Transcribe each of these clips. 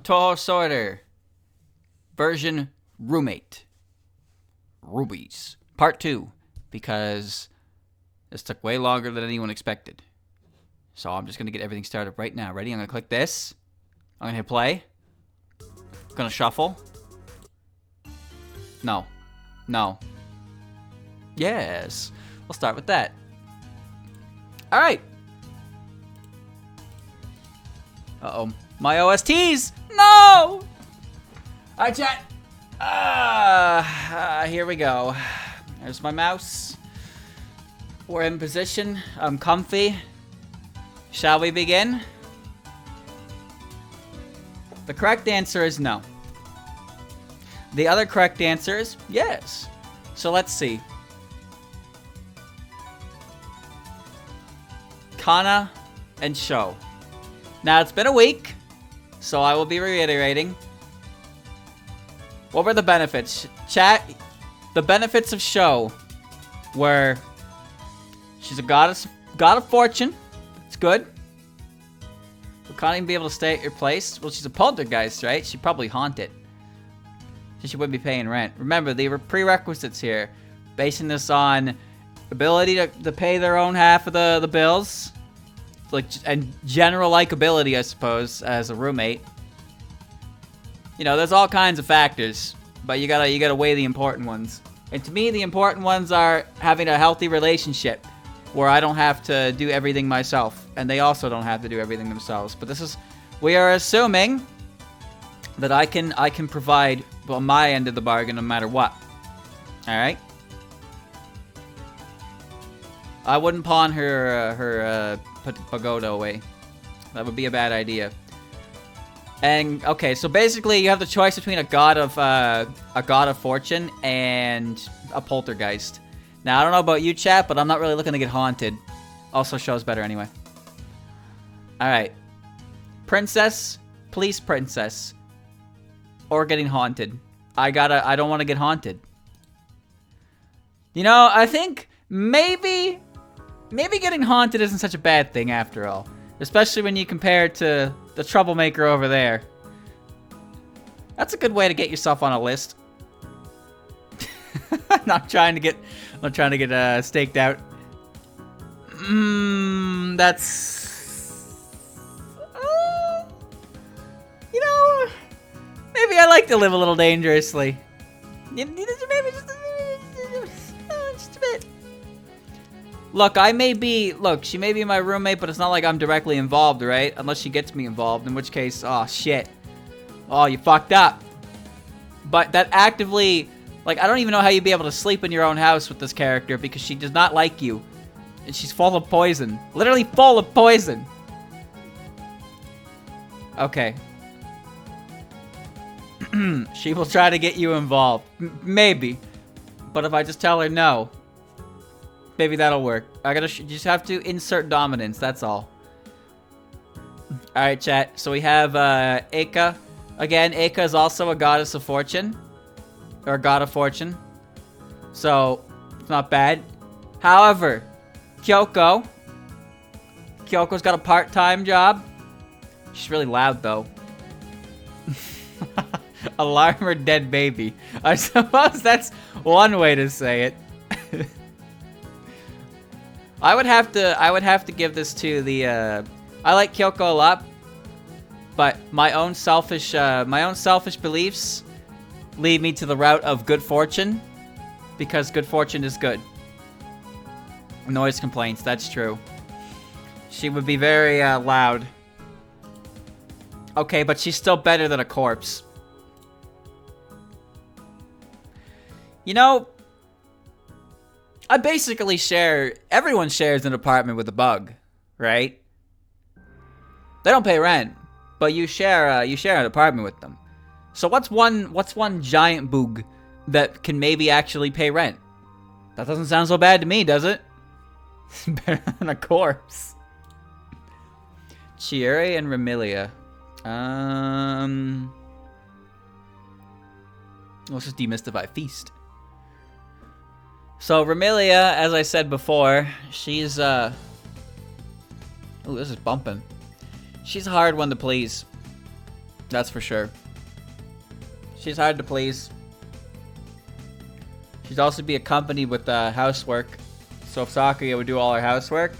Touhou Sorter. Version Roommate. Rubies. Part 2. Because this took way longer than anyone expected. So I'm just going to get everything started right now. Ready? I'm going to click this. I'm going to hit play. I'm going to shuffle. No. No. Yes. We'll start with that. Alright. Uh-oh. My OSTs! No! Alright, chat. Here we go. There's my mouse. We're in position. I'm comfy. Shall we begin? The correct answer is no. The other correct answer is yes. So let's see. Kana and Sho. Now it's been a week, so I will be reiterating. What were the benefits? Chat, the benefits of Sho were she's a god of fortune. It's good. We can't even be able to stay at your place. Well, she's a poltergeist, right? She'd probably haunt it. So she wouldn't be paying rent. Remember, they were prerequisites here. Basing this on ability to pay their own half of the bills. Like, and general likability, I suppose, as a roommate. You know, there's all kinds of factors, but you gotta weigh the important ones. And to me, the important ones are having a healthy relationship, where I don't have to do everything myself, and they also don't have to do everything themselves. But this is, we are assuming that I can provide, well, my end of the bargain no matter what. All right. I wouldn't pawn her pagoda away. That would be a bad idea. And okay, so basically you have the choice between a god of fortune and a poltergeist. Now I don't know about you, chat, but I'm not really looking to get haunted. Also, Sho's better anyway. All right, princess, police princess, or getting haunted. I don't want to get haunted. You know, I think maybe getting haunted isn't such a bad thing after all. Especially when you compare it to the troublemaker over there. That's a good way to get yourself on a list. Not trying to get staked out. That's... you know, maybe I like to live a little dangerously. Maybe just a bit. Look, she may be my roommate, but it's not like I'm directly involved, right? Unless she gets me involved, in which case, oh, shit. Oh, you fucked up. But that actively, like, I don't even know how you'd be able to sleep in your own house with this character, because she does not like you. And she's full of poison. Literally full of poison. Okay. She will try to get you involved. Maybe. But if I just tell her no, maybe that'll work. You just have to insert dominance, that's all. Alright, chat. So we have Eika. Again, Eika is also a goddess of fortune. Or a god of fortune. So, it's not bad. However, Kyoko's got a part-time job. She's really loud, though. Alarm or dead baby. I suppose that's one way to say it. I would have to give this to the I like Kyoko a lot, but my own selfish beliefs lead me to the route of good fortune, because good fortune is good. Noise complaints, that's true. She would be very loud. Okay, but she's still better than a corpse. You know, I basically everyone shares an apartment with a bug, right? They don't pay rent, but you share an apartment with them. So what's one giant bug that can maybe actually pay rent? That doesn't sound so bad to me, does it? Better than a corpse. Chiere and Remilia. Let's just demystify Feast. So Remilia, as I said before, she's ooh, this is bumping. She's a hard one to please. That's for sure. She's hard to please. She'd also be accompanied with housework. So if Sakuya would do all her housework,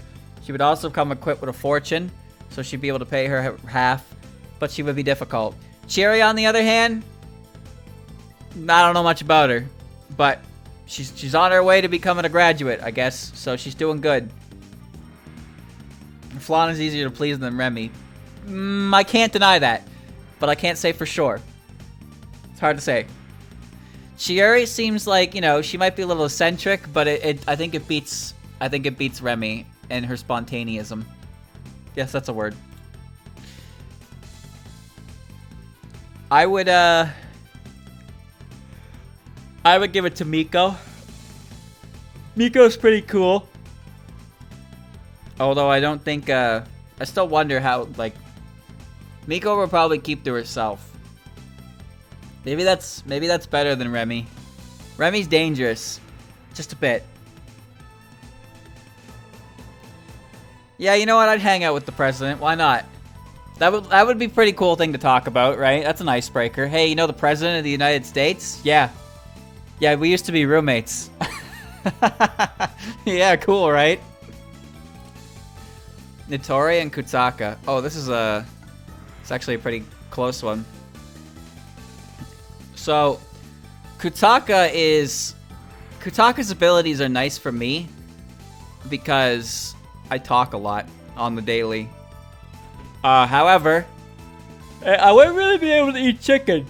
she would also come equipped with a fortune. So she'd be able to pay her half, but she would be difficult. Cherry, on the other hand, I don't know much about her, but she's on her way to becoming a graduate, I guess. So she's doing good. Flan is easier to please than Remy. I can't deny that, but I can't say for sure. It's hard to say. Chieri seems like, you know, she might be a little eccentric, but I think it beats Remy and her spontaneism. Yes, that's a word. I would give it to Miko. Miko's pretty cool. Although I don't think I still wonder how, like, Miko will probably keep to herself. Maybe that's better than Remy. Remy's dangerous. Just a bit. Yeah, you know what? I'd hang out with the president. Why not? That would be a pretty cool thing to talk about, right? That's an icebreaker. Hey, you know the president of the United States? Yeah. Yeah, we used to be roommates. Yeah, cool, right? Nitori and Kutsaka. Oh, this is it's actually a pretty close one. So, Kutaka's abilities are nice for me because I talk a lot on the daily. However, I wouldn't really be able to eat chicken.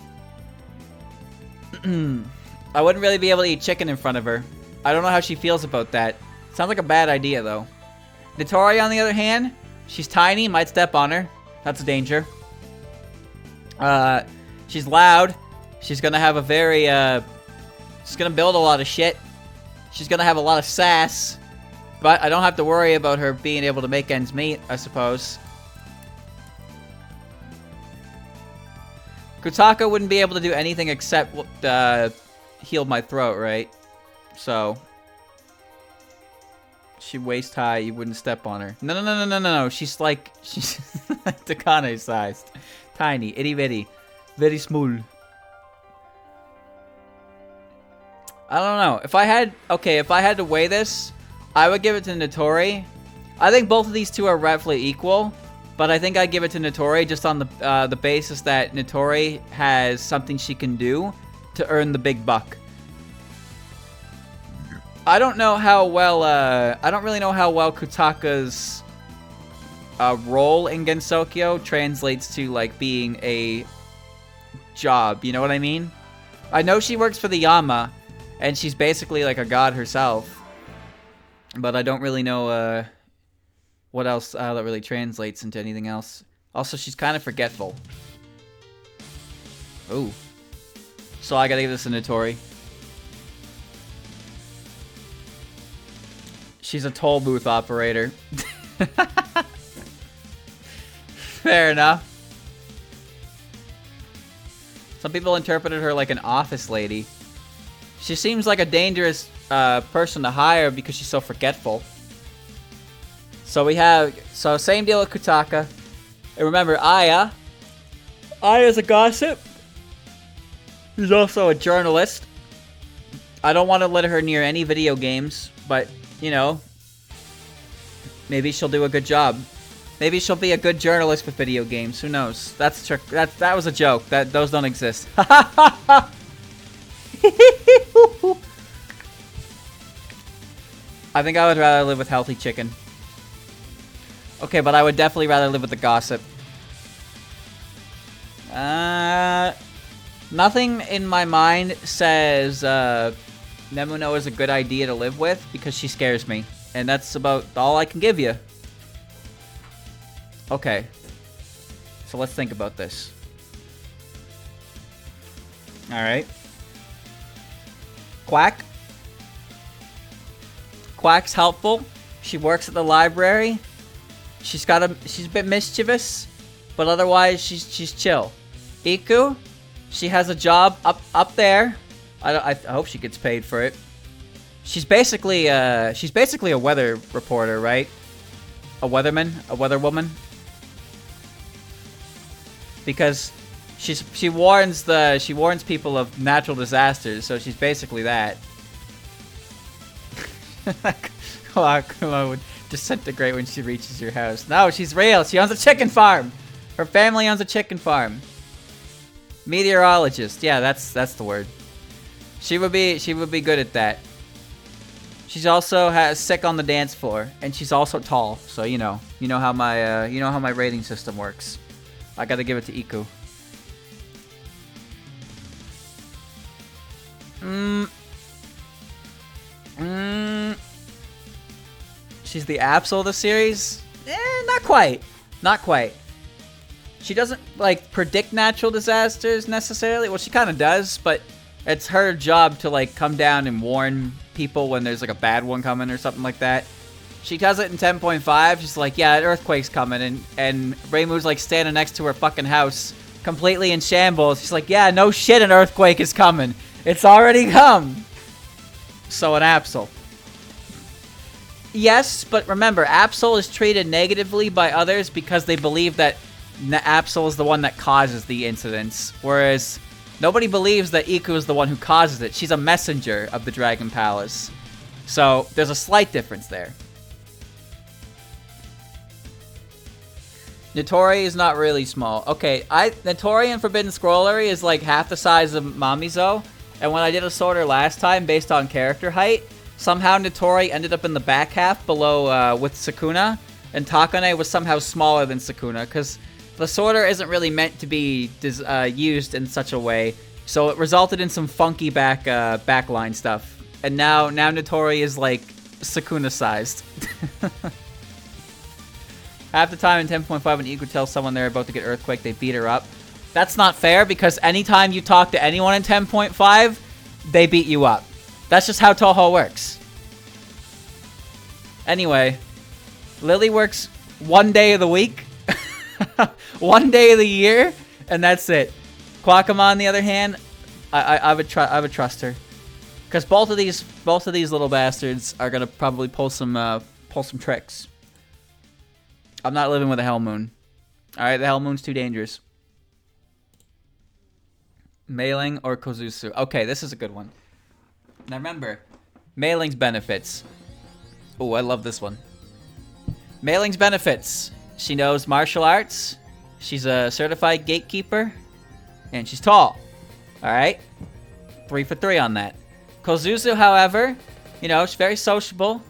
I wouldn't really be able to eat chicken in front of her. I don't know how she feels about that. Sounds like a bad idea, though. Nitori, on the other hand, she's tiny, might step on her. That's a danger. She's loud. She's gonna have a very, she's gonna build a lot of shit. She's gonna have a lot of sass. But I don't have to worry about her being able to make ends meet, I suppose. Kutaka wouldn't be able to do anything except heal my throat, right? So she waist high, you wouldn't step on her. No. She's like Takane sized. Tiny, itty bitty. Very small. I don't know. If I had to weigh this, I would give it to Nitori. I think both of these two are rightfully equal, but I think I'd give it to Nitori just on the basis that Nitori has something she can do to earn the big buck. I don't know how well, I don't really know how well Kutaka's role in Gensokyo translates to, like, being a job, you know what I mean? I know she works for the Yama, and she's basically like a god herself, but I don't really know what else, how that really translates into anything else. Also, she's kind of forgetful. Ooh. So I gotta give this to Nitori. She's a toll booth operator. Fair enough. Some people interpreted her like an office lady. She seems like a dangerous person to hire because she's so forgetful. So same deal with Kutaka. And remember, Aya. Aya's a gossip. She's also a journalist. I don't want to let her near any video games, but, you know, maybe she'll do a good job. Maybe she'll be a good journalist with video games. Who knows? That's trick. That was a joke. Those don't exist. I think I would rather live with healthy chicken. Okay, but I would definitely rather live with the gossip. Nothing in my mind says Nemuno is a good idea to live with because she scares me. And that's about all I can give you. Okay. So let's think about this. Alright. Quack. Quack's helpful. She works at the library. She's a bit mischievous, but otherwise she's chill. Iku, she has a job up there. I hope she gets paid for it. She's basically a weather reporter, right? A weatherman, a weather woman. Because She warns people of natural disasters, so she's basically that. Kuma would disintegrate when she reaches your house. No, she's real. She owns a chicken farm. Her family owns a chicken farm. Meteorologist. Yeah, that's the word. She would be good at that. She's also sick on the dance floor, and she's also tall. So you know how my rating system works. I gotta give it to Iku. She's the Absol of the series? Not quite. Not quite. She doesn't, like, predict natural disasters, necessarily. Well, she kind of does, but it's her job to, like, come down and warn people when there's, like, a bad one coming or something like that. She does it in 10.5. She's like, yeah, an earthquake's coming. And Reimu's, like, standing next to her fucking house, completely in shambles. She's like, yeah, no shit, an earthquake is coming. It's already come. So an Absol. Yes, but remember, Absol is treated negatively by others because they believe that Absol is the one that causes the incidents, whereas nobody believes that Iku is the one who causes it. She's a messenger of the Dragon Palace. So there's a slight difference there. Notori is not really small. Okay, Notori in Forbidden Scrollery is like half the size of Mamizo, and when I did a sorter last time based on character height, somehow Notori ended up in the back half below with Sukuna, and Takane was somehow smaller than Sukuna, because the sorter isn't really meant to be used in such a way, so it resulted in some funky backline stuff. And now Notori is like Sukuna-sized. Half the time in 10.5 when Iku tells someone they're about to get earthquake, they beat her up. That's not fair, because anytime you talk to anyone in 10.5, they beat you up. That's just how Touhou works. Anyway, Lily works one day of the week, one day of the year, and that's it. Kwakama, on the other hand, I would trust her, because both of these little bastards are gonna probably pull some tricks. I'm not living with a Hell Moon. All right, the Hell Moon's too dangerous. Mailing or Kozusu? Okay, this is a good one. Now remember, Mailing's benefits. Oh, I love this one. Mailing's benefits. She knows martial arts. She's a certified gatekeeper. And she's tall. Alright? 3 for 3 on that. Kozuzu, however, you know, she's very sociable.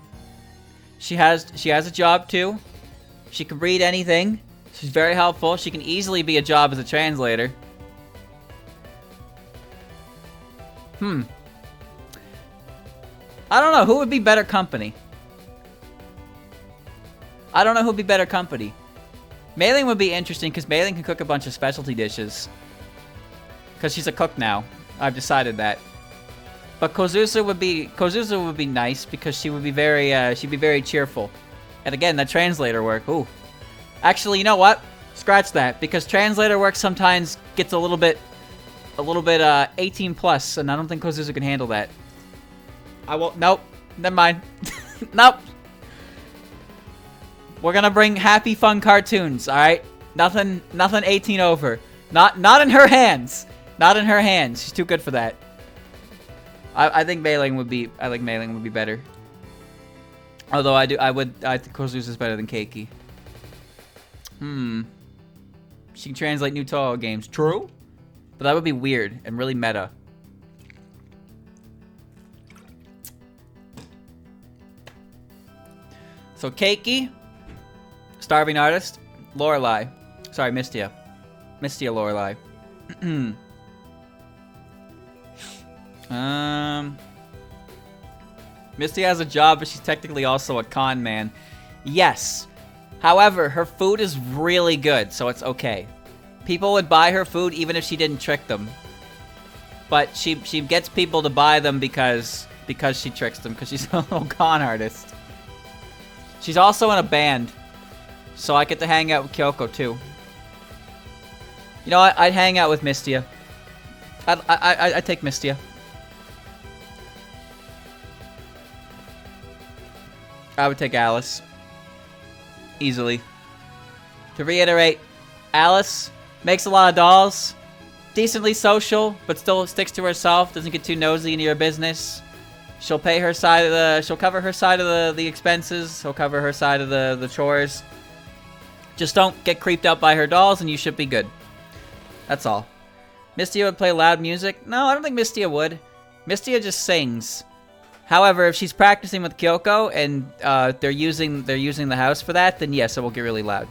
She has a job too. She can read anything. She's very helpful. She can easily be a job as a translator. I don't know. Who would be better company? I don't know who would be better company. Mailing would be interesting because Mailing can cook a bunch of specialty dishes. Because she's a cook now. I've decided that. But Kozuzu would be nice because she would be she'd be very cheerful. And again, that translator work. Ooh. Actually, you know what? Scratch that, because translator work sometimes gets a little bit 18 plus, and I don't think Kozuzu can handle that. I won't. Nope. Never mind. Nope. We're gonna bring happy, fun cartoons. All right. Nothing 18 over. Not in her hands. Not in her hands. She's too good for that. I think Mailing would be. I think Mailing would be better. Although I think Kozuzu is better than Keiki. She can translate new Touhou games. True. But that would be weird and really meta. So Keiki, starving artist, Lorelei. Sorry, Mistia. Mistia Lorelei. Misty has a job, but she's technically also a con man. Yes. However, her food is really good, so it's okay. People would buy her food even if she didn't trick them. But she gets people to buy them because she tricks them, because she's a little con artist. She's also in a band, so I get to hang out with Kyoko too. You know what? I'd hang out with Mistia. I'd take Mistia. I would take Alice. Easily. To reiterate, Alice makes a lot of dolls, decently social, but still sticks to herself, doesn't get too nosy into your business. She'll pay her side of the, she'll cover her side of the expenses, she'll cover her side of the chores. Just don't get creeped out by her dolls and you should be good. That's all. Mistia would play loud music? No, I don't think Mistia would. Mistia just sings. However, if she's practicing with Kyoko and they're using the house for that, then yes, it will get really loud.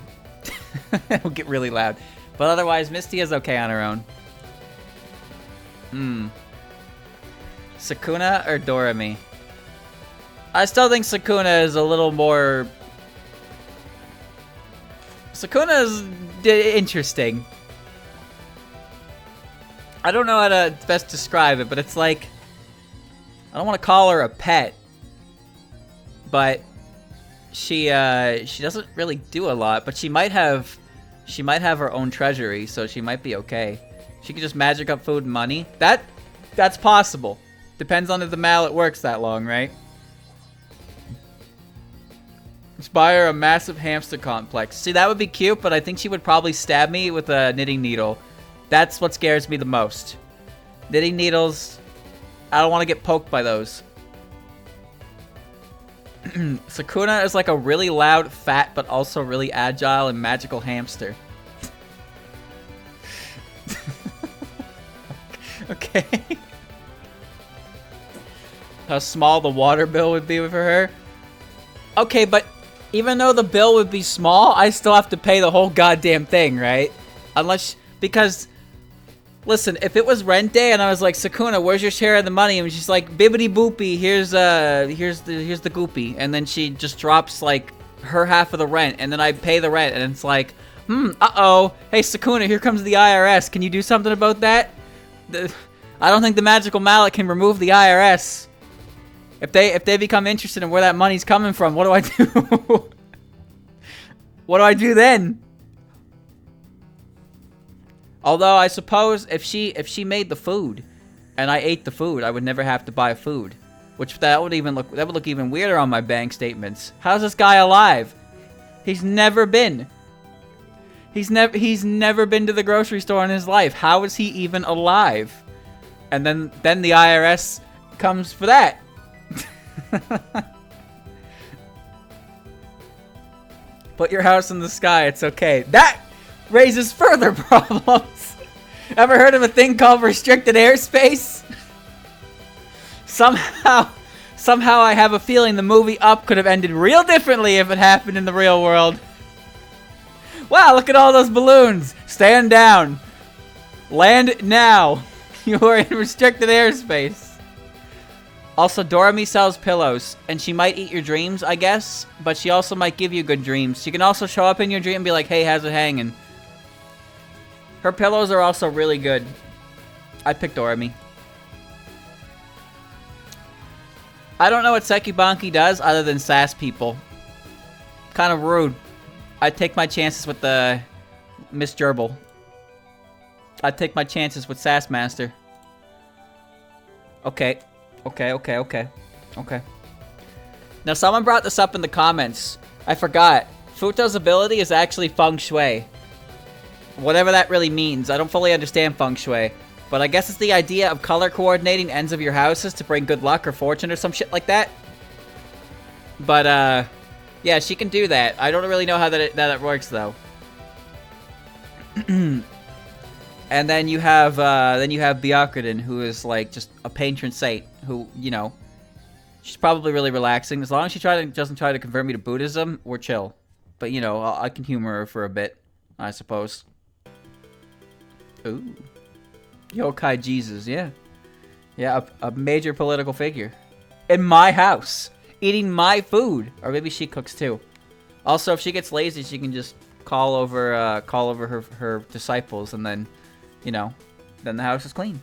It will get really loud. But otherwise, Mistia's okay on her own. Sukuna or Doremi? I still think Sukuna is a little more... Sukuna is interesting. I don't know how to best describe it, but it's like... I don't want to call her a pet. But she doesn't really do a lot, but she might have her own treasury, so she might be okay. She could just magic up food and money. That's possible. Depends on if the mallet works that long, right? Inspire a massive hamster complex. See, that would be cute, but I think she would probably stab me with a knitting needle. That's what scares me the most. Knitting needles, I don't want to get poked by those. Sukuna is like a really loud, fat, but also really agile and magical hamster. Okay. How small the water bill would be for her. Okay, but even though the bill would be small, I still have to pay the whole goddamn thing, right? Unless, because, listen, if it was rent day and I was like, Sukuna, where's your share of the money? And she's like, bibbity boopy, here's the goopy. And then she just drops like her half of the rent, and then I pay the rent, and it's like, uh-oh, hey Sukuna, here comes the IRS. Can you do something about that? I don't think the magical mallet can remove the IRS. If they become interested in where that money's coming from, what do I do? What do I do then? Although I suppose if she made the food and I ate the food, I would never have to buy food. Which that would look even weirder on my bank statements. How's this guy alive? He's never been. He's never been to the grocery store in his life. How is he even alive? And then the IRS comes for that. Put your house in the sky, it's okay. That raises further problems. Ever heard of a thing called restricted airspace? Somehow I have a feeling the movie Up could have ended real differently if it happened in the real world. Wow, look at all those balloons. Stand down. Land now. You are in restricted airspace. Also, Doremi sells pillows, and she might eat your dreams, I guess, but she also might give you good dreams. She can also show up in your dream and be like, hey, how's it hanging? Her pillows are also really good. I'd pick Doremi. I don't know what Sekibanki does other than sass people. Kind of rude. I'd take my chances with the Miss Gerbil. I'd take my chances with Sass Master. Okay. Okay. Now, someone brought this up in the comments. I forgot. Futo's ability is actually Feng Shui. Whatever that really means. I don't fully understand Feng Shui. But I guess it's the idea of color coordinating ends of your houses to bring good luck or fortune or some shit like that. But, yeah, she can do that. I don't really know how that works, though. And then you have Byakuren, who is like just a patron saint, who, you know, she's probably really relaxing. As long as she doesn't try to convert me to Buddhism, we're chill. But you know, I can humor her for a bit, I suppose. Ooh, Yokai Jesus, yeah, a major political figure in my house, eating my food, or maybe she cooks too. Also, if she gets lazy, she can just call over her disciples, and then, you know, then the house is clean.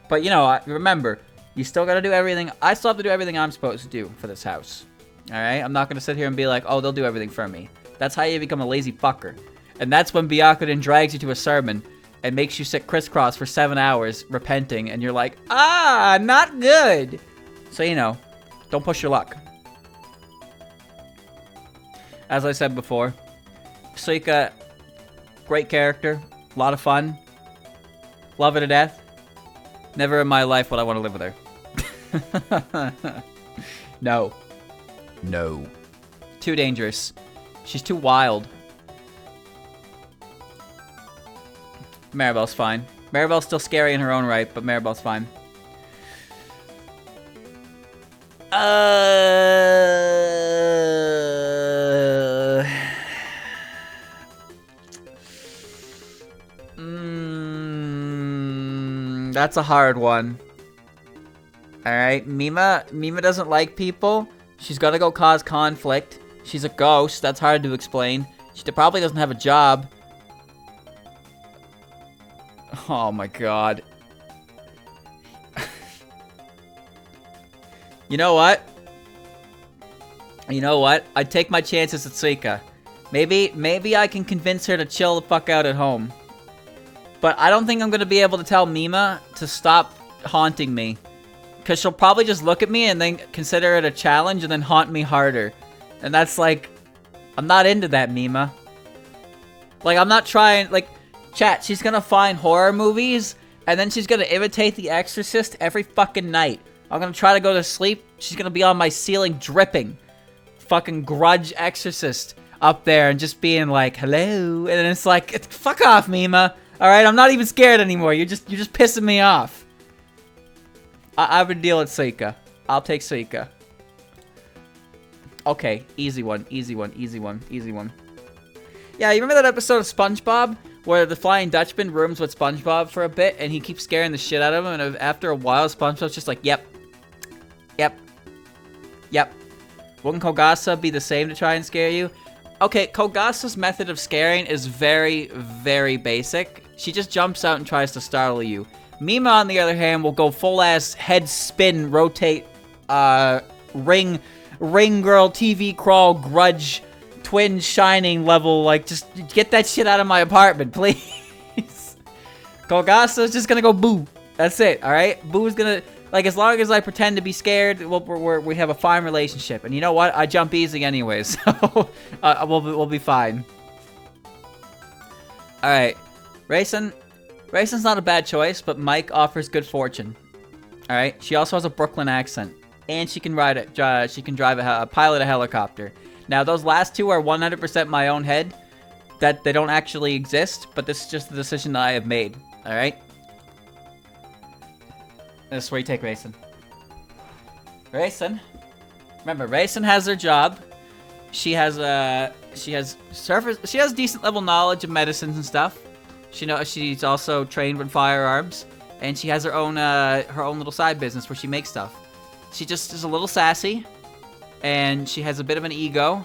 But, you know, remember, you still gotta do everything. I still have to do everything I'm supposed to do for this house. Alright? I'm not gonna sit here and be like, oh, they'll do everything for me. That's how you become a lazy fucker. And that's when Byakuren drags you to a sermon and makes you sit crisscross for 7 hours repenting, and you're like, ah, not good. So, you know, don't push your luck. As I said before, Suika, great character, a lot of fun. Love her to death. Never in my life would I want to live with her. No. No. Too dangerous. She's too wild. Maribel's fine. Maribel's still scary in her own right, but Maribel's fine. That's a hard one. Alright, Mima doesn't like people. She's gonna go cause conflict. She's a ghost. That's hard to explain. She probably doesn't have a job. Oh my god. You know what? You know what? I'd take my chances at Suika. Maybe I can convince her to chill the fuck out at home. But I don't think I'm gonna be able to tell Mima to stop haunting me. Because she'll probably just look at me and then consider it a challenge and then haunt me harder. And that's like... I'm not into that, Mima. Like, I'm not trying... Like, chat, she's gonna find horror movies and then she's gonna imitate The Exorcist every fucking night. I'm gonna try to go to sleep. She's gonna be on my ceiling dripping. Fucking Grudge Exorcist up there and just being like, hello. And then it's like, fuck off, Mima. Alright, I'm not even scared anymore. You're just pissing me off. I would deal with Suika. I'll take Suika. Okay, easy one, easy one, easy one, easy one. Yeah, you remember that episode of SpongeBob where the Flying Dutchman rooms with SpongeBob for a bit and he keeps scaring the shit out of him, and after a while SpongeBob's just like, yep. Yep. Yep. Wouldn't Kogasa be the same to try and scare you? Okay, Kogasa's method of scaring is very, very basic. She just jumps out and tries to startle you. Mima, on the other hand, will go full-ass head spin, rotate, ring girl, TV crawl, Grudge, twin shining level. Like, just get that shit out of my apartment, please. Kogasa's just gonna go boo. That's it, alright? Boo's gonna... Like, as long as I pretend to be scared, we have a fine relationship. And you know what? I jump easy anyways, so we'll be fine. Alright. Rayson's not a bad choice, but Mike offers good fortune. Alright? She also has a Brooklyn accent. And she can pilot a helicopter. Now, those last two are 100% my own head. That they don't actually exist, but this is just the decision that I have made. Alright? This is where you take Rayson. Rayson. Remember, Rayson has her job. She has decent level knowledge of medicines and stuff. She's also trained with firearms, and she has her own little side business where she makes stuff. She just is a little sassy, and she has a bit of an ego,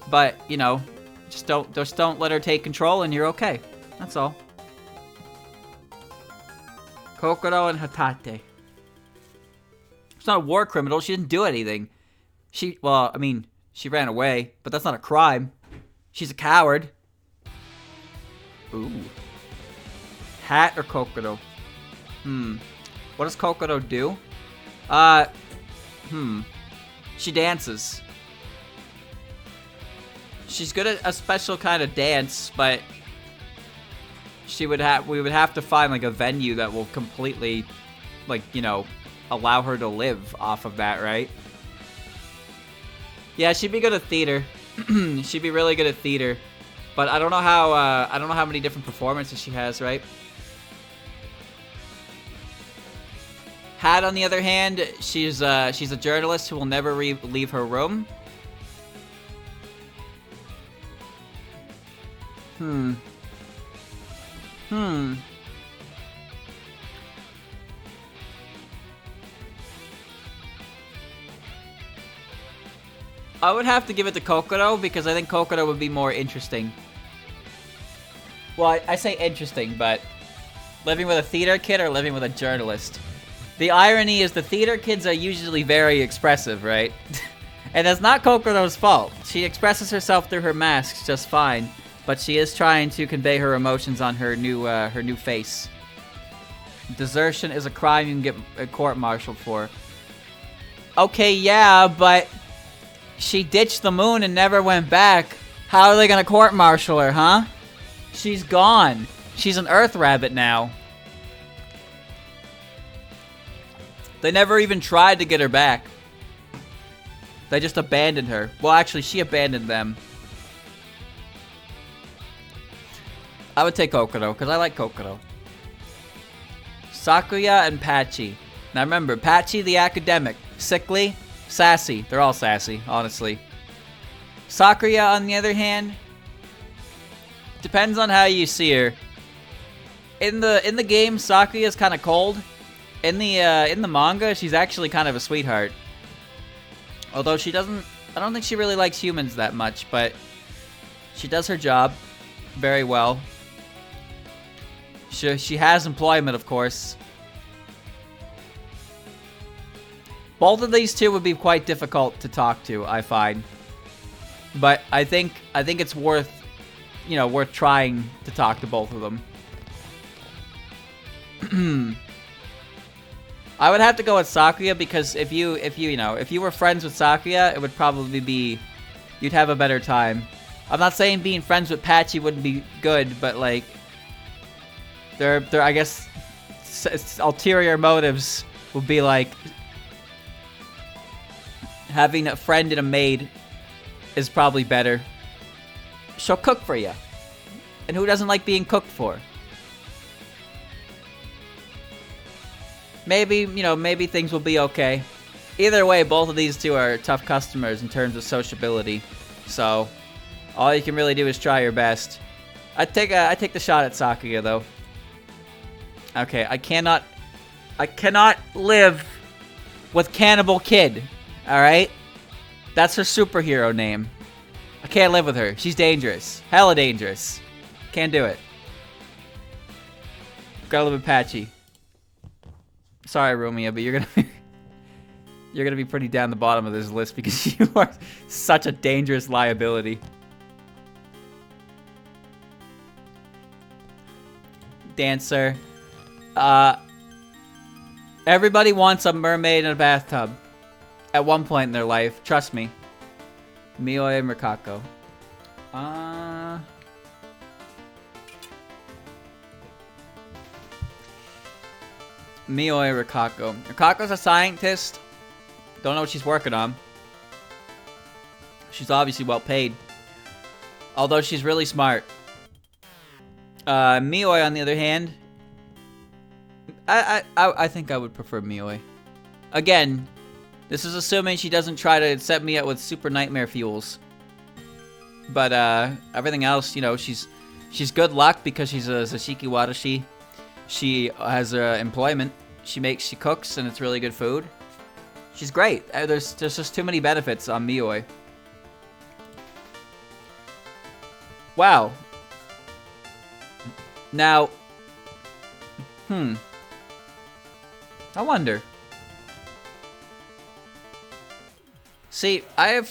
but you know, just don't let her take control, and you're okay. That's all. Kokoro and Hatate. She's not a war criminal. She didn't do anything. She ran away, but that's not a crime. She's a coward. Ooh. Hat or Kokoro? What does Kokoro do? She dances. She's good at a special kind of dance, but we would have to find like a venue that will completely, like, you know, allow her to live off of that, right? Yeah, she'd be good at theater. She'd be really good at theater, but I don't know how many different performances she has, right? Hat, on the other hand, she's a journalist who will never leave her room. I would have to give it to Kokoro because I think Kokoro would be more interesting. Well, I say interesting, but living with a theater kid or living with a journalist? The irony is the theater kids are usually very expressive, right? And that's not Kokoro's fault. She expresses herself through her masks just fine, but she is trying to convey her emotions on her new face. Desertion is a crime you can get court-martialed for. Okay, yeah, but she ditched the moon and never went back. How are they gonna court-martial her, huh? She's gone. She's an Earth rabbit now. They never even tried to get her back. They just abandoned her. Well, actually, she abandoned them. I would take Kokoro, because I like Kokoro. Sakuya and Pachi. Now remember, Pachi the academic. Sickly, sassy. They're all sassy, honestly. Sakuya, on the other hand, depends on how you see her. In the game, Sakuya is kind of cold. In the manga, she's actually kind of a sweetheart. Although she doesn't, I don't think she really likes humans that much, but she does her job very well. She has employment, of course. Both of these two would be quite difficult to talk to, I find. But I think it's worth, you know, worth trying to talk to both of them. I would have to go with Sakuya because if you were friends with Sakuya, it would probably be, you'd have a better time. I'm not saying being friends with Pachi wouldn't be good, but like, there I guess ulterior motives would be like having a friend and a maid is probably better. She'll cook for you, and who doesn't like being cooked for? Maybe, you know, maybe things will be okay. Either way, both of these two are tough customers in terms of sociability. So, all you can really do is try your best. I take the shot at Sakuya though. Okay, I cannot live with Cannibal Kid. All right, that's her superhero name. I can't live with her. She's dangerous, hella dangerous. Can't do it. Gotta live with Pachi. Sorry, Romeo, but you're gonna be pretty down the bottom of this list because you are such a dangerous liability. Dancer. Everybody wants a mermaid in a bathtub at one point in their life. Trust me. Mioi and Rikako. Mioi Rikako. Rikako's a scientist. Don't know what she's working on. She's obviously well paid. Although she's really smart. Mioi, on the other hand, I think I would prefer Mioi. Again, this is assuming she doesn't try to set me up with super nightmare fuels. But everything else, you know, she's good luck because she's a Sashiki Watashi. She has employment. She cooks, and it's really good food. She's great. There's just too many benefits on Mioi. Wow. Now, I wonder. See, I'm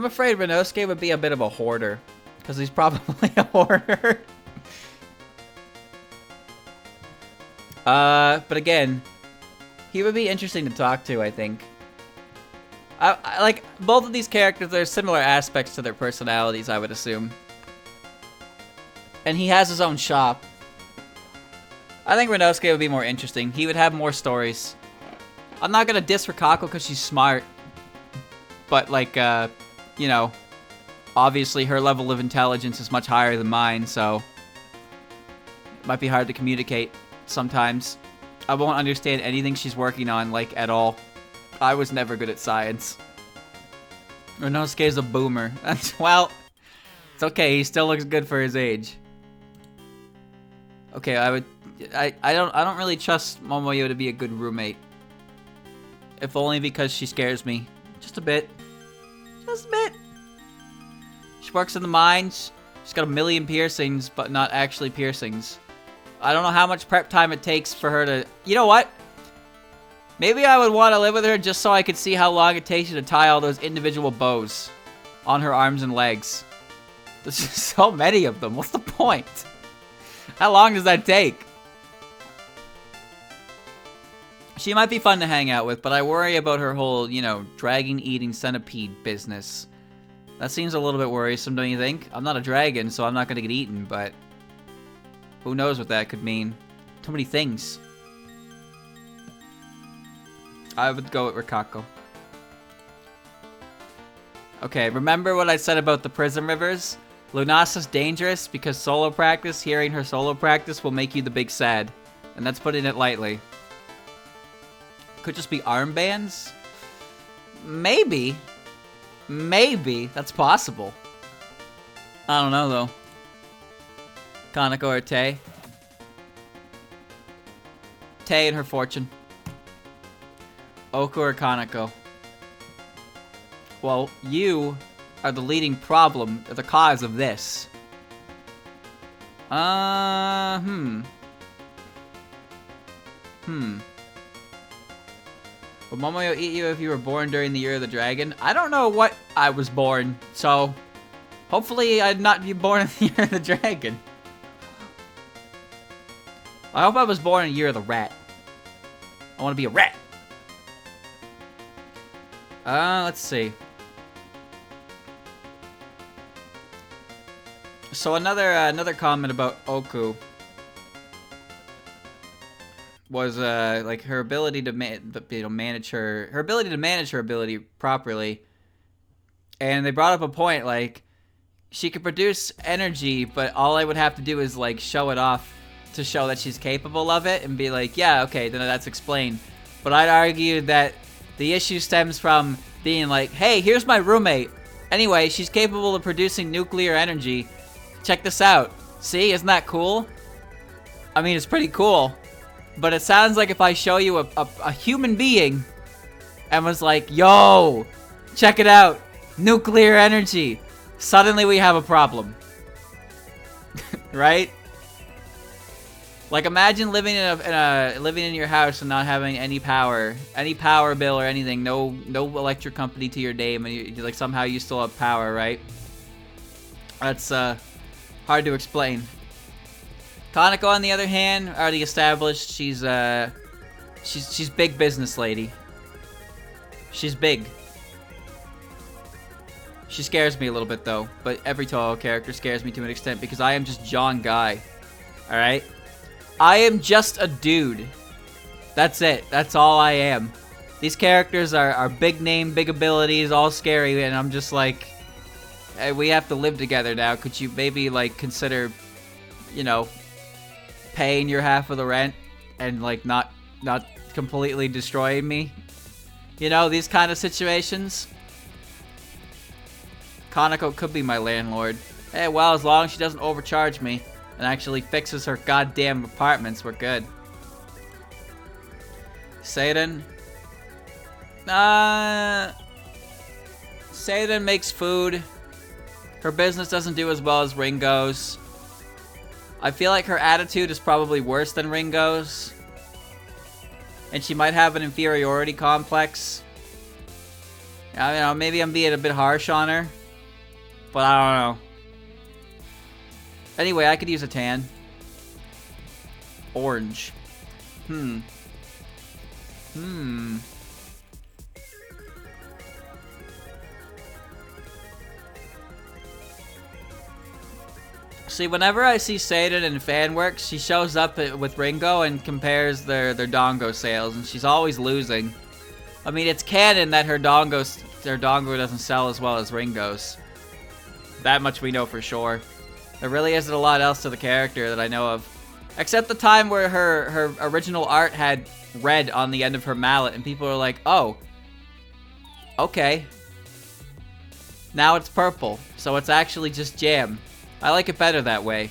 afraid Renosuke would be a bit of a hoarder, because he's probably a hoarder. But again, he would be interesting to talk to, I think. I like both of these characters. There's similar aspects to their personalities, I would assume. And he has his own shop. I think Renosuke would be more interesting. He would have more stories. I'm not gonna diss Rikako because she's smart. But like, you know, obviously her level of intelligence is much higher than mine, so it might be hard to communicate sometimes. I won't understand anything she's working on, like, at all. I was never good at science. Renosuke's a boomer. Well, it's okay. He still looks good for his age. Okay, I don't really trust Momoyo to be a good roommate. If only because she scares me. Just a bit. Just a bit. She works in the mines. She's got a million piercings, but not actually piercings. I don't know how much prep time it takes for her to... You know what? Maybe I would want to live with her just so I could see how long it takes you to tie all those individual bows on her arms and legs. There's just so many of them. What's the point? How long does that take? She might be fun to hang out with, but I worry about her whole, you know, dragon-eating centipede business. That seems a little bit worrisome, don't you think? I'm not a dragon, so I'm not gonna get eaten, but... who knows what that could mean? Too many things. I would go with Rikako. Okay, remember what I said about the Prism Rivers? Lunasa's dangerous because solo practice, hearing her solo practice will make you the big sad. And that's putting it lightly. Could just be armbands? Maybe. Maybe. That's possible. I don't know, though. Kaneko or Tay? Tay and her fortune. Oku or Kaneko? Well, you are the leading problem, or the cause of this. Would Momoyo eat you if you were born during the year of the dragon? I don't know what I was born, so hopefully I'd not be born in the year of the dragon. I hope I was born in the year of the rat. I want to be a rat. Let's see. So another comment about Oku was like her ability to manage her ability properly, and they brought up a point like she could produce energy, but all I would have to do is like show it off to show that she's capable of it and be like, yeah, okay, then that's explained. But I'd argue that the issue stems from being like, hey, here's my roommate. Anyway, she's capable of producing nuclear energy. Check this out. See, isn't that cool? I mean, it's pretty cool. But it sounds like if I show you a human being and was like, yo, check it out. Nuclear energy. Suddenly we have a problem. Right? Like, imagine living living in your house and not having any power bill or anything, no electric company to your name, and you like somehow you still have power, right? That's hard to explain. Kaneko, on the other hand, already established, she's big business lady. She's big. She scares me a little bit though, but every Touhou character scares me to an extent because I am just John Guy. All right. I am just a dude. That's it. That's all I am. These characters are big name, big abilities, all scary, and I'm just like, hey, we have to live together now. Could you maybe, like, consider, you know, paying your half of the rent and, like, not completely destroying me? You know, these kind of situations. Kaneko could be my landlord. Hey, well, as long as she doesn't overcharge me and actually fixes her goddamn apartments, we're good. Seiden. Seiden makes food. Her business doesn't do as well as Ringo's. I feel like her attitude is probably worse than Ringo's. And she might have an inferiority complex. I don't know, maybe I'm being a bit harsh on her. But I don't know. Anyway, I could use a tan. Orange. See, whenever I see Seiden in fanworks, she shows up with Ringo and compares their dongo sales, and she's always losing. I mean, it's canon that her dongo doesn't sell as well as Ringo's. That much we know for sure. There really isn't a lot else to the character that I know of. Except the time where her original art had red on the end of her mallet, and people are like, oh, okay. Now it's purple, so it's actually just jam. I like it better that way.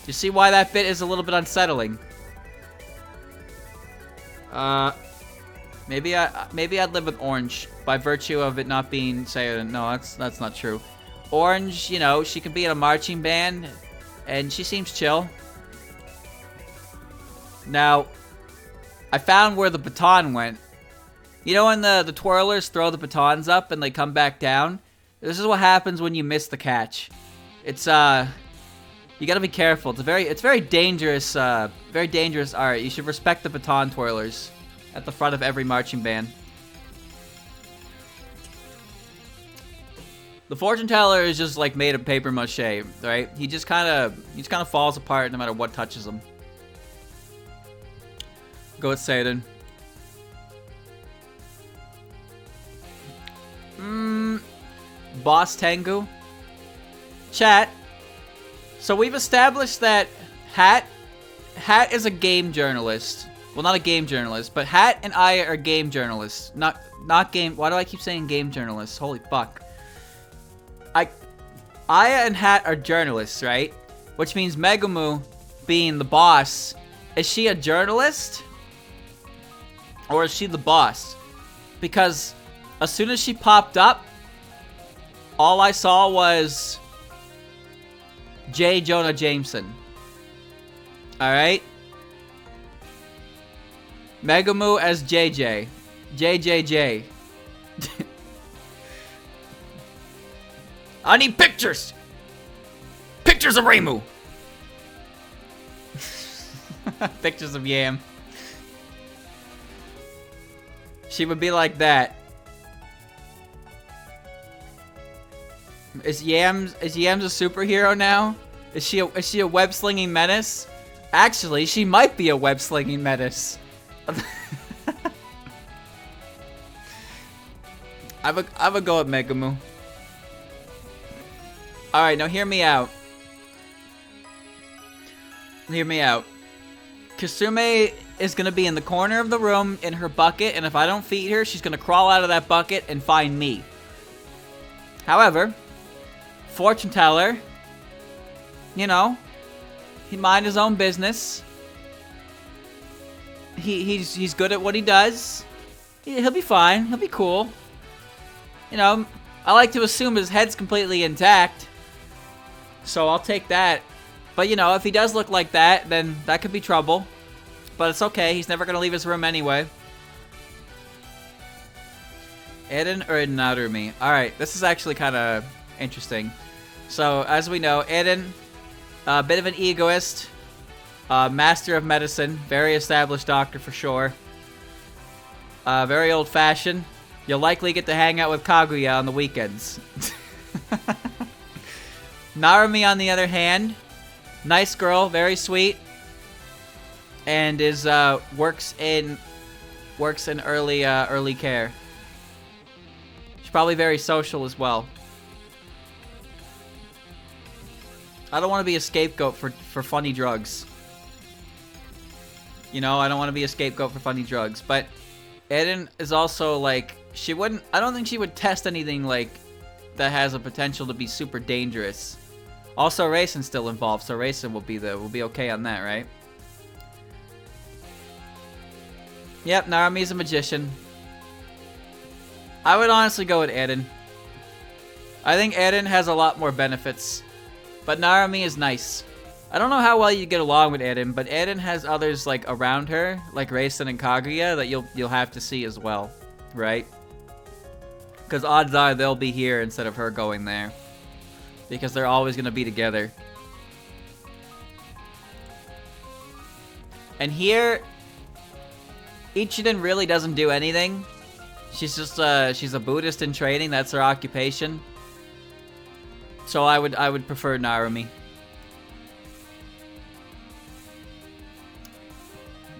You see why that bit is a little bit unsettling? Maybe I'd live with orange by virtue of it not being Seiden. No, that's not true. Orange, you know, she could be in a marching band, and she seems chill. Now, I found where the baton went. You know when the twirlers throw the batons up and they come back down? This is what happens when you miss the catch. It's, you gotta be careful. It's very dangerous art. You should respect the baton twirlers at the front of every marching band. The fortune teller is just like made of paper mache, right? He just kind of falls apart no matter what touches him. Go with Seiden. Boss Tengu. Chat. So we've established that Hat is a game journalist. Well, not a game journalist, but Hat and Aya are game journalists. Not game. Why do I keep saying game journalists? Holy fuck. Aya and Hat are journalists, right? Which means Megumu, being the boss, is she a journalist? Or is she the boss? Because as soon as she popped up, all I saw was J. Jonah Jameson. Alright? Megumu as JJ. JJJ. I need pictures! Pictures of Reimu! Pictures of Yam. She would be like that. Is Yams a superhero now? Is she a web-slinging menace? Actually, she might be a web-slinging menace. I have a go at Megumu. Alright, now hear me out. Hear me out. Kasume is gonna be in the corner of the room in her bucket, and if I don't feed her, she's gonna crawl out of that bucket and find me. However, fortune teller, you know, he mind his own business. He's good at what he does. He'll be fine. He'll be cool. You know, I like to assume his head's completely intact. So I'll take that. But, you know, if he does look like that, then that could be trouble. But it's okay. He's never going to leave his room anyway. Eren or Narumi? Alright, this is actually kind of interesting. So, as we know, Eren, a bit of an egoist. Master of medicine. Very established doctor for sure. Very old-fashioned. You'll likely get to hang out with Kaguya on the weekends. Narumi, on the other hand, nice girl, very sweet, and is works in early care. She's probably very social as well. I don't want to be a scapegoat for funny drugs. You know, I don't want to be a scapegoat for funny drugs. But Eren is also like, I don't think she would test anything like that has a potential to be super dangerous. Also, Raisin's still involved, so Raisin will be okay on that, right? Yep, Narumi's a magician. I would honestly go with Eren. I think Eren has a lot more benefits, but Narumi is nice. I don't know how well you get along with Eren, but Eren has others like around her, like Raisin and Kaguya, that you'll have to see as well, right? Because odds are they'll be here instead of her going there. Because they're always going to be together. And here, Ichiden really doesn't do anything. She's just she's a Buddhist in training. That's her occupation. So I would prefer Narumi.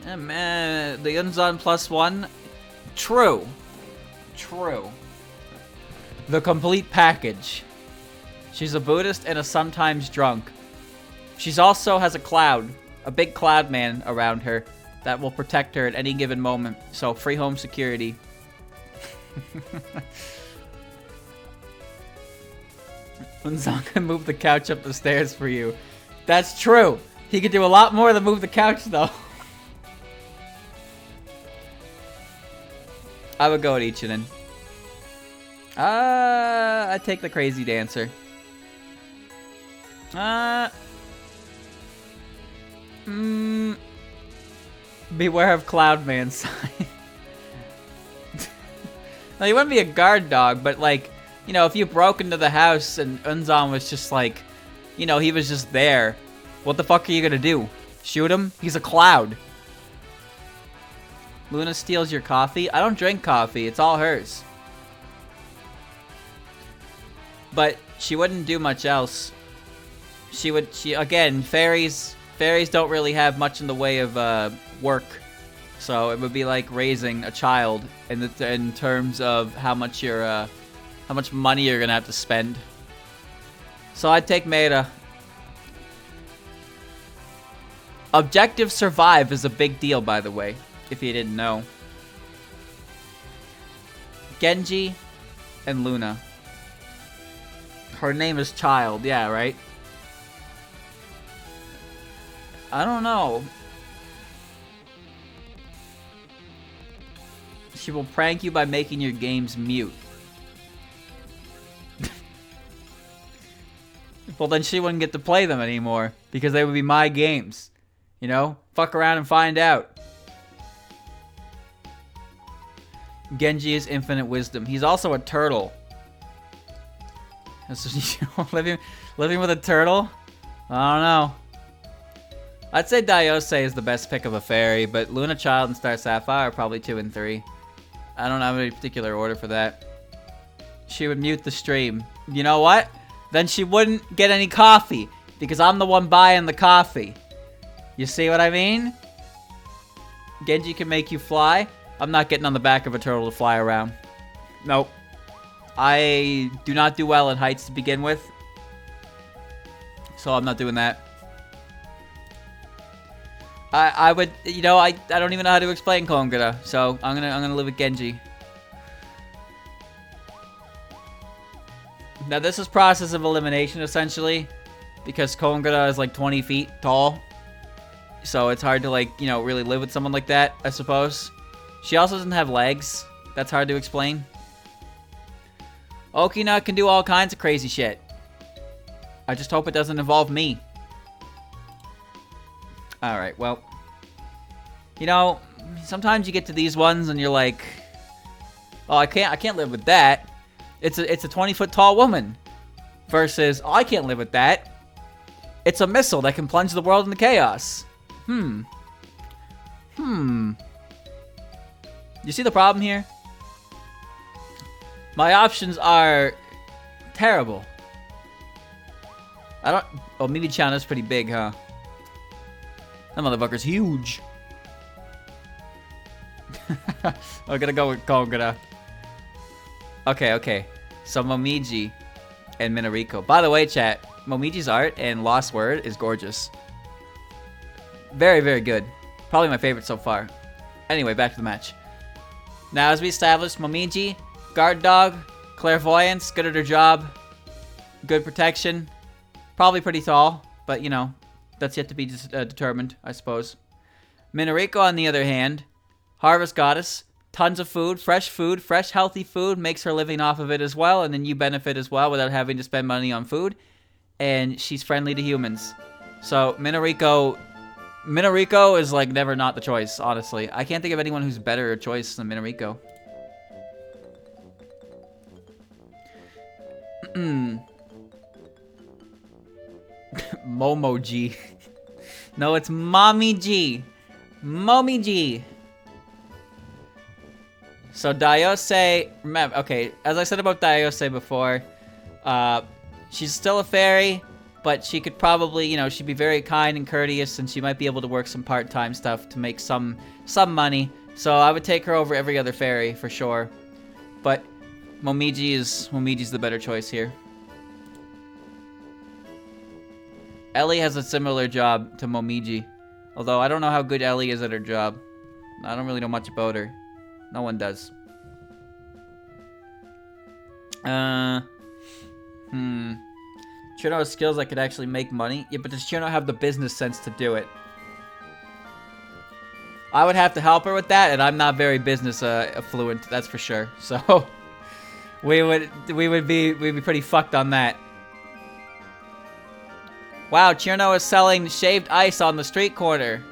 The Unzon +1. True. The complete package. She's a Buddhist and a sometimes drunk. She's also has a big cloud man around her that will protect her at any given moment. So free home security. Unzon can move the couch up the stairs for you. That's true. He could do a lot more than move the couch though. I would go at Ichiden. I'd take the crazy dancer. Beware of Cloudman's sign. Now, he wouldn't be a guard dog, but like, you know, if you broke into the house and Unzon was just like, you know, he was just there, what the fuck are you gonna do? Shoot him? He's a cloud. Luna steals your coffee? I don't drink coffee, it's all hers. But she wouldn't do much else. Again, fairies don't really have much in the way of work. So it would be like raising a child in terms of how much you're how much money you're gonna have to spend. So I'd take Maeda. Objective survive is a big deal, by the way, if you didn't know. Genji and Luna. Her name is Child, yeah, right? I don't know. She will prank you by making your games mute. Well, then she wouldn't get to play them anymore, because they would be my games. You know? Fuck around and find out. Genji is infinite wisdom. He's also a turtle. living with a turtle? I don't know. I'd say Daiose is the best pick of a fairy, but Luna, Child, and Star Sapphire are probably 2 and 3. I don't have any particular order for that. She would mute the stream. You know what? Then she wouldn't get any coffee, because I'm the one buying the coffee. You see what I mean? Genji can make you fly. I'm not getting on the back of a turtle to fly around. Nope. I do not do well at heights to begin with. So I'm not doing that. I would, you know, I don't even know how to explain Kongara, so I'm gonna live with Genji. Now this is process of elimination essentially, because Kongara is like 20 feet tall. So it's hard to, like, you know, really live with someone like that, I suppose. She also doesn't have legs. That's hard to explain. Okina can do all kinds of crazy shit. I just hope it doesn't involve me. Alright, well. You know, sometimes you get to these ones and you're like, oh, I can't live with that. It's a 20-foot tall woman. Versus, oh, I can't live with that. It's a missile that can plunge the world into chaos. You see the problem here? My options are terrible. I don't... Oh, Mimi-chan is pretty big, huh? That motherfucker's huge. I'm gonna go with Kongara. Okay. So Momiji and Minariko. By the way, chat, Momiji's art and Lost Word is gorgeous. Very, very good. Probably my favorite so far. Anyway, back to the match. Now, as we established, Momiji, guard dog, clairvoyance, good at her job, good protection, probably pretty tall, but you know, that's yet to be determined, I suppose. Minariko, on the other hand, harvest goddess, tons of food, fresh, healthy food, makes her living off of it as well, and then you benefit as well without having to spend money on food, and she's friendly to humans. So, Minariko is like never not the choice, honestly. I can't think of anyone who's better a choice than Minariko. Momoji. No, it's Mommy G. Mommy G. So Daiose, remember, okay, as I said about Daiose before, she's still a fairy, but she could probably, you know, she'd be very kind and courteous, and she might be able to work some part-time stuff to make some money. So I would take her over every other fairy for sure. But Momiji's the better choice here. Ellie has a similar job to Momiji, although I don't know how good Ellie is at her job. I don't really know much about her. No one does. Chino has skills that could actually make money. Yeah, but does Chino have the business sense to do it? I would have to help her with that, and I'm not very business affluent, that's for sure. So we'd be pretty fucked on that. Wow, Chino is selling shaved ice on the street corner.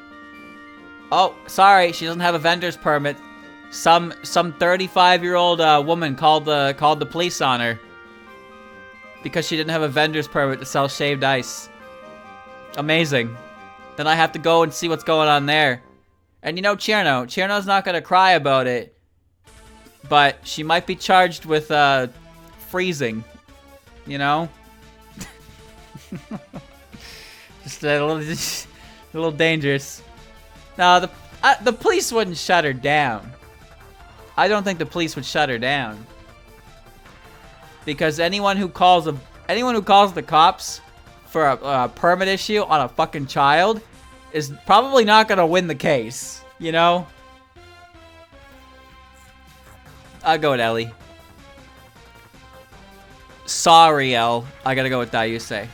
Oh, sorry, she doesn't have a vendor's permit. Some 35-year-old woman called the police on her because she didn't have a vendor's permit to sell shaved ice. Amazing. Then I have to go and see what's going on there. And you know, Cherno's not gonna cry about it, but she might be charged with freezing. You know, just a little dangerous. No, the police wouldn't shut her down. I don't think the police would shut her down. Because anyone who calls the cops for a permit issue on a fucking child is probably not gonna win the case, you know? I'll go with Ellie. Sorry, Elle. I gotta go with Dayuse.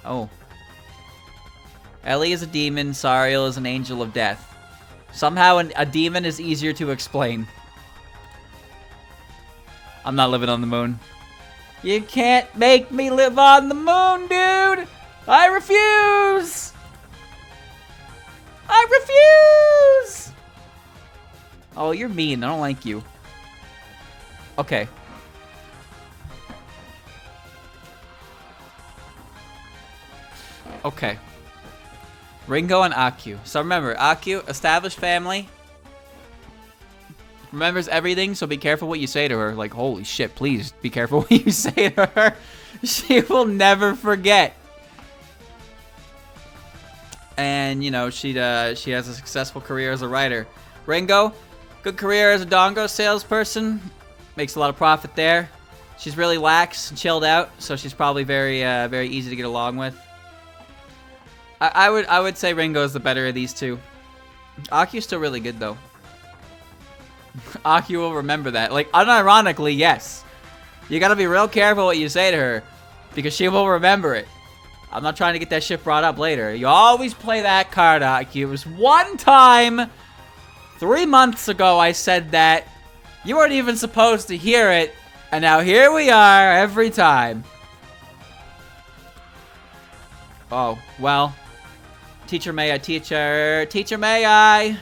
Oh. Ellie is a demon, Sariel is an angel of death. Somehow a demon is easier to explain. I'm not living on the moon. You can't make me live on the moon, dude! I refuse! I refuse! Oh, you're mean. I don't like you. Okay. Okay. Ringo and Akyu. So remember, Akyu, established family. Remembers everything, so be careful what you say to her. Like, holy shit, please be careful what you say to her. She will never forget. And, you know, she has a successful career as a writer. Ringo, good career as a dongo salesperson. Makes a lot of profit there. She's really lax and chilled out, so she's probably very easy to get along with. I would say Ringo is the better of these two. Akiu's still really good though. Akio will remember that. Like, unironically, yes. You gotta be real careful what you say to her, because she will remember it. I'm not trying to get that shit brought up later. You always play that card, Akio. It was one time, 3 months ago, I said that. You weren't even supposed to hear it, and now here we are every time. Oh, well. Teacher, may I? Teacher. Teacher, may I?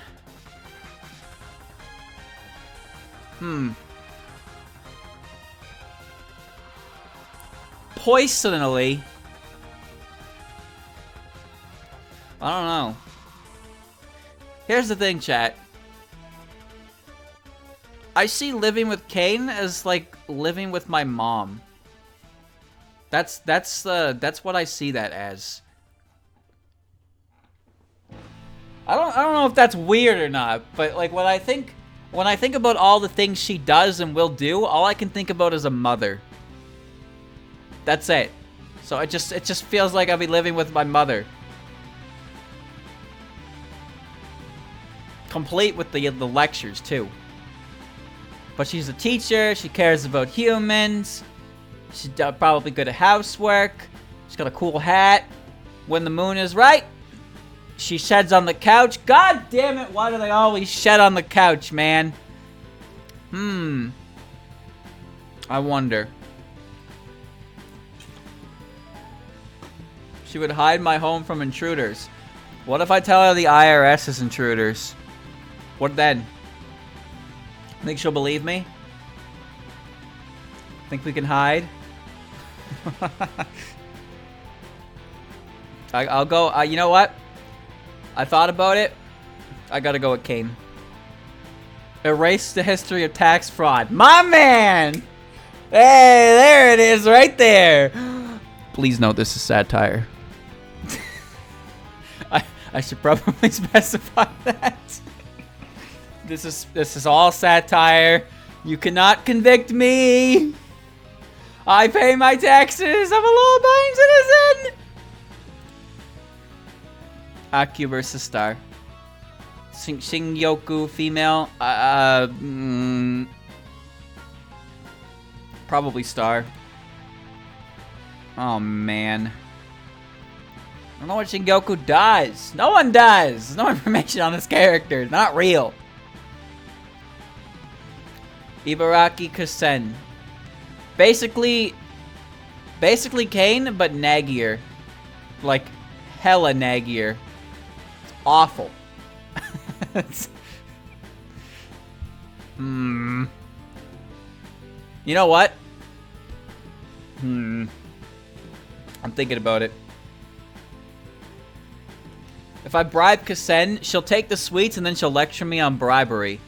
Poisonally. I don't know. Here's the thing, chat. I see living with Kane as like living with my mom. That's what I see that as. I don't know if that's weird or not, but like when I think about all the things she does and will do, all I can think about is a mother. That's it. So it just feels like I'll be living with my mother. Complete with the lectures too. But she's a teacher, she cares about humans, she's probably good at housework, she's got a cool hat. When the moon is right, she sheds on the couch. God damn it, why do they always shed on the couch, man? I wonder. She would hide my home from intruders. What if I tell her the IRS is intruders? What then? Think she'll believe me? Think we can hide? I'll go, you know what? I thought about it. I gotta go with Kane. Erase the history of tax fraud. My man! Hey, there it is, right there. Please note this is satire. I should probably specify that. This is all satire. You cannot convict me. I pay my taxes. I'm a law-abiding citizen. Akio versus Star. Shingyoku female. Probably Star. Oh man. I don't know what Shingyoku does. No one does. There's no information on this character. They're not real. Ibaraki Kasen. Basically Kane, but naggier. Like, hella naggier. It's awful. You know what? I'm thinking about it. If I bribe Kasen, she'll take the sweets and then she'll lecture me on bribery.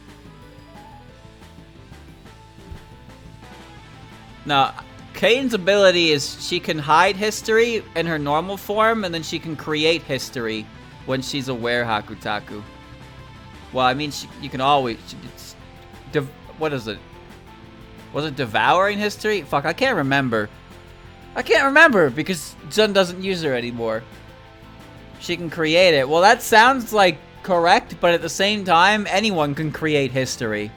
Now, Kane's ability is she can hide history in her normal form, and then she can create history when she's aware Hakutaku. Well, I mean, you can always... what is it? Was it devouring history? Fuck, I can't remember. I can't remember because Jun doesn't use her anymore. She can create it. Well, that sounds like correct, but at the same time, anyone can create history.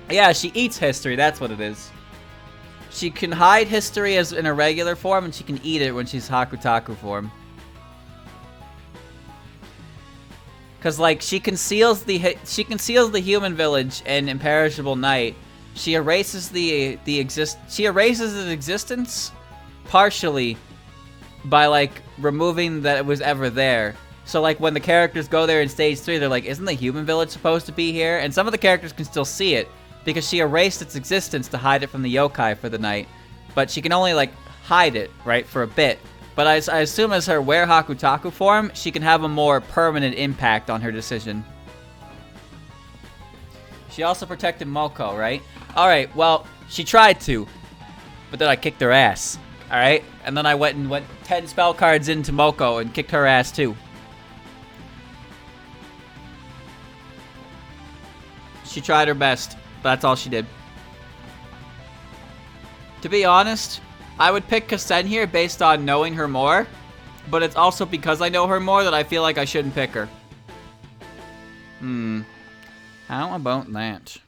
Yeah, she eats history. That's what it is. She can hide history as in a regular form, and she can eat it when she's Hakutaku form. Cause like she conceals the human village in Imperishable Night. She erases its existence partially by like removing that it was ever there. So like when the characters go there in stage 3, they're like, isn't the human village supposed to be here? And some of the characters can still see it because she erased its existence to hide it from the yokai for the night. But she can only like hide it, right, for a bit. But I assume as her Were Hakutaku form, she can have a more permanent impact on her decision. She also protected Moko, right? Alright, well, she tried to, but then I kicked her ass. Alright? And then I went 10 spell cards into Moko and kicked her ass too. She tried her best, but that's all she did. To be honest, I would pick Kasen here based on knowing her more, but it's also because I know her more that I feel like I shouldn't pick her. How about that?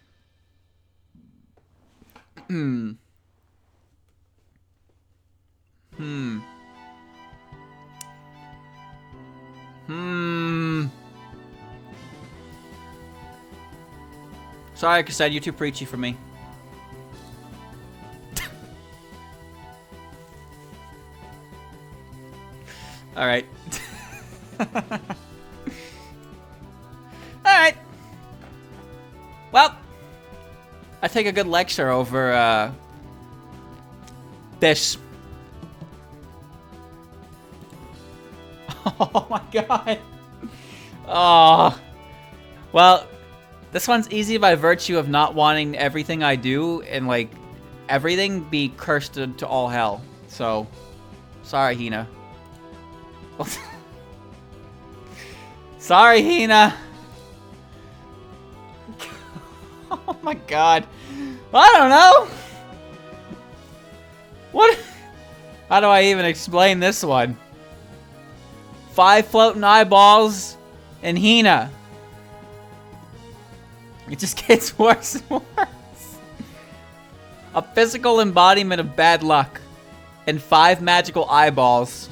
Sorry, Kasen, you're too preachy for me. Alright. Alright. Well, I take a good lecture over, this. Oh my god. Oh. Well, this one's easy by virtue of not wanting everything I do and, like, everything be cursed to all hell. So, sorry, Hina. Sorry, Hina. Oh my god. I don't know. What? How do I even explain this one? 5 floating eyeballs and Hina. It just gets worse and worse. A physical embodiment of bad luck and 5 magical eyeballs.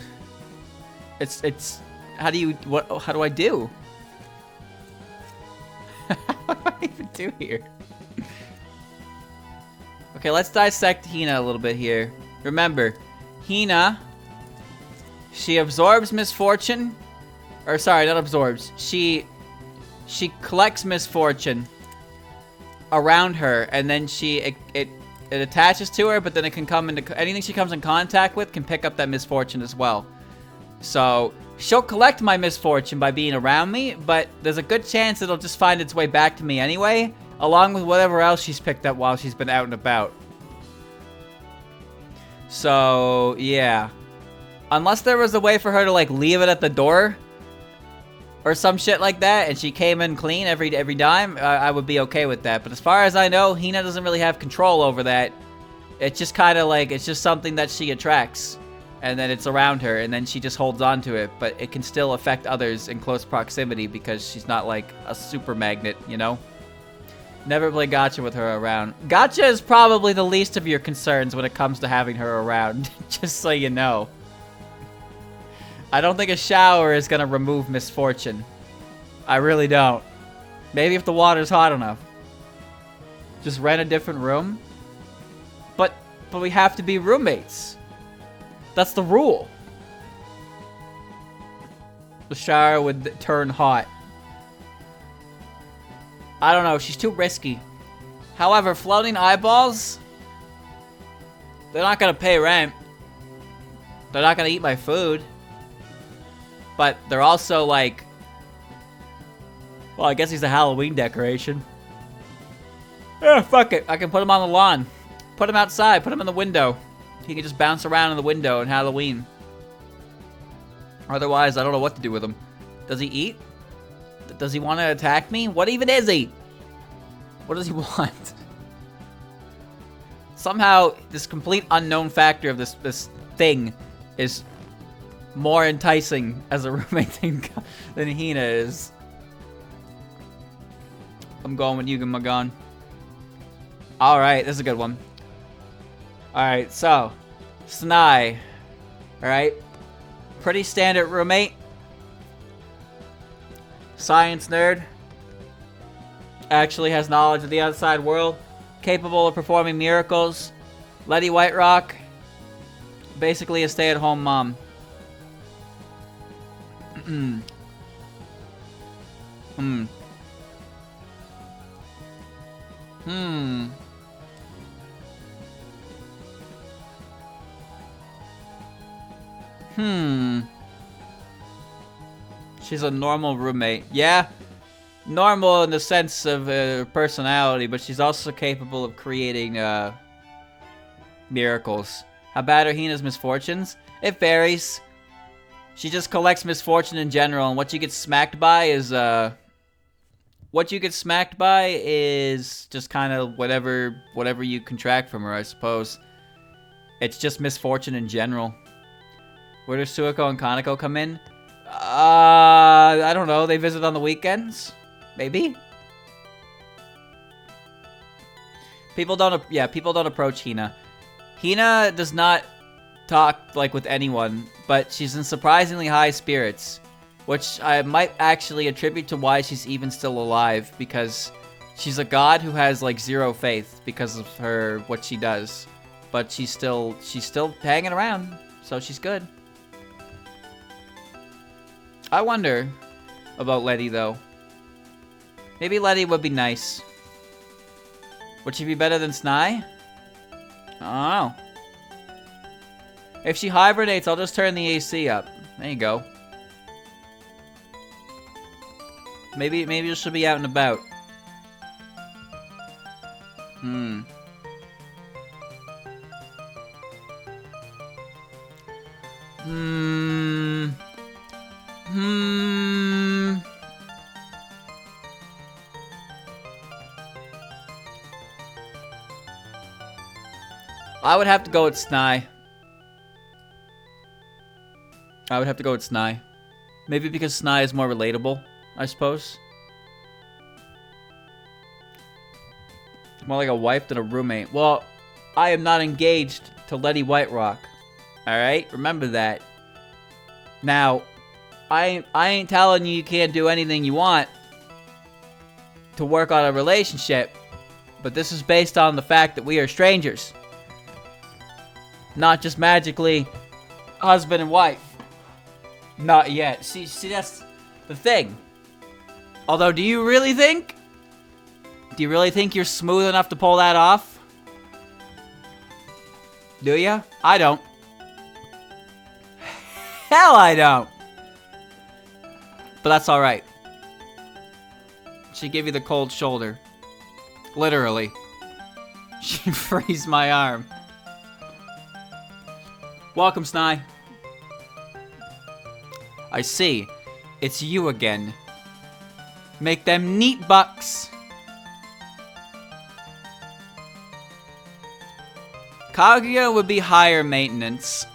It's how do I do? What do I even do here? Okay, let's dissect Hina a little bit here. Remember, Hina, she absorbs misfortune, or sorry, not absorbs. She collects misfortune around her, and then it attaches to her, but then it can come into anything she comes in contact with can pick up that misfortune as well. So she'll collect my misfortune by being around me, but there's a good chance it'll just find its way back to me anyway, along with whatever else she's picked up while she's been out and about. So, yeah. Unless there was a way for her to, like, leave it at the door or some shit like that, and she came in clean every time, I would be okay with that. But as far as I know, Hina doesn't really have control over that. It's just kind of like, it's just something that she attracts. And then it's around her, and then she just holds on to it. But it can still affect others in close proximity because she's not like a super magnet, you know? Never play gacha with her around. Gacha is probably the least of your concerns when it comes to having her around, just so you know. I don't think a shower is gonna remove misfortune. I really don't. Maybe if the water's hot enough. Just rent a different room. But we have to be roommates. That's the rule. The shower would turn hot. I don't know, she's too risky. However, floating eyeballs, they're not gonna pay rent. They're not gonna eat my food. But they're also like, well, I guess he's a Halloween decoration. Yeah, fuck it. I can put him on the lawn. Put him outside. Put him in the window. He can just bounce around in the window on Halloween. Otherwise, I don't know what to do with him. Does he eat? Does he want to attack me? What even is he? What does he want? Somehow, this complete unknown factor of this thing is more enticing as a roommate than Hina is. I'm going with Yugen Magon. Alright, this is a good one. Alright, so, Snai. Alright. Pretty standard roommate. Science nerd. Actually has knowledge of the outside world. Capable of performing miracles. Letty Whiterock. Basically a stay-at-home mom. She's a normal roommate. Yeah. Normal in the sense of personality, but she's also capable of creating miracles. How bad are Hina's misfortunes? It varies. She just collects misfortune in general, and what you get smacked by is just kind of whatever you contract from her, I suppose. It's just misfortune in general. Where does Suiko and Kaneko come in? I don't know. They visit on the weekends? Maybe? People don't approach Hina. Hina does not talk, like, with anyone, but she's in surprisingly high spirits, which I might actually attribute to why she's even still alive, because she's a god who has, like, zero faith because of what she does. But she's still hanging around, so she's good. I wonder about Letty, though. Maybe Letty would be nice. Would she be better than Snai? I don't know. If she hibernates, I'll just turn the AC up. There you go. Maybe she'll be out and about. I would have to go with Snai. Maybe because Snai is more relatable, I suppose. More like a wife than a roommate. Well, I am not engaged to Letty Whiterock. Alright? Remember that. Now, I ain't telling you can't do anything you want to work on a relationship, but this is based on the fact that we are strangers. Not just magically husband and wife. Not yet. See, that's the thing. Although, do you really think you're smooth enough to pull that off? Do ya? I don't. Hell, I don't. But that's alright. She gave you the cold shoulder. Literally. She freezed my arm. Welcome, Snai. I see. It's you again. Make them neat bucks. Kaguya would be higher maintenance.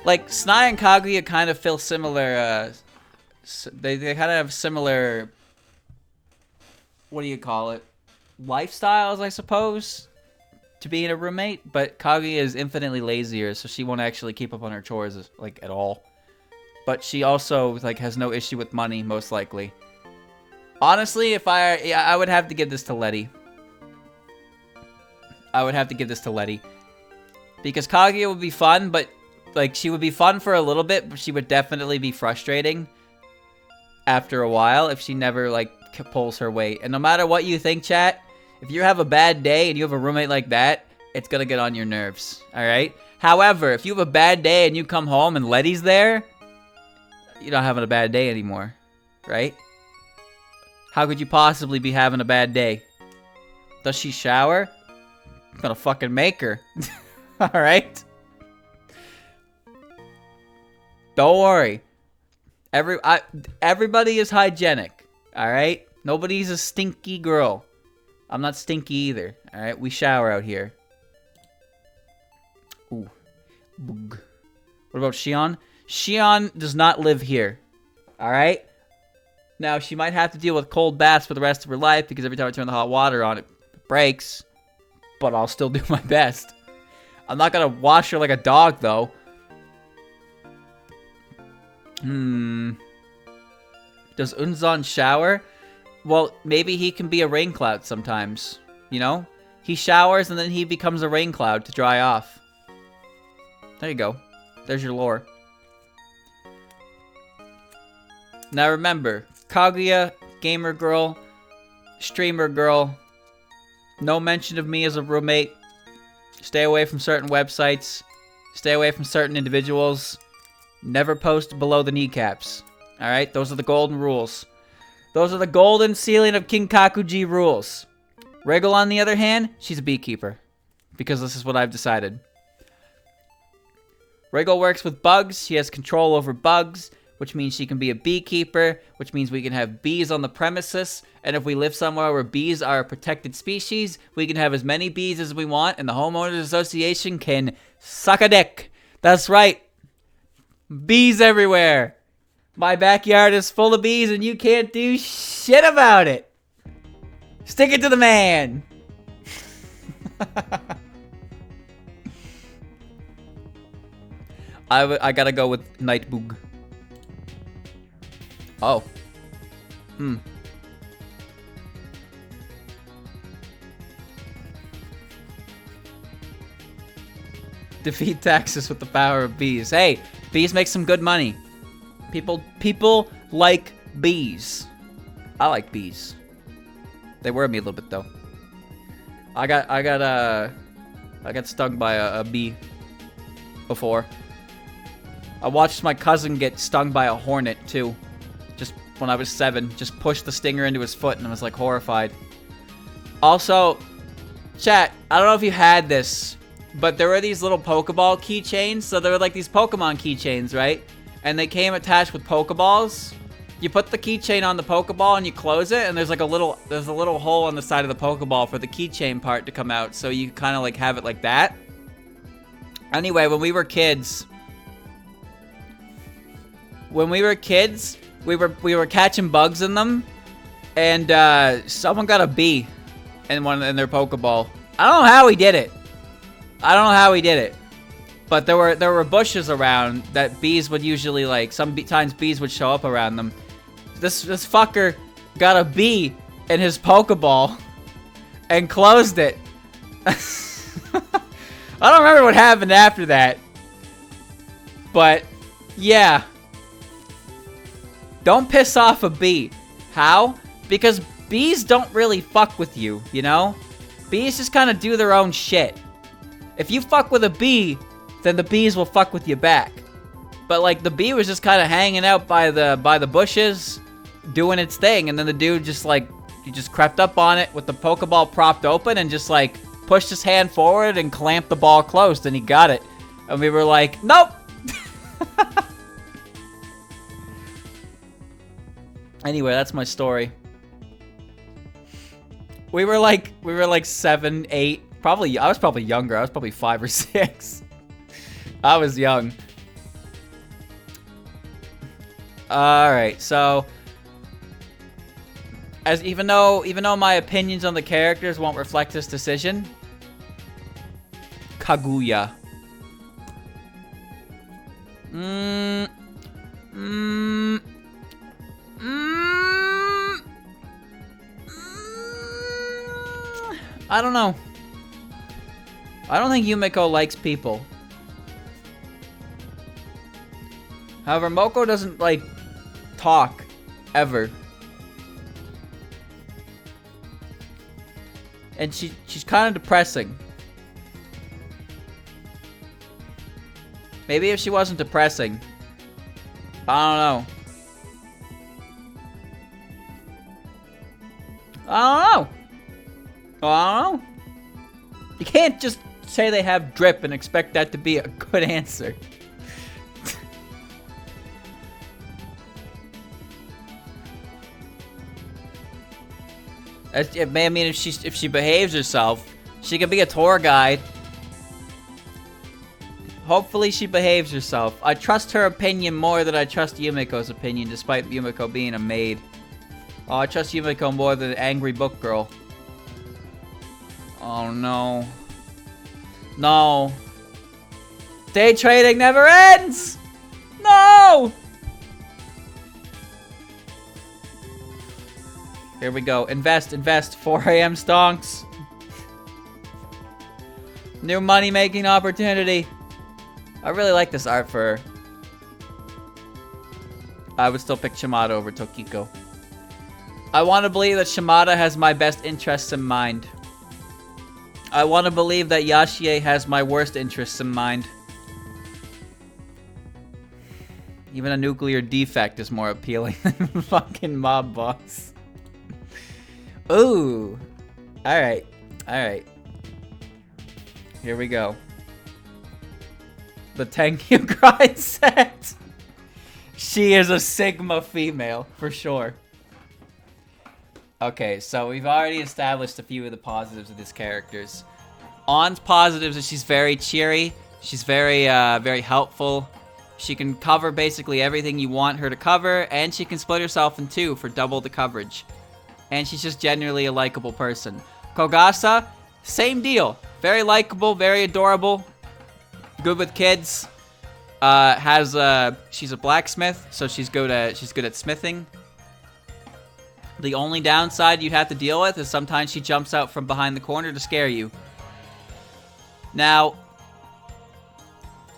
Like, Snai and Kaguya kind of feel similar, they kind of have similar, what do you call it? Lifestyles, I suppose, to being a roommate, but Kaguya is infinitely lazier, so she won't actually keep up on her chores, like, at all. But she also, like, has no issue with money, most likely. Honestly, I would have to give this to Letty. Because Kaguya would be fun, but, like, she would be fun for a little bit, but she would definitely be frustrating after a while if she never, like, pulls her weight. And no matter what you think, chat, if you have a bad day and you have a roommate like that, it's gonna get on your nerves, alright? However, if you have a bad day and you come home and Letty's there, you're not having a bad day anymore, right? How could you possibly be having a bad day? Does she shower? I'm gonna fucking make her. Alright? Don't worry. Everybody is hygienic, alright? Nobody's a stinky girl. I'm not stinky either. Alright, we shower out here. Ooh. Boog. What about Shion? Shion does not live here. Alright? Now, she might have to deal with cold baths for the rest of her life because every time I turn the hot water on, it breaks. But I'll still do my best. I'm not gonna wash her like a dog, though. Does Unzon shower? Well, maybe he can be a rain cloud sometimes. You know? He showers and then he becomes a rain cloud to dry off. There you go. There's your lore. Now remember, Kaguya, gamer girl, streamer girl, no mention of me as a roommate. Stay away from certain websites. Stay away from certain individuals. Never post below the kneecaps. Alright? Those are the golden rules. Those are the golden ceiling of Kinkakuji rules. Regal, on the other hand, she's a beekeeper. Because this is what I've decided. Regal works with bugs. She has control over bugs, which means she can be a beekeeper, which means we can have bees on the premises. And if we live somewhere where bees are a protected species, we can have as many bees as we want, and the homeowners association can suck a dick. That's right. Bees everywhere. My backyard is full of bees and you can't do shit about it. Stick it to the man. I gotta go with Nightboog. Oh. Defeat taxes with the power of bees. Hey, bees make some good money. People like bees. I like bees. They worry me a little bit though. I got stung by a bee before. I watched my cousin get stung by a hornet too. Just when I was 7, just pushed the stinger into his foot and I was like horrified. Also, chat, I don't know if you had this, but there were these little Pokeball keychains. So there were like these Pokemon keychains, right? And they came attached with Pokeballs. You put the keychain on the Pokeball and you close it, and there's like a little hole on the side of the Pokeball for the keychain part to come out, so you kind of like have it like that. Anyway, when we were kids, we were catching bugs in them, and someone got a bee in their Pokeball. I don't know how he did it. But there were bushes around that bees would usually like. Sometimes bees would show up around them. This fucker got a bee in his Pokeball and closed it. I don't remember what happened after that. But yeah. Don't piss off a bee. How? Because bees don't really fuck with you, you know? Bees just kind of do their own shit. If you fuck with a bee, then the bees will fuck with you back. But like the bee was just kind of hanging out by the bushes, doing its thing, and then the dude just like he just crept up on it with the Pokeball propped open and just like pushed his hand forward and clamped the ball closed, and he got it. And we were like, nope. Anyway, that's my story. We were like 7, 8, probably. I was probably younger. I was probably 5 or 6. I was young. Alright, so even though my opinions on the characters won't reflect this decision, Kaguya. I don't know. I don't think Yumiko likes people. However, Moko doesn't, like, talk, ever. And she's kind of depressing. Maybe if she wasn't depressing. I don't know. I don't know. You can't just say they have drip and expect that to be a good answer. It may mean if she behaves herself, she can be a tour guide. Hopefully she behaves herself. I trust her opinion more than I trust Yumiko's opinion, despite Yumiko being a maid. Oh, I trust Yumiko more than an angry book girl. Oh no. No. Day trading never ends! No! Here we go. Invest, invest. 4 AM stonks. New money-making opportunity. I really like this art for her. I would still pick Shimada over Tokiko. I want to believe that Shimada has my best interests in mind. I want to believe that Yashie has my worst interests in mind. Even a nuclear defect is more appealing than fucking mob boss. Ooh. Alright. Alright. Here we go. The Tenkyu grind set. She is a Sigma female, for sure. Okay, so we've already established a few of the positives of these characters. On's positives is she's very cheery. She's very, very helpful. She can cover basically everything you want her to cover, and she can split herself in two for double the coverage. And she's just generally a likable person. Kogasa, same deal. Very likable, very adorable. Good with kids. She's a blacksmith, so she's good at smithing. The only downside you'd have to deal with is sometimes she jumps out from behind the corner to scare you. Now,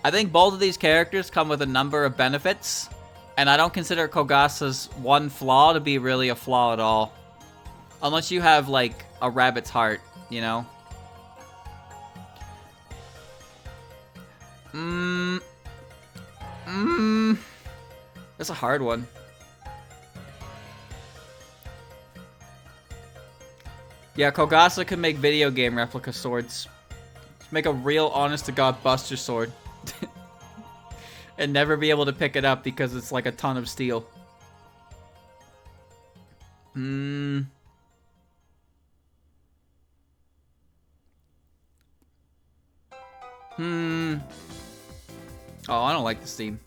I think both of these characters come with a number of benefits, and I don't consider Kogasa's one flaw to be really a flaw at all. Unless you have, like, a rabbit's heart, you know? That's a hard one. Yeah, Kogasa can make video game replica swords. Just make a real honest-to-God Buster sword. And never be able to pick it up because it's like a ton of steel. Oh, I don't like this theme.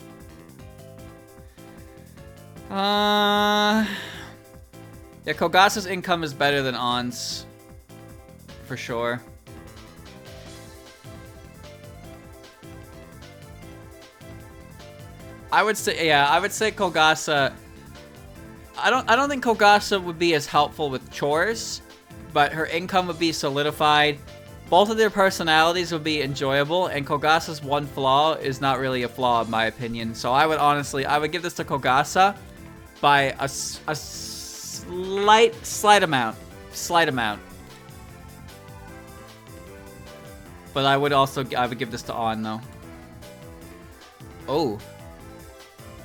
Yeah, Kogasa's income is better than On's. For sure. I would say Kogasa. I don't think Kogasa would be as helpful with chores, but her income would be solidified. Both of their personalities would be enjoyable, and Kogasa's one flaw is not really a flaw in my opinion. So I would give this to Kogasa by a slight amount. But I would give this to On though. Oh.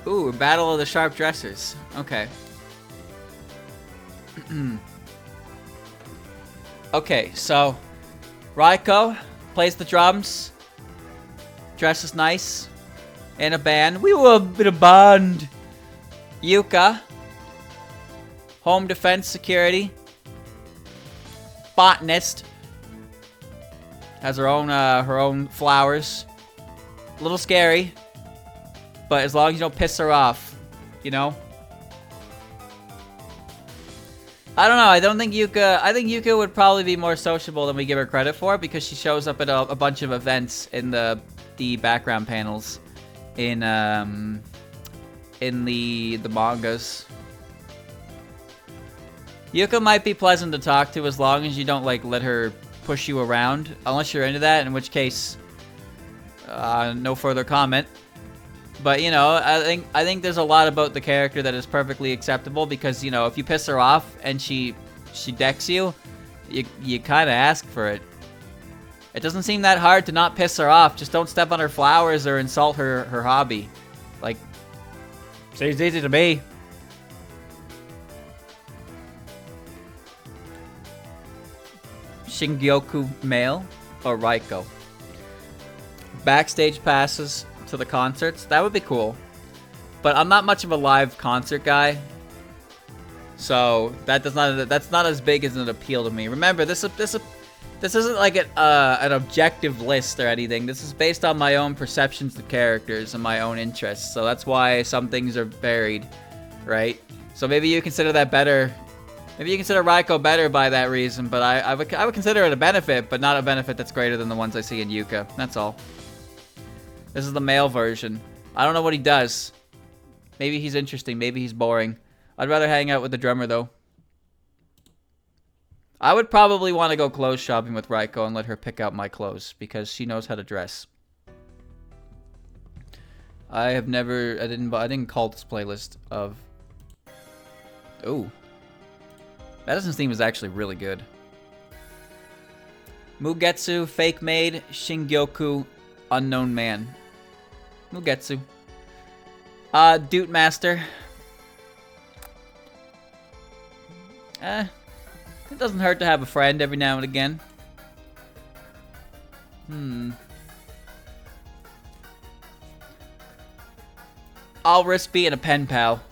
Ooh, Battle of the Sharp Dressers. Okay. Okay, so Raiko plays the drums, dresses nice, in a band. We were in a band. Yuka, home defense security, botanist, has her own flowers. A little scary, but as long as you don't piss her off, you know. I don't know. I think Yuka would probably be more sociable than we give her credit for because she shows up at a bunch of events in the background panels in the mangas. Yuka might be pleasant to talk to as long as you don't like let her push you around, unless you're into that, in which case no further comment. But, you know, I think there's a lot about the character that is perfectly acceptable because, you know, if you piss her off and she decks you, you kind of ask for it. It doesn't seem that hard to not piss her off. Just don't step on her flowers or insult her hobby. Like, seems easy to me. Shingyoku male or Raiko? Backstage passes to the concerts, that would be cool. But I'm not much of a live concert guy. So that's not as big as an appeal to me. Remember, this isn't like an objective list or anything. This is based on my own perceptions of characters and my own interests. So that's why some things are varied, right? So maybe you consider that better. Maybe you consider Raiko better by that reason, but I would consider it a benefit, but not a benefit that's greater than the ones I see in Yuka. That's all. This is the male version. I don't know what he does. Maybe he's interesting. Maybe he's boring. I'd rather hang out with the drummer, though. I would probably want to go clothes shopping with Raiko and let her pick out my clothes, because she knows how to dress. I didn't call this playlist of... Ooh. Medicine theme is actually really good. Mugetsu, Fake Maid, Shingyoku, Unknown Man. Mugetsu. Doot Master. It doesn't hurt to have a friend every now and again. I'll risk being a pen pal.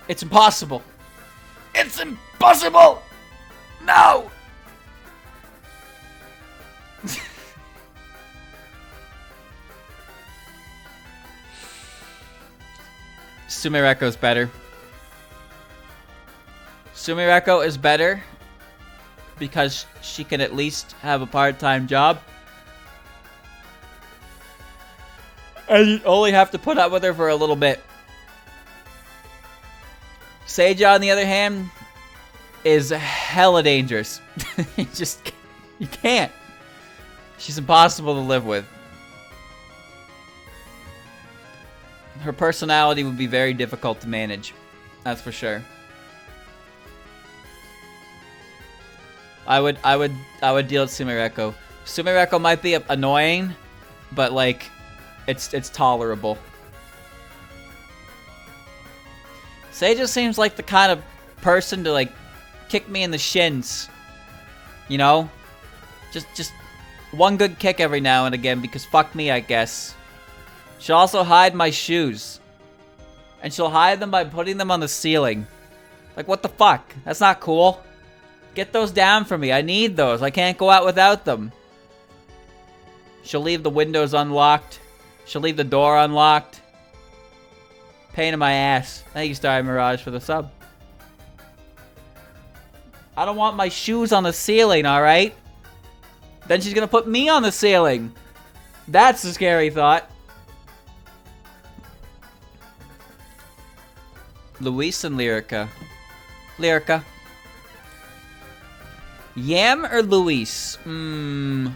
It's impossible. It's impossible! No! Sumireko's better. Sumireko is better because she can at least have a part-time job. And you only have to put up with her for a little bit. Seija, on the other hand, is hella dangerous. You can't. She's impossible to live with. Her personality would be very difficult to manage. That's for sure. I would deal with Sumireko. Sumireko might be annoying, but like, it's tolerable. Seija seems like the kind of person to like kick me in the shins. You know? Just one good kick every now and again because fuck me, I guess. She'll also hide my shoes. And she'll hide them by putting them on the ceiling. Like, what the fuck? That's not cool. Get those down for me. I need those. I can't go out without them. She'll leave the windows unlocked. She'll leave the door unlocked. Pain in my ass. Thank you, Starry Mirage, for the sub. I don't want my shoes on the ceiling, alright? Then she's gonna put me on the ceiling. That's a scary thought. Luis and Lyrica. Lyrica. Yam or Luis? Remember,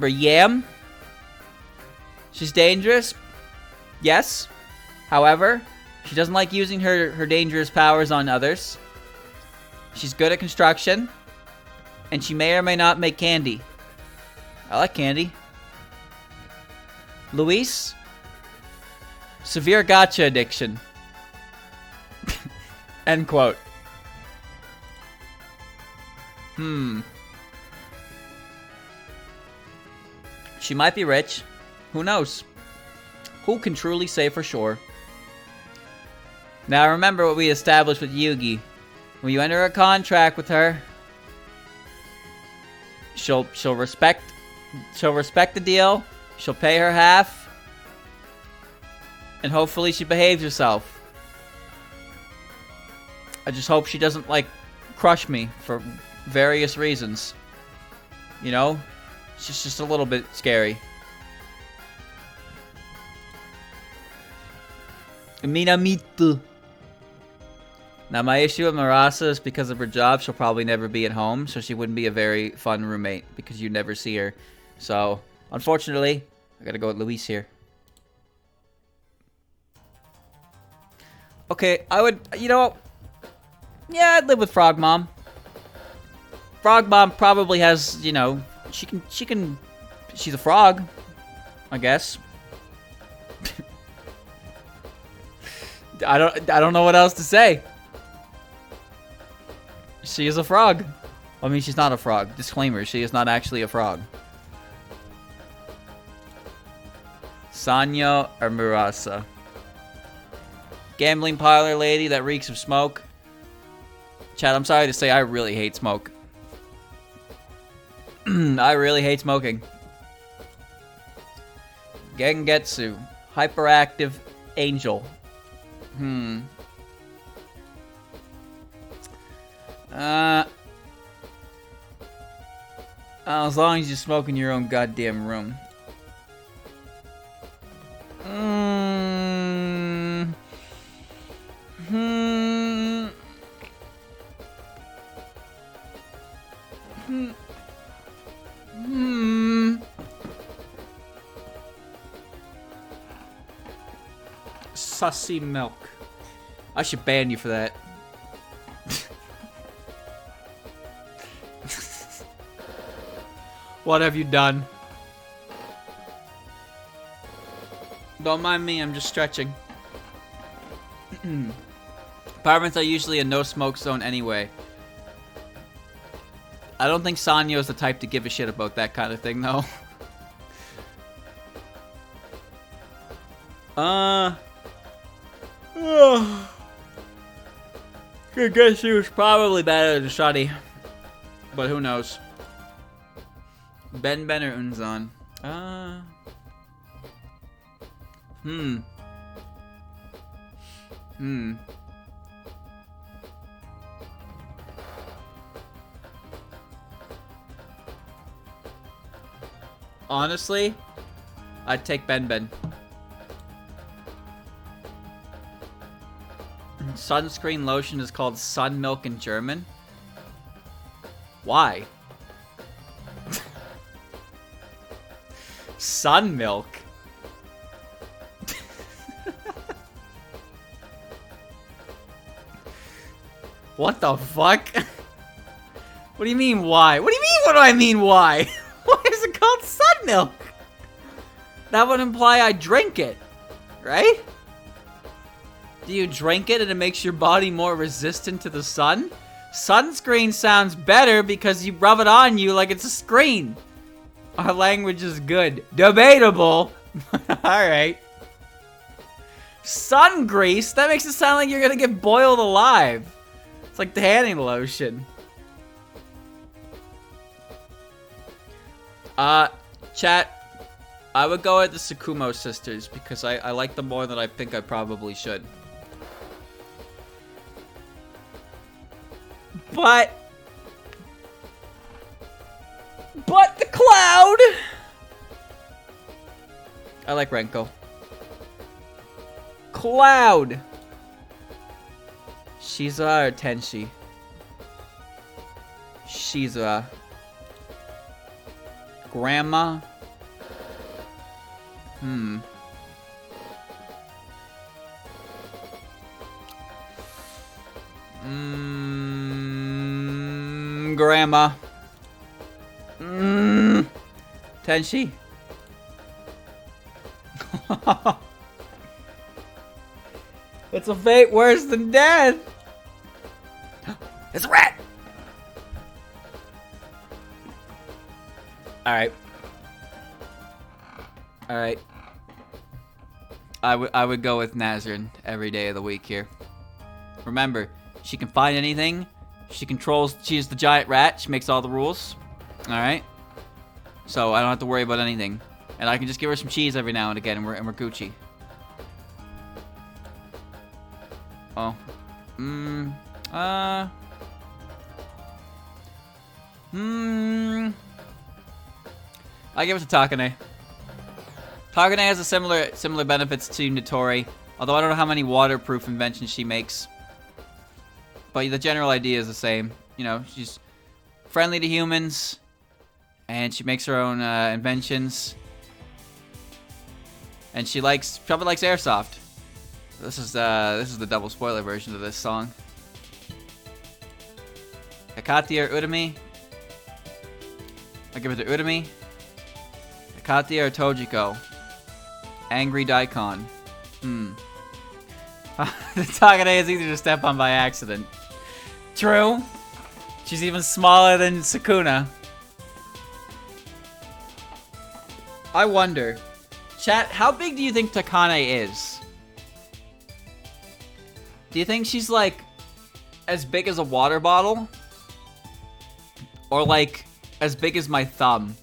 Yam? She's dangerous? Yes. However, she doesn't like using her dangerous powers on others. She's good at construction. And she may or may not make candy. I like candy. Luis? Severe gacha addiction. End quote. She might be rich. Who knows? Who can truly say for sure? Now remember what we established with Yugi. When you enter a contract with her, she'll respect the deal. She'll pay her half. And hopefully she behaves herself. I just hope she doesn't, like, crush me for various reasons. You know? It's just a little bit scary. Minamitu. Now, my issue with Marasa is because of her job, she'll probably never be at home, so she wouldn't be a very fun roommate because you never see her. So, unfortunately, I gotta go with Luis here. Okay, I would, you know, yeah, I'd live with Frog Mom. Frog Mom probably has, you know, she's a frog, I guess. I don't know what else to say. She is a frog. I mean, she's not a frog. Disclaimer, she is not actually a frog. Sanyo or Murasa? Gambling parlor lady that reeks of smoke. Chad, I'm sorry to say I really hate smoke. I really hate smoking. Gengetsu. Hyperactive angel. As long as you smoke in your own goddamn room. Sussy milk. I should ban you for that. What have you done? Don't mind me, I'm just stretching. Apartments are usually a no-smoke zone anyway. I don't think Sanyo is the type to give a shit about that kind of thing, though. I guess she was probably better than Shuddy. But who knows? Ben or Unzan? Honestly, I'd take Ben. Sunscreen lotion is called sun milk in German. Why? Sun milk? What the fuck? What do you mean why? What do you mean what do I mean why? Why is it called sun milk? That would imply I drink it, right? Do you drink it and it makes your body more resistant to the sun? Sunscreen sounds better because you rub it on you like it's a screen. Our language is good. Debatable. Alright. Sun grease? That makes it sound like you're gonna get boiled alive. It's like tanning lotion. Chat. I would go with the Tsukumo sisters because I like them more than I think I probably should. But the cloud! I like Renko. Cloud! Shiza or Tenshi? Shiza. Grandma? Grandma. Tenshi. It's a fate worse than death. It's a rat. Alright. Alright. I would go with Nazrin every day of the week here. Remember, she can find anything. She controls, she's the giant rat. She makes all the rules. Alright. So I don't have to worry about anything. And I can just give her some cheese every now and again and we're Gucci. Oh. I give it to Takane. Takane has a similar benefits to Nitori, although I don't know how many waterproof inventions she makes. But the general idea is the same. You know, she's friendly to humans, and she makes her own inventions. And she probably likes airsoft. This is the double spoiler version of this song. Hekati or Urumi? I give it to Urumi. Hekati or Tojiko? Angry Daikon. The Takane is easy to step on by accident. True. She's even smaller than Sukuna. I wonder. Chat, how big do you think Takane is? Do you think she's like as big as a water bottle? Or like as big as my thumb?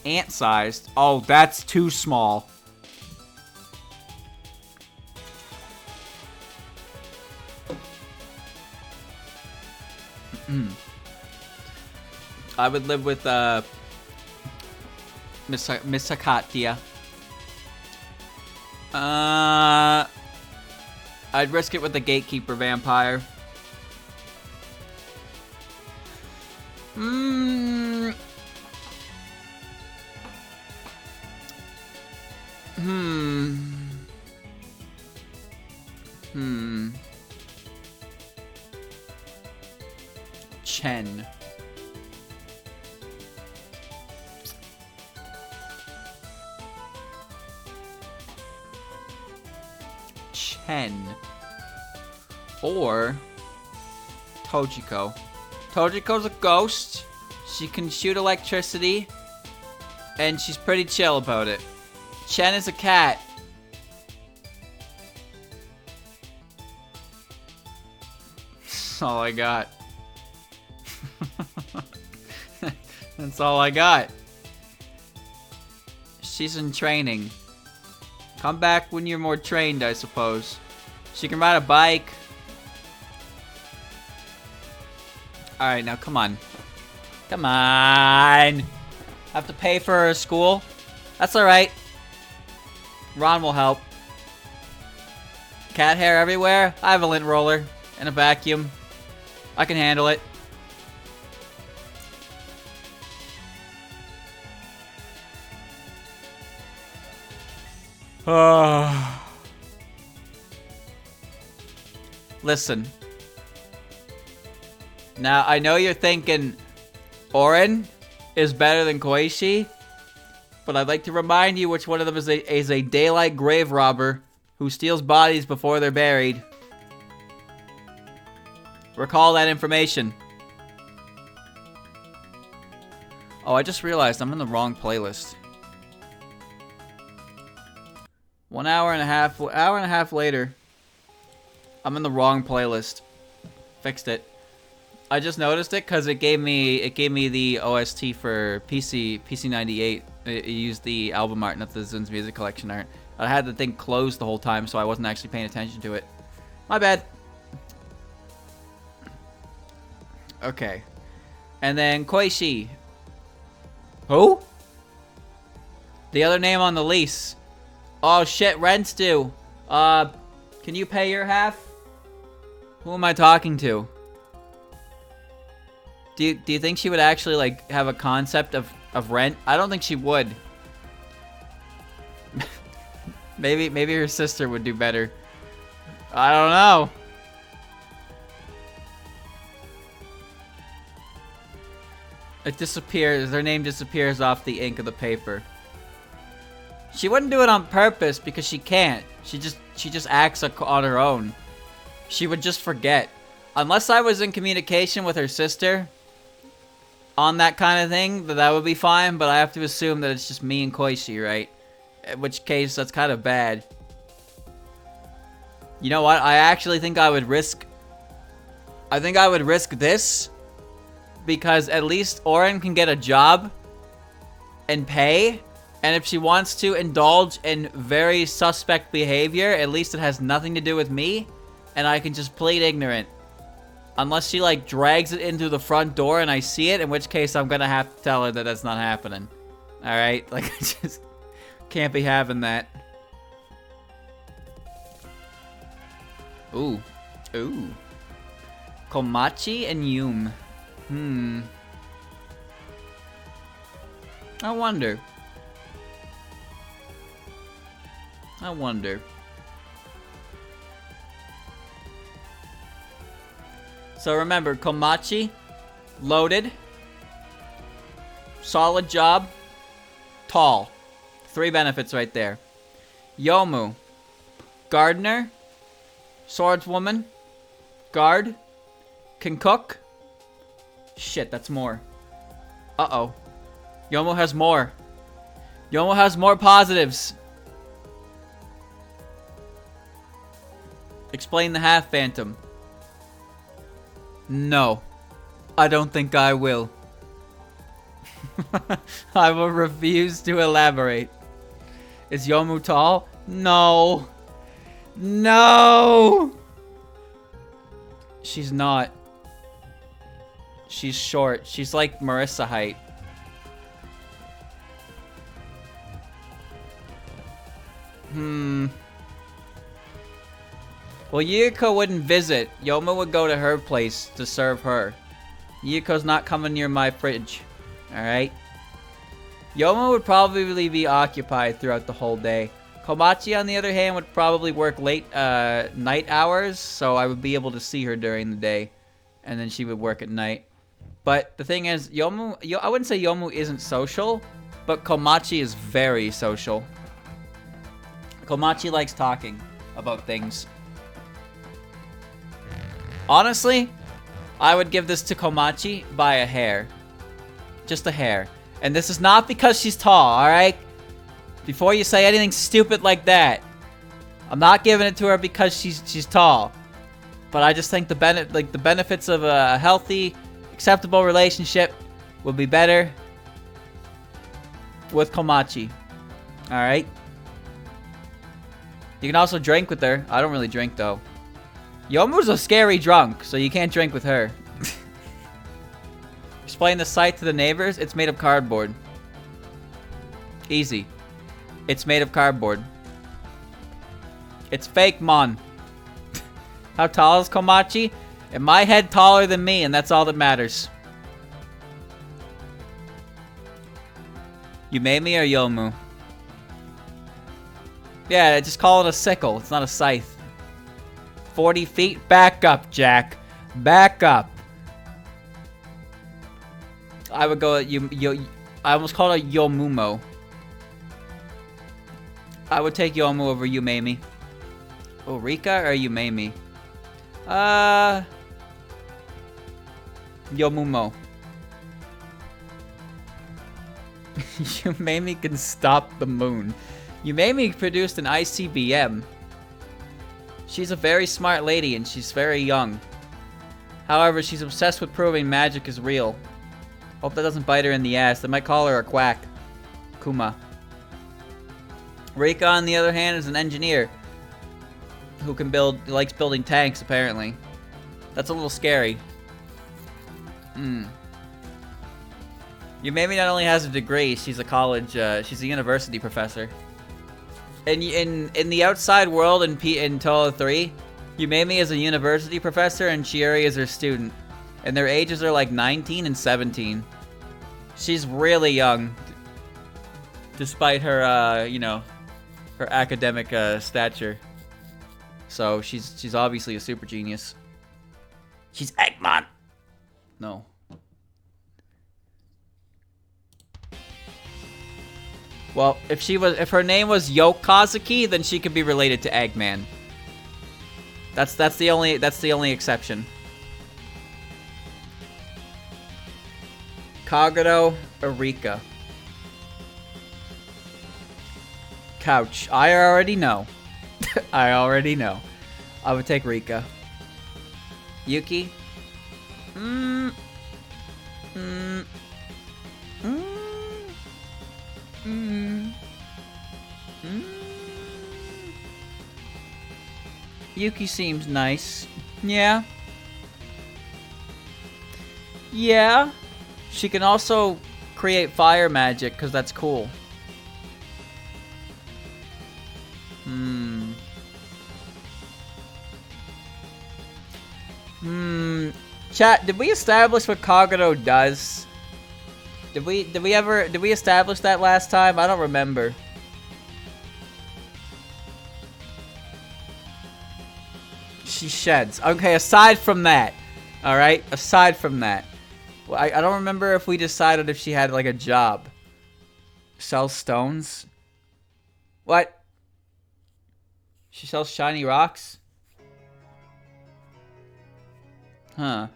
Ant-sized? Oh, that's too small. I would live with Miss Hakatia. I'd risk it with the Gatekeeper Vampire. Chen. Or Tojiko. Tojiko's a ghost. She can shoot electricity. And she's pretty chill about it. Chen is a cat. That's all I got. That's all I got. She's in training. Come back when you're more trained, I suppose. She can ride a bike. Alright, now come on. Come on. Have to pay for her school? That's alright. Ron will help. Cat hair everywhere? I have a lint roller and a vacuum. I can handle it. Listen. Now, I know you're thinking Orin is better than Koichi, but I'd like to remind you which one of them is a daylight grave robber who steals bodies before they're buried. Recall that information. Oh, I just realized I'm in the wrong playlist. 1 hour and a half later, I'm in the wrong playlist. Fixed it. I just noticed it because it gave me the OST for PC 98. It used the album art, not the Zun's music collection art. I had the thing closed the whole time, so I wasn't actually paying attention to it. My bad. Okay. And then Koichi. Who? The other name on the lease. Oh shit, rent's due. Can you pay your half? Who am I talking to? Do you think she would actually like have a concept of rent? I don't think she would. maybe her sister would do better. I don't know. It disappears. Their name disappears off the ink of the paper. She wouldn't do it on purpose because she can't. She just acts on her own. She would just forget. Unless I was in communication with her sister on that kind of thing, that would be fine, but I have to assume that it's just me and Koichi, right? In which case, that's kind of bad. You know what? I actually think I would risk... I think I would risk this, because at least Orin can get a job and pay, and if she wants to indulge in very suspect behavior, at least it has nothing to do with me, and I can just plead ignorant. Unless she, like, drags it into the front door and I see it, in which case I'm gonna have to tell her that that's not happening. Alright? Like, I just can't be having that. Ooh. Ooh. Komachi and Yum. I wonder. So remember, Komachi, loaded, solid job, tall. 3 benefits right there. Yomu, gardener, swordswoman, guard, can cook, Shit, that's more. Uh-oh. Yomo has more. Yomo has more positives. Explain the half phantom. No. I don't think I will. I will refuse to elaborate. Is Yomu tall? No. No! She's not. She's short. She's like Marissa height. Well, Yuko wouldn't visit. Yoma would go to her place to serve her. Yuko's not coming near my fridge. Alright? Yoma would probably be occupied throughout the whole day. Komachi, on the other hand, would probably work late night hours, so I would be able to see her during the day. And then she would work at night. But the thing is, I wouldn't say Yomu isn't social, but Komachi is very social. Komachi likes talking about things. Honestly, I would give this to Komachi by a hair. Just a hair. And this is not because she's tall, alright? Before you say anything stupid like that. I'm not giving it to her because she's tall. But I just think the benefits of a healthy, acceptable relationship will be better with Komachi. Alright? You can also drink with her. I don't really drink though. Yomu's a scary drunk, so you can't drink with her. Explain the site to the neighbors. It's made of cardboard. Easy. It's made of cardboard. It's fake, mon. How tall is Komachi? In my head, taller than me, and that's all that matters. Yumemi or Yomu? Yeah, just call it a sickle. It's not a scythe. 40 feet? Back up, Jack. Back up. I would go I almost called it Yomumo. I would take Yomu over Yumemi. Oh, Rika or Yumemi? Yomumo. Yumemi can stop the moon. Yumemi produced an ICBM. She's a very smart lady and she's very young. However, she's obsessed with proving magic is real. Hope that doesn't bite her in the ass. They might call her a quack. Kuma. Rika, on the other hand, is an engineer who likes building tanks, apparently. That's a little scary. Yumemi not only has a degree, she's a university professor. In the outside world in Touhou 3, Yumemi is a university professor and Chiuri is her student. And their ages are like 19 and 17. She's really young. Despite her, her academic stature. So she's obviously a super genius. She's Eggman. No. Well, if her name was Yoke Kazuki, then she could be related to Eggman. That's the only exception. Kagero or Rika? Couch. I already know. I already know. I would take Rika. Yuki? Yuki seems nice. Yeah. Yeah. She can also create fire magic, because that's cool. Chat, did we establish what Kagero does? Did we establish that last time? I don't remember. She sheds. Okay, aside from that. Alright? Aside from that. Well, I don't remember if we decided if she had like a job. Sell stones? What? She sells shiny rocks? Huh.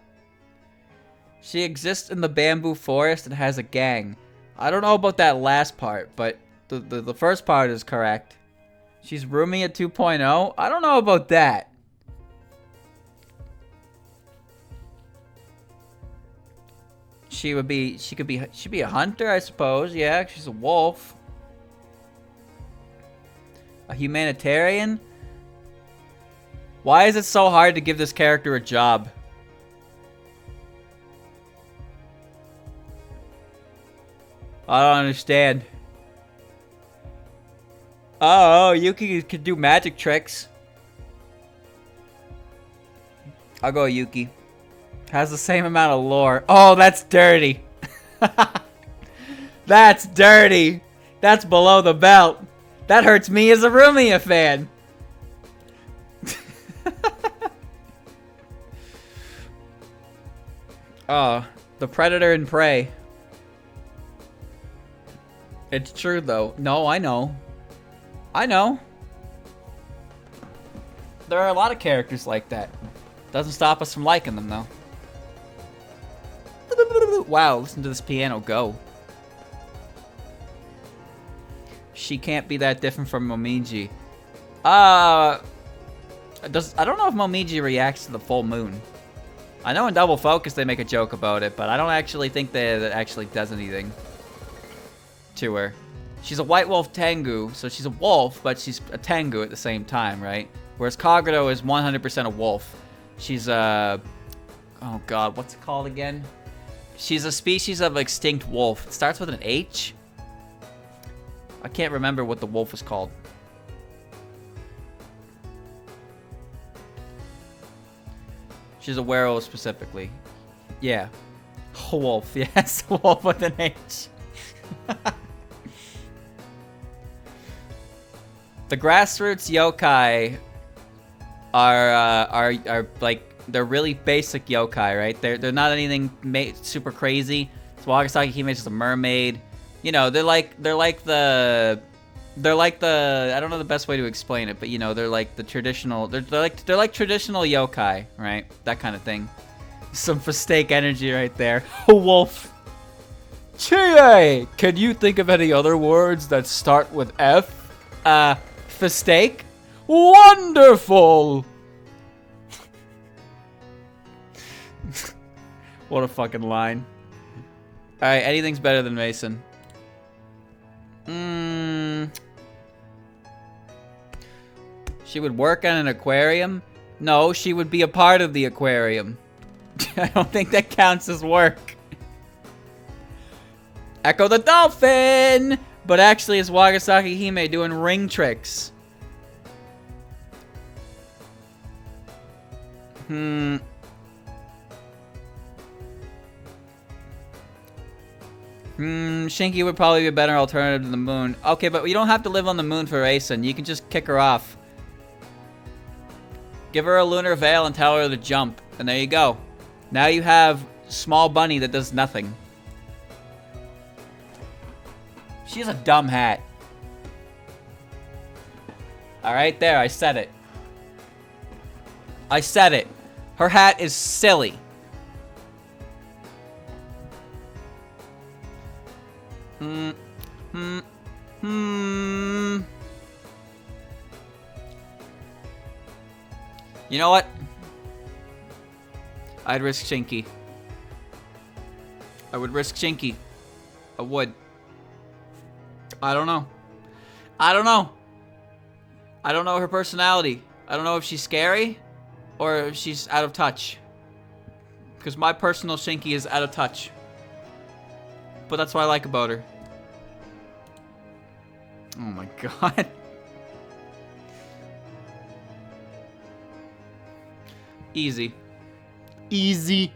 She exists in the bamboo forest and has a gang. I don't know about that last part, but the first part is correct. She's roomie at 2.0? I don't know about that. She'd be a hunter, I suppose. Yeah, she's a wolf. A humanitarian? Why is it so hard to give this character a job? I don't understand. Oh, Yuki could do magic tricks. I'll go Yuki. Has the same amount of lore. Oh, that's dirty. That's dirty. That's below the belt. That hurts me as a Rumia fan. Oh, the predator and prey. It's true, though. No, I know. I know. There are a lot of characters like that. Doesn't stop us from liking them, though. Wow, listen to this piano go. She can't be that different from Momiji. I don't know if Momiji reacts to the full moon. I know in Double Focus they make a joke about it, but I don't actually think that it actually does anything to her. She's a white wolf Tengu, so she's a wolf, but she's a Tengu at the same time, right? Whereas Kagero is 100% a wolf. She's a... Oh god, what's it called again? She's a species of extinct wolf. It starts with an H. I can't remember what the wolf is called. She's a werewolf specifically. Yeah. A wolf, yes. A wolf with an H. The grassroots yokai are like, they're really basic yokai, right? They're not anything super crazy. So Wagasaki Hime is just a mermaid. You know, they're like the I don't know the best way to explain it, but you know, they're like the traditional they're like traditional yokai, right? That kind of thing. Some Fistake energy right there. A wolf. Chie! Can you think of any other words that start with F? Fistake? Wonderful! What a fucking line. Alright, anything's better than Mason. She would work on an aquarium? No, she would be a part of the aquarium. I don't think that counts as work. Echo the dolphin! But actually it's Wagasaki Hime doing ring tricks. Shinky would probably be a better alternative to the moon. Okay, but you don't have to live on the moon for Asen. You can just kick her off. Give her a lunar veil and tell her to jump. And there you go. Now you have small bunny that does nothing. She's a dumb hat. Alright, there. I said it. I said it. Her hat is silly. You know what? I'd risk Shinky. I would risk Shinky. I would. I don't know. I don't know. I don't know her personality. I don't know if she's scary or if she's out of touch. Because my personal Shinky is out of touch. But that's what I like about her. Oh my god. Easy. Easy.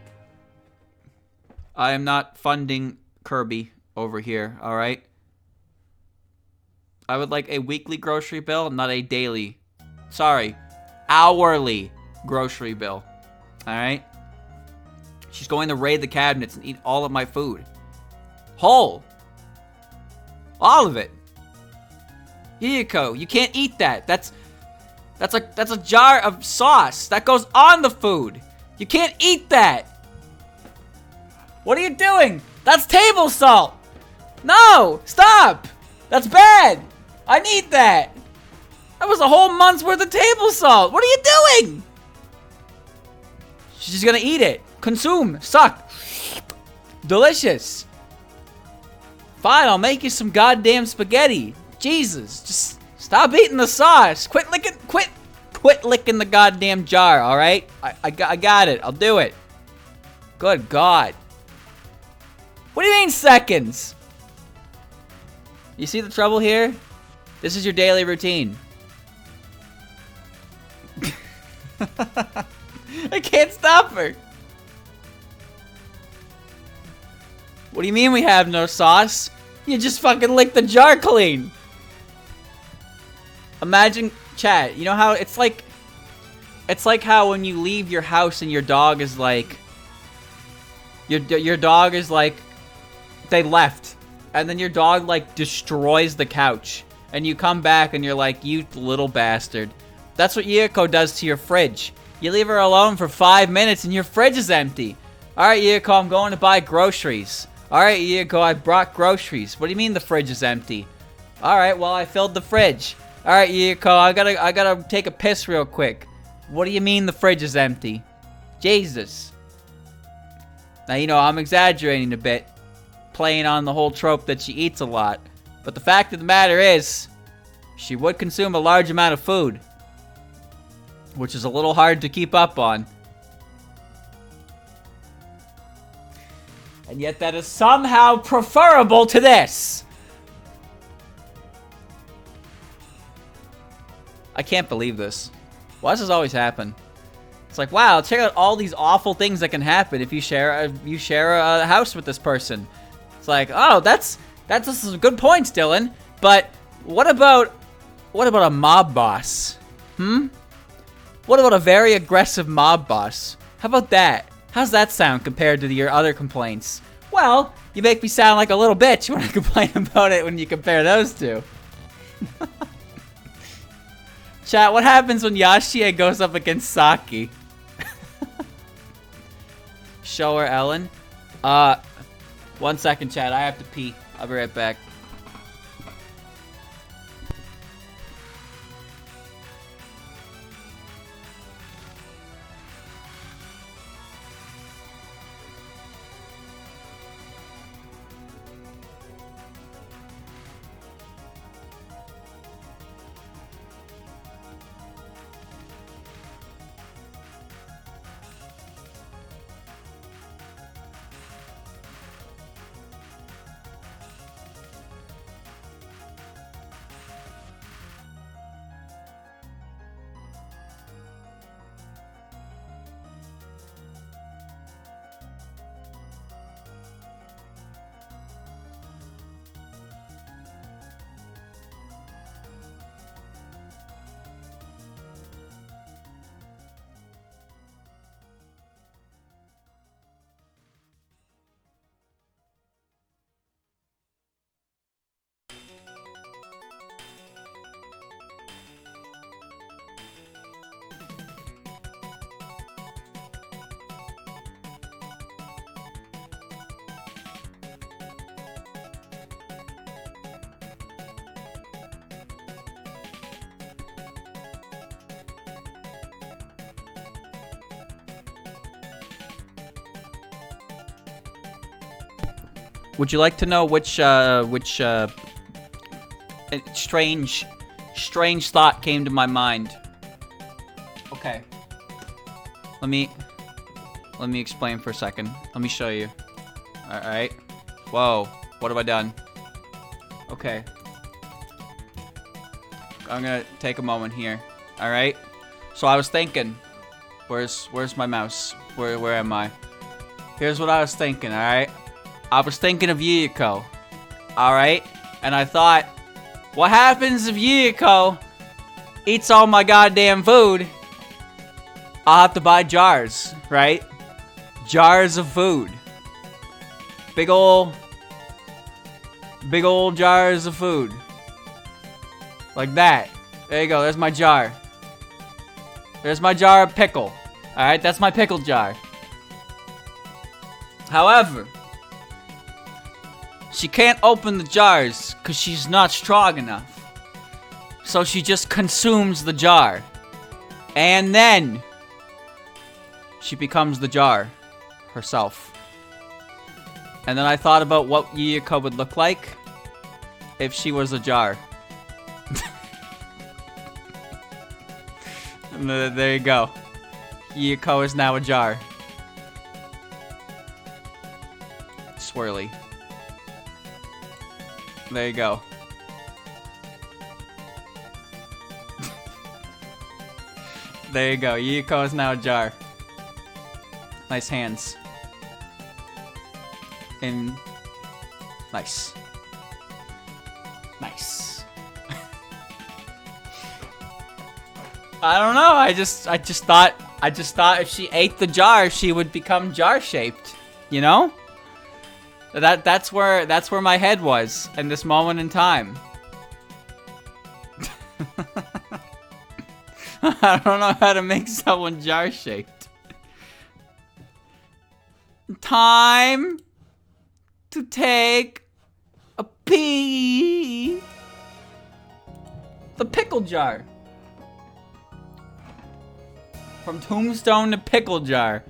I am not funding Kirby over here, alright? I would like a weekly grocery bill, not a daily. Sorry. Hourly grocery bill. Alright? She's going to raid the cabinets and eat all of my food. Whole. All of it. Hiyoko, you can't eat that. That's a jar of sauce. That goes on the food. You can't eat that. What are you doing? That's table salt! No! Stop! That's bad! I need that! That was a whole month's worth of table salt! What are you doing? She's just gonna eat it. Consume. Suck. Delicious. Fine, I'll make you some goddamn spaghetti. Jesus, just stop eating the sauce. Quit licking the goddamn jar, alright? I got it. I'll do it. Good God. What do you mean seconds? You see the trouble here? This is your daily routine. I can't stop her. What do you mean we have no sauce? You just fucking lick the jar clean. Imagine, chat, you know how it's like how when you leave your house and your dog is like, your dog is like, they left, and then your dog like destroys the couch, and you come back and you're like, you little bastard. That's what Yuriko does to your fridge. You leave her alone for 5 minutes and your fridge is empty. Alright, Yuriko, I'm going to buy groceries. Alright, Yuriko, I brought groceries. What do you mean the fridge is empty? Alright, well, I filled the fridge. Alright, Yuriko, I gotta take a piss real quick. What do you mean the fridge is empty? Jesus. Now, you know, I'm exaggerating a bit, playing on the whole trope that she eats a lot. But the fact of the matter is, she would consume a large amount of food, which is a little hard to keep up on. And yet that is somehow preferable to this. I can't believe this. Why does this always happen? It's like, wow, check out all these awful things that can happen if you share a house with this person. It's like, oh, that's some good points, Dylan. But what about a mob boss? What about a very aggressive mob boss? How about that? How's that sound compared to your other complaints? Well, you make me sound like a little bitch when I complain about it when you compare those two. Chat, what happens when Yashie goes up against Saki? Show her Ellen. 1 second, chat. I have to pee. I'll be right back. Would you like to know which strange thought came to my mind? Okay. Let me explain for a second. Let me show you. Alright. Whoa. What have I done? Okay. I'm gonna take a moment here. Alright. So I was thinking. Where's my mouse? Where am I? Here's what I was thinking, alright? I was thinking of Yuriko, alright? And I thought, what happens if Yuriko eats all my goddamn food? I'll have to buy jars, right? Jars of food. Big old jars of food. Like that. There you go, there's my jar. There's my jar of pickle. Alright, that's my pickle jar. However, she can't open the jars because she's not strong enough. So she just consumes the jar. And then she becomes the jar herself. And then I thought about what Yuyuko would look like if she was a jar. And there you go. Yuyuko is now a jar. Swirly. There you go. There you go. Yuyuko is now a jar. Nice hands. And nice. Nice. I don't know. I just thought if she ate the jar, she would become jar-shaped. You know? That's where my head was in this moment in time. I don't know how to make someone jar-shaped. Time to take a pee. The pickle jar. From tombstone to pickle jar.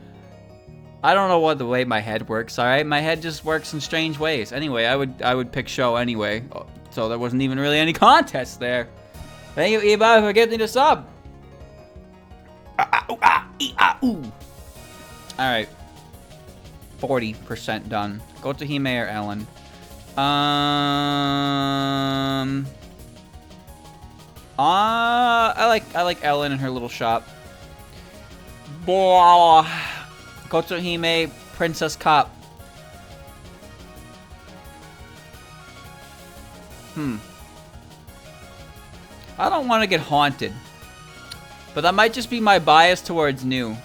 I don't know what the way my head works, alright? My head just works in strange ways. Anyway, I would pick show anyway. So there wasn't even really any contest there. Thank you, Eba, for gifting the sub. Alright. 40% done. Go to Hime or Ellen. I like Ellen and her little shop. Blah. Kotohime, Princess Cop. I don't want to get haunted. But that might just be my bias towards new.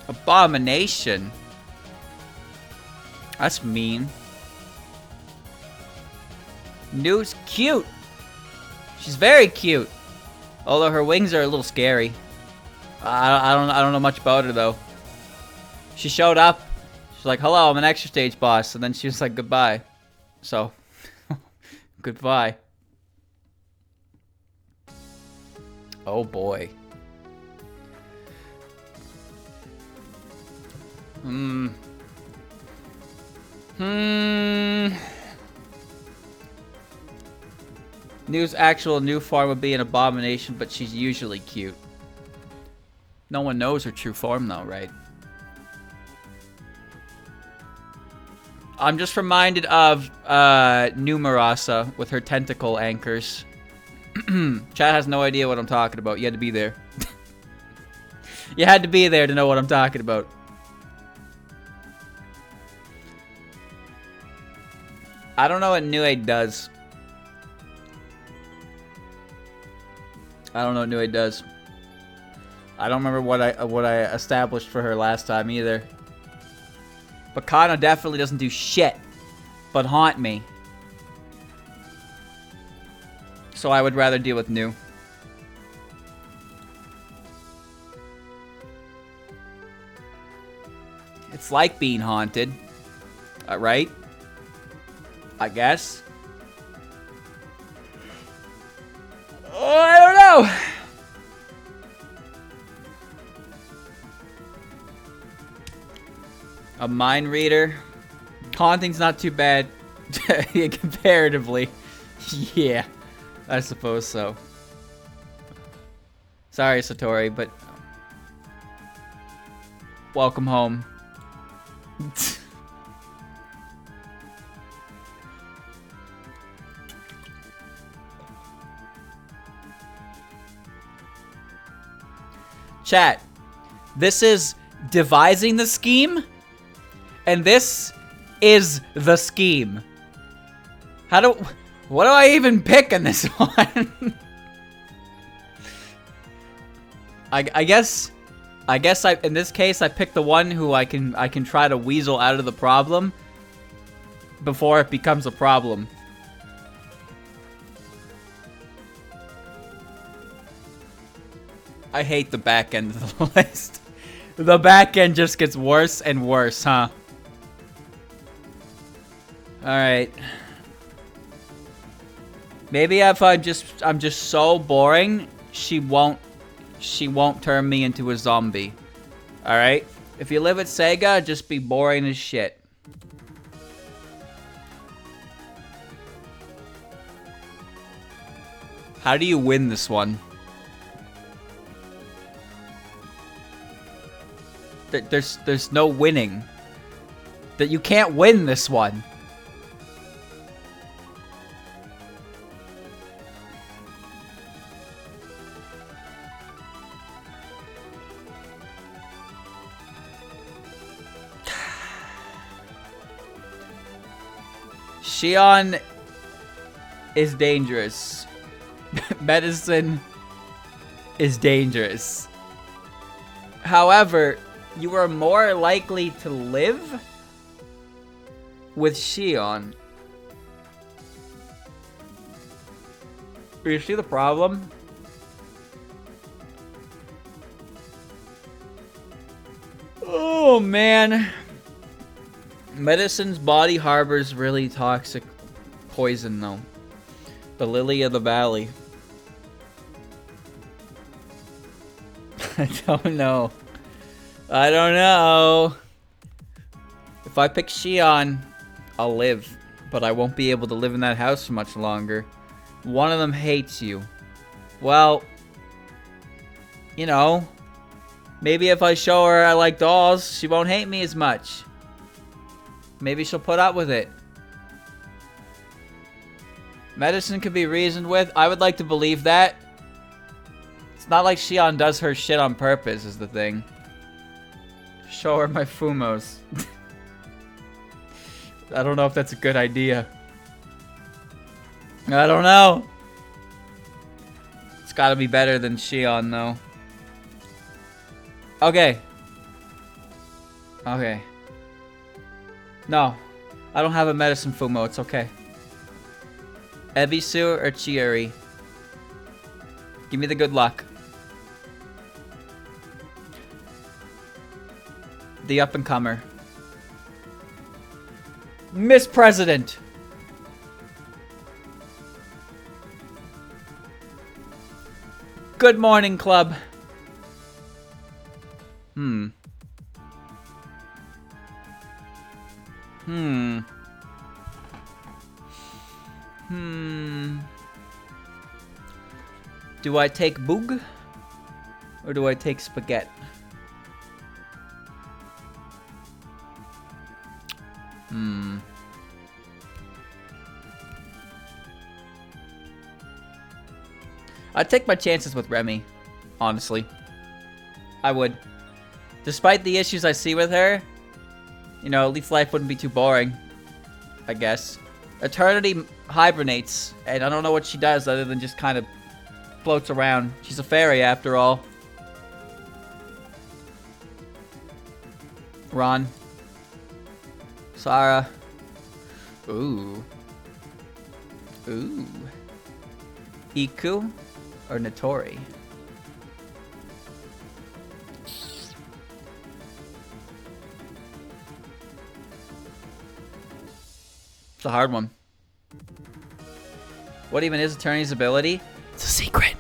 Abomination. That's mean. New's cute. She's very cute. Although her wings are a little scary. I don't know much about her though. She showed up. She's like, "Hello, I'm an extra stage boss," and then she was like, "Goodbye." So, goodbye. Oh boy. New's actual new form would be an abomination, but she's usually cute. No one knows her true form though, right? I'm just reminded of New Marasa with her tentacle anchors. Chad has no idea what I'm talking about. You had to be there. You had to be there to know what I'm talking about. I don't know what Nue does. I don't know what Nue does. I don't remember what I established for her last time either. But Kana definitely doesn't do shit but haunt me. So I would rather deal with New. It's like being haunted. Right? I guess. Oh, I don't know. A mind reader. Haunting's not too bad. Comparatively. Yeah. I suppose so. Sorry, Satori, but welcome home. Chat, this is devising the scheme, and this is the scheme. What do I even pick in this one? I guess in this case I picked the one who I can try to weasel out of the problem before it becomes a problem. I hate the back end of the list. The back end just gets worse and worse, huh? Alright. Maybe if I'm just so boring, she won't turn me into a zombie. Alright? If you live at Sega, just be boring as shit. How do you win this one? There's no winning. That you can't win this one. Shion is dangerous. Medicine is dangerous. However, you are more likely to live with Shion. You see the problem? Oh man. Medicine's body harbors really toxic poison though. The lily of the valley. I don't know. I don't know. If I pick Shion, I'll live. But I won't be able to live in that house for much longer. One of them hates you. Well, you know, maybe if I show her I like dolls, she won't hate me as much. Maybe she'll put up with it. Medicine can be reasoned with. I would like to believe that. It's not like Shion does her shit on purpose, is the thing. Show her my Fumos. I don't know if that's a good idea. I don't know. It's gotta be better than Shion, though. Okay. Okay. No. I don't have a medicine Fumo. It's okay. Ebisu or Chieri? Give me the good luck. The up-and-comer. Miss President. Good morning, club. Hmm. Do I take Boog? Or do I take Spaghetti? I'd take my chances with Remy, honestly. I would. Despite the issues I see with her, you know, at least life wouldn't be too boring, I guess. Eternity hibernates, and I don't know what she does other than just kind of floats around. She's a fairy, after all. Ron. Sarah. Ooh. Ooh. Iku or Notori? It's a hard one. What even is Eternity's ability? It's a secret.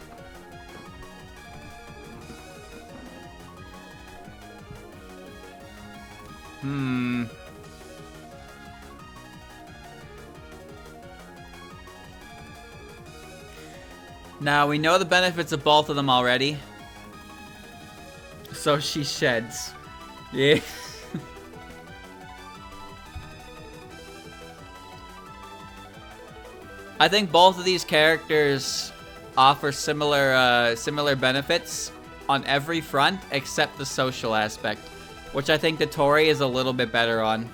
Now, we know the benefits of both of them already. So she sheds. Yeah. I think both of these characters offer similar benefits on every front except the social aspect, which I think Notori is a little bit better on.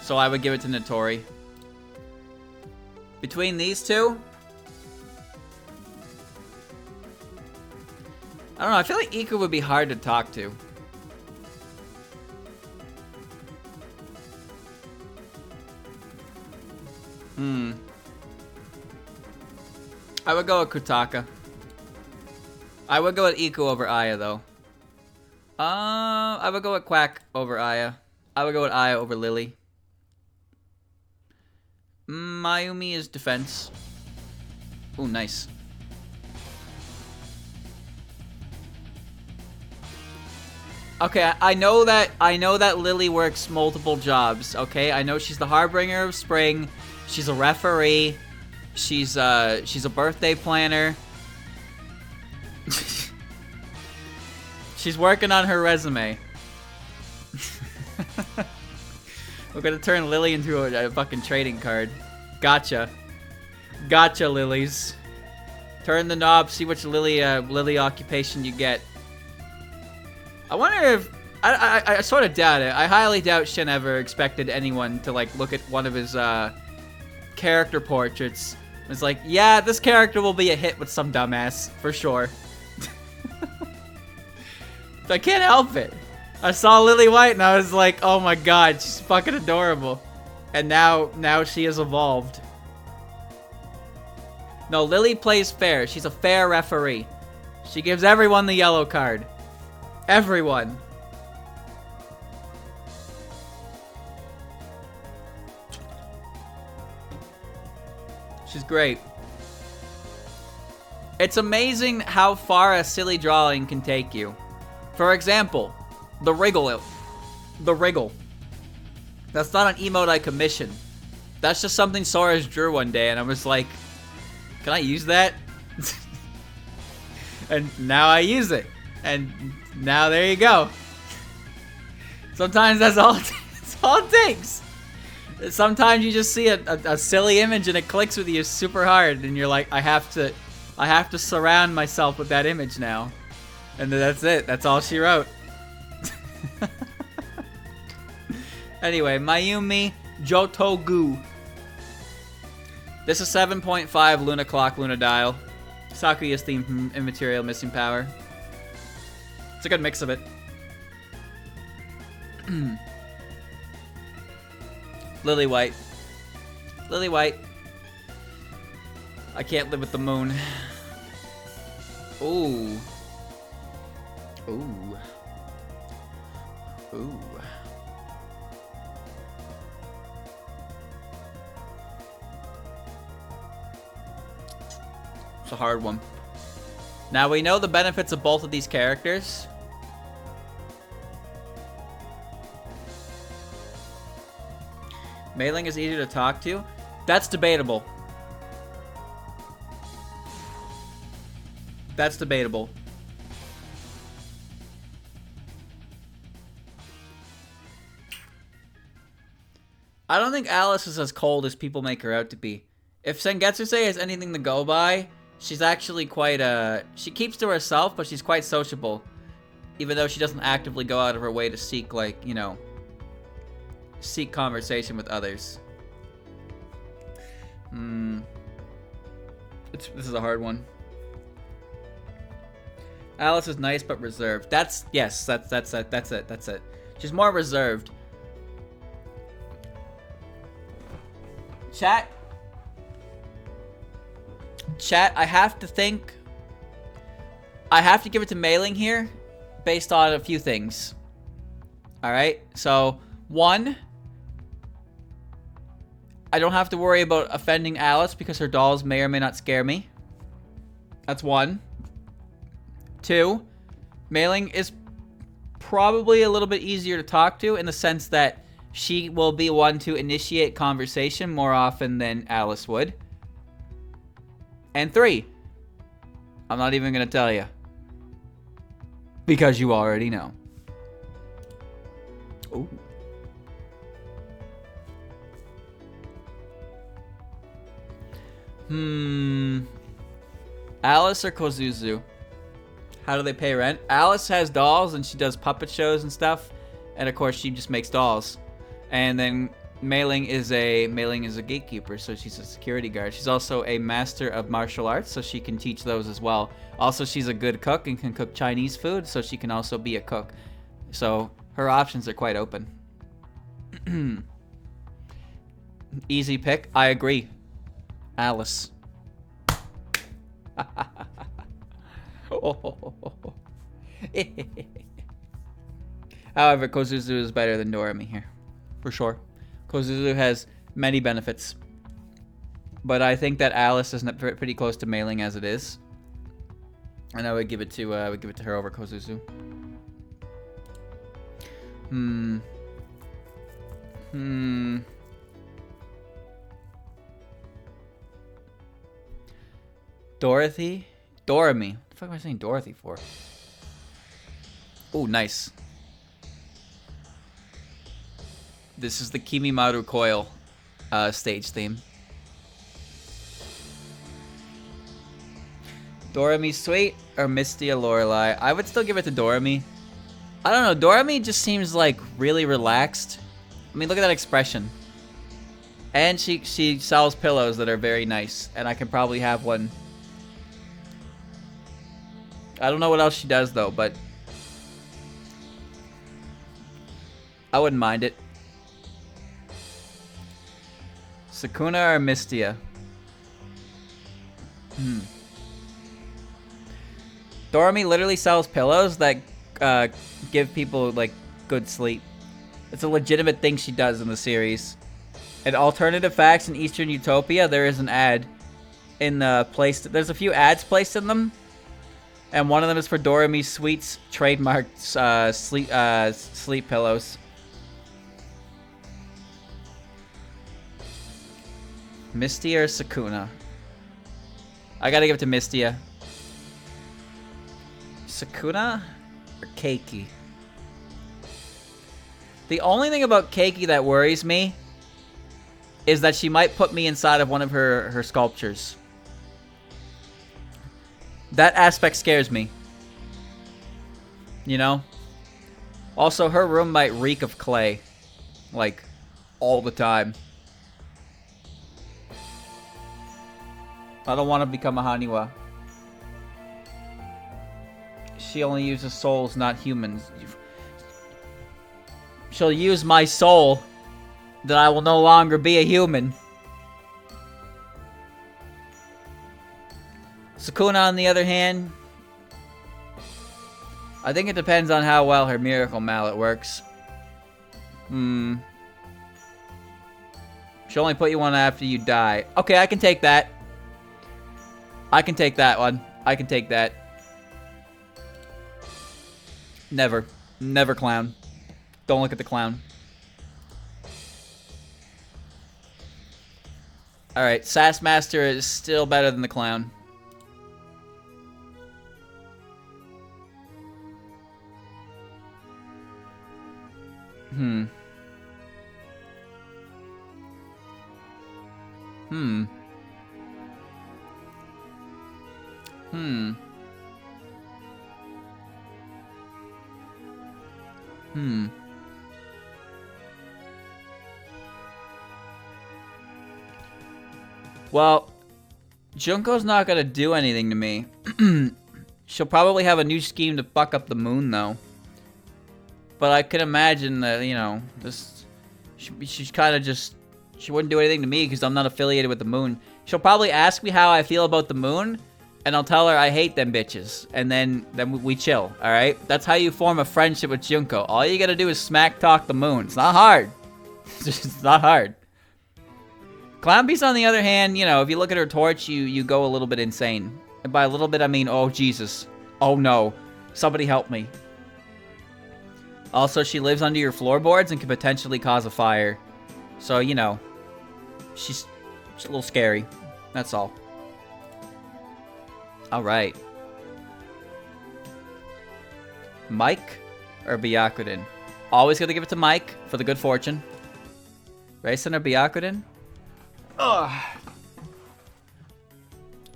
So I would give it to Notori. Between these two, I don't know, I feel like Iku would be hard to talk to. I would go with Kutaka. I would go with Iku over Aya, though. I would go with Quack over Aya. I would go with Aya over Lily. Mayumi is defense. Ooh, nice. Okay, I know that Lily works multiple jobs, okay? I know she's the Harbinger of Spring. She's a referee. She's a birthday planner. She's working on her resume. We're gonna turn Lily into a fucking trading card. Gotcha. Gotcha, Lilies. Turn the knob, see which Lily occupation you get. I wonder if... I sort of doubt it. I highly doubt Shin ever expected anyone to, like, look at one of his, character portraits. It's like, yeah, this character will be a hit with some dumbass, for sure. I can't help it. I saw Lily White and I was like, oh my god, she's fucking adorable. And now she has evolved. No, Lily plays fair. She's a fair referee. She gives everyone the yellow card. Everyone. She's great. It's amazing how far a silly drawing can take you. For example, the wriggle. The wriggle. That's not an emote I commissioned. That's just something Sora's drew one day, and I was like, can I use that? And now I use it. And now there you go. Sometimes that's all it takes. Sometimes you just see a silly image and it clicks with you super hard, and you're like, I have to surround myself with that image now. And that's it. That's all she wrote. Anyway, Mayumi Jotogu. This is 7.5 Luna Clock, Luna Dial. Sakuya's theme from Immaterial Missing Power. It's a good mix of it. Lily White. Lily White. I can't live with the moon. Ooh. Ooh. Ooh. It's a hard one. Now we know the benefits of both of these characters. Mei Ling is easier to talk to. That's debatable. That's debatable. I don't think Alice is as cold as people make her out to be. If Sengetsusei has anything to go by, she's actually quite, she keeps to herself, but she's quite sociable. Even though she doesn't actively go out of her way to seek, like, you know, seek conversation with others. This is a hard one. Alice is nice but reserved. That's it. She's more reserved. Chat, I have to think. I have to give it to Mei Ling here, based on a few things. Alright, so, one, I don't have to worry about offending Alice because her dolls may or may not scare me. That's one. Two, Mei Ling is probably a little bit easier to talk to in the sense that she will be one to initiate conversation more often than Alice would. And three, I'm not even going to tell you. Because you already know. Ooh. Alice or Kozuzu? How do they pay rent? Alice has dolls and she does puppet shows and stuff. And of course she just makes dolls. And then Mei Ling is a gatekeeper, so she's a security guard. She's also a master of martial arts, so she can teach those as well. Also, she's a good cook and can cook Chinese food, so she can also be a cook. So her options are quite open. Easy pick. I agree. Alice. However, Kozuzu is better than Doremi here. For sure. Kozuzu has many benefits. But I think that Alice is pretty close to Mei Ling as it is. And I would give it to her over Kozuzu. Dorothy? Doremi. What the fuck am I saying Dorothy for? Oh, nice. This is the Kimimaru Coil stage theme. Doremi sweet or Mistia Lorelei? I would still give it to Doremi. I don't know. Doremi just seems like really relaxed. I mean, look at that expression. And she sells pillows that are very nice, and I can probably have one. I don't know what else she does though, but I wouldn't mind it. Sukuna or Mistia? Doremi literally sells pillows that give people like good sleep. It's a legitimate thing she does in the series. In Alternative Facts in Eastern Utopia, there is an ad in the place. There's a few ads placed in them, and one of them is for Doremi Sweets trademarked sleep pillows. Mistia or Sukuna? I gotta give it to Mistia. Sukuna or Keiki? The only thing about Keiki that worries me is that she might put me inside of one of her sculptures. That aspect scares me. You know? Also, her room might reek of clay. Like, all the time. I don't want to become a Haniwa. She only uses souls, not humans. She'll use my soul, then I will no longer be a human. Sukuna, on the other hand, I think it depends on how well her miracle mallet works. She'll only put you on after you die. Okay, I can take that. I can take that one. I can take that. Never. Never clown. Don't look at the clown. Alright, Sass Master is still better than the clown. Well, Junko's not gonna do anything to me. She'll probably have a new scheme to fuck up the moon, though. But I could imagine that, you know, she's kind of just... She wouldn't do anything to me because I'm not affiliated with the moon. She'll probably ask me how I feel about the moon, and I'll tell her I hate them bitches. And then we chill, alright? That's how you form a friendship with Junko. All you gotta do is smack talk the moon. It's not hard. It's not hard. Clown Beast, on the other hand, you know, if you look at her torch, you go a little bit insane. And by a little bit, I mean, oh, Jesus. Oh, no. Somebody help me. Also, she lives under your floorboards and can potentially cause a fire. So, you know, she's a little scary. That's all. Alright. Mike or Byakuden? Always gotta give it to Mike for the good fortune. Racing or Byakuden? Ugh.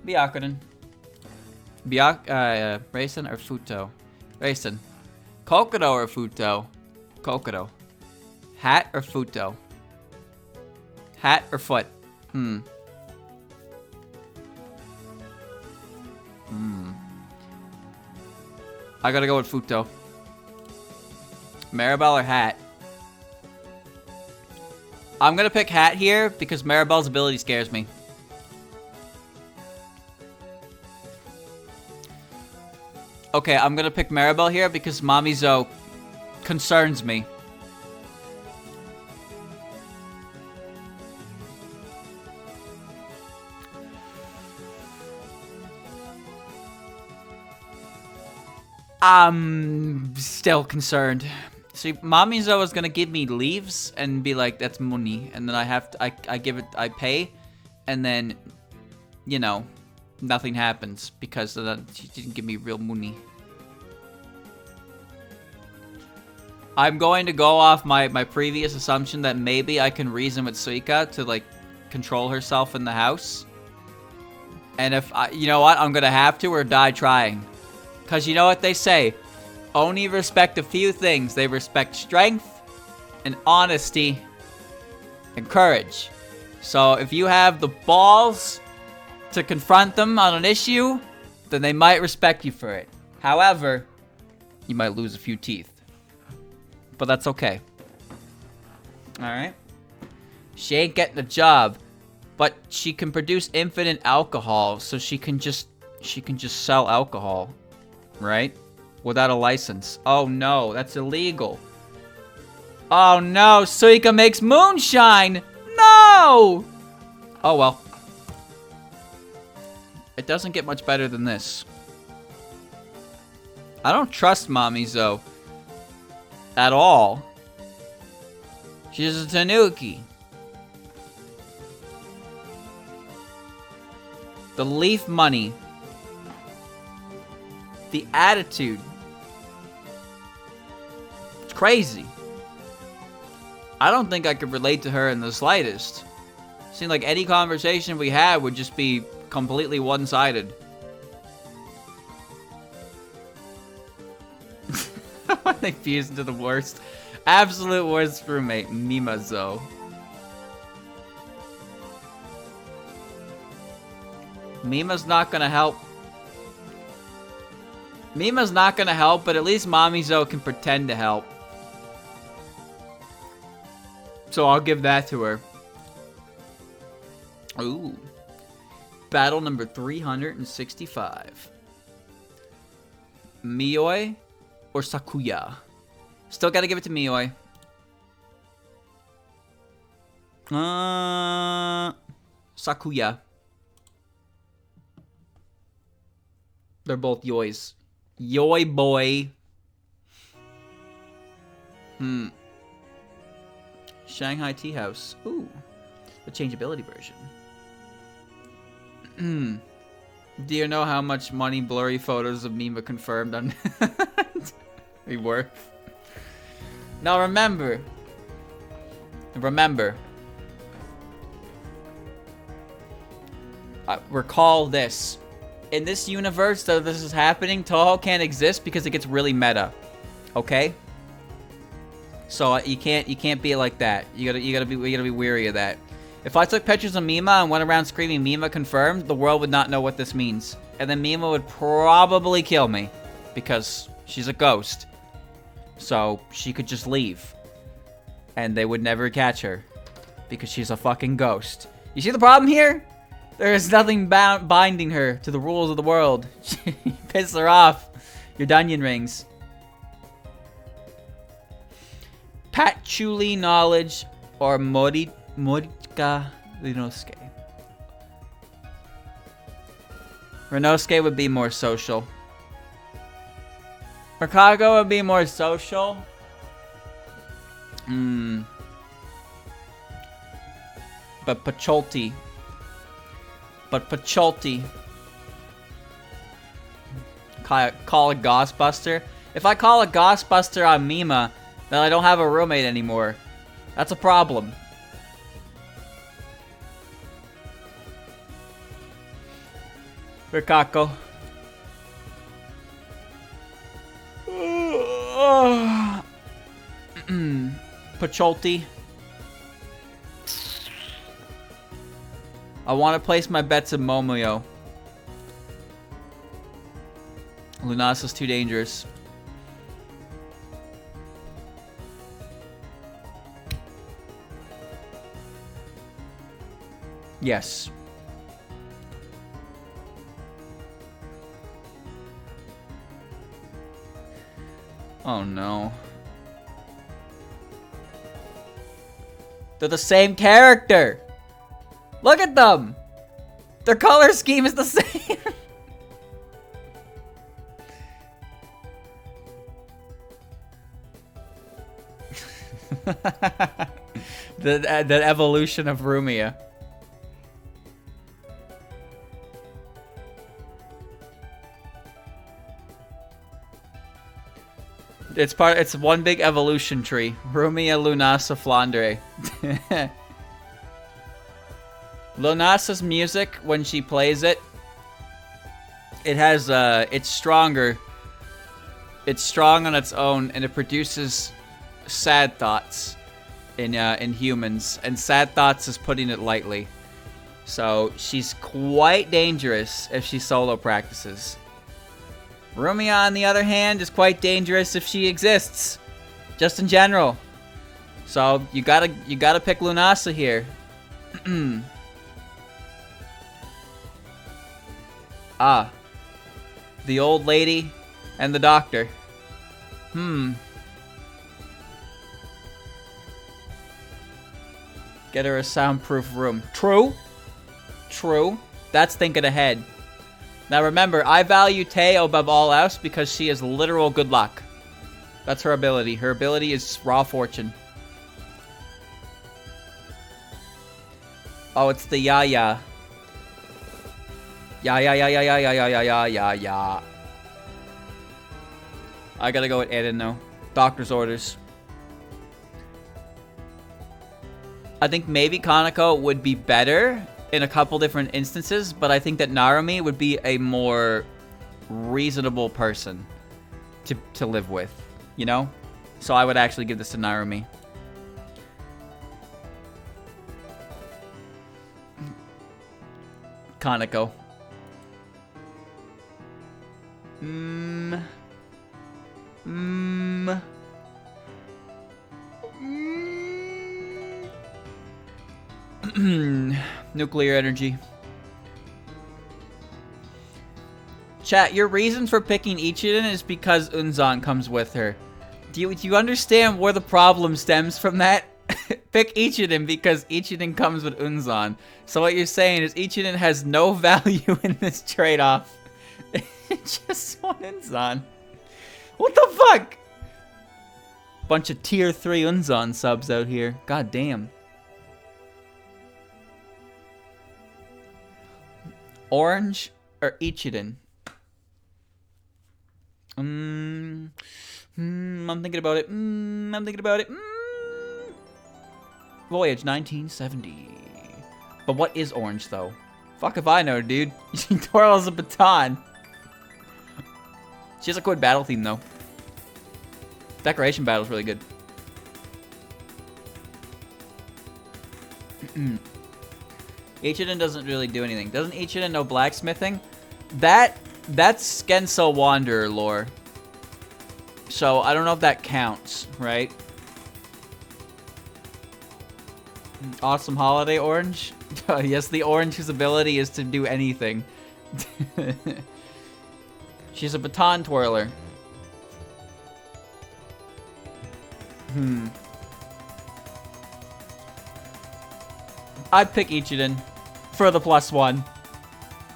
Byakuden. Racing or Futo? Racing. Kokodo or Futo? Kokodo. Hat or Futo? Hat or foot? I gotta go with Futo. Maribel or Hat? I'm gonna pick Hat here because Maribel's ability scares me. Okay, I'm gonna pick Maribel here because Mommy Zoe concerns me. I'm still concerned. See, Mommy Zoe is gonna give me leaves and be like, "That's money," and then I have to, I give it, I pay, and then, you know, nothing happens because of that. She didn't give me real money. I'm going to go off my previous assumption that maybe I can reason with Suika to, like, control herself in the house. And if I, you know what, I'm gonna have to or die trying. Because you know what they say, only respect a few things. They respect strength and honesty and courage. So if you have the balls to confront them on an issue, then they might respect you for it. However, you might lose a few teeth. But that's okay. Alright. She ain't getting a job, but she can produce infinite alcohol, so she can just sell alcohol, right? Without a license. Oh no, that's illegal. Oh no, Suika makes moonshine! No! Oh well. It doesn't get much better than this. I don't trust Mommy Zoe at all. She's a tanuki. The leaf money. The attitude. It's crazy. I don't think I could relate to her in the slightest. Seemed like any conversation we had would just be completely one-sided. I think fused into the worst, absolute worst roommate, Mima Zoe. Mima's not gonna help. Mima's not gonna help, but at least Mommy Zoe can pretend to help. So I'll give that to her. Ooh. Battle number 365. Mioi or Sakuya? Still gotta give it to Mioi. Sakuya. They're both yois. Yoi boy. Shanghai Tea House. Ooh. The changeability version. Do you know how much money blurry photos of Mima confirmed on be worth? Now remember. Recall this. In this universe that this is happening, Touhou can't exist because it gets really meta. Okay? So you can't be like that. You gotta be wary of that. If I took pictures of Mima and went around screaming Mima confirmed, the world would not know what this means. And then Mima would probably kill me because she's a ghost. So she could just leave. And they would never catch her because she's a fucking ghost. You see the problem here? There is nothing binding her to the rules of the world. You piss her off. Your Dunyan rings. Patchouli knowledge or Morika Rinosuke. Rinosuke would be more social. Mercago would be more social. But Pacholti. Call a Ghostbuster. If I call a Ghostbuster on Mima, then I don't have a roommate anymore. That's a problem. Rikako. Pacholti. I want to place my bets in Momoyo. Lunasa's too dangerous. Yes. Oh no. They're the same character! Look at them! Their color scheme is the same! the evolution of Rumia. It's one big evolution tree. Rumia Lunasa Flandre. Lunasa's music, when she plays it, it has it's stronger. It's strong on its own, and it produces sad thoughts in humans, and sad thoughts is putting it lightly. So she's quite dangerous if she solo practices. Rumia, on the other hand, is quite dangerous if she exists, just in general. So you gotta pick Lunasa here. Ah, the old lady and the doctor. Get her a soundproof room. True. True. That's thinking ahead. Now remember, I value Teo above all else because she is literal good luck. That's her ability. Her ability is raw fortune. Oh, it's the ya. Ya. I gotta go with Eden though. Doctor's orders. I think maybe Kaneko would be better in a couple different instances, but I think that Narumi would be a more reasonable person to live with, you know? So I would actually give this to Narumi. Kaneko. Nuclear energy. Chat, your reason for picking Ichiden is because Unzan comes with her. Do you understand where the problem stems from that? Pick Ichiden because Ichiden comes with Unzan. So what you're saying is Ichiden has no value in this trade-off. Just one Unzan. What the fuck? Bunch of tier 3 Unzan subs out here. God damn. Orange or Ichiden? I'm thinking about it. Voyage 1970. But what is orange, though? Fuck if I know, dude. She twirls a baton. She has a good battle theme, though. Decoration battle's really good. Ichiden doesn't really do anything. Doesn't Ichiden know blacksmithing? That's Genso Wanderer lore. So I don't know if that counts, right? Awesome holiday orange? Yes, the orange's ability is to do anything. She's a baton twirler. I'd pick Ichiden for the +1.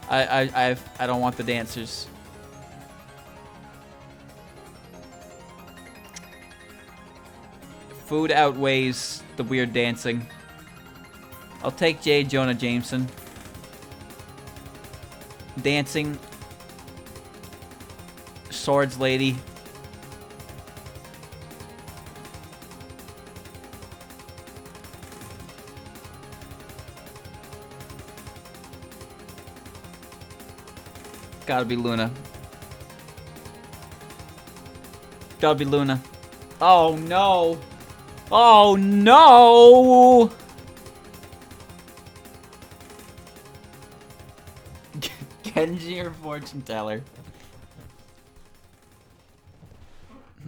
I don't want the dancers. Food outweighs the weird dancing. I'll take J. Jonah Jameson. Dancing. Swords lady. Gotta be Luna. Gotta be Luna. Oh no! Oh no! Genji or fortune teller?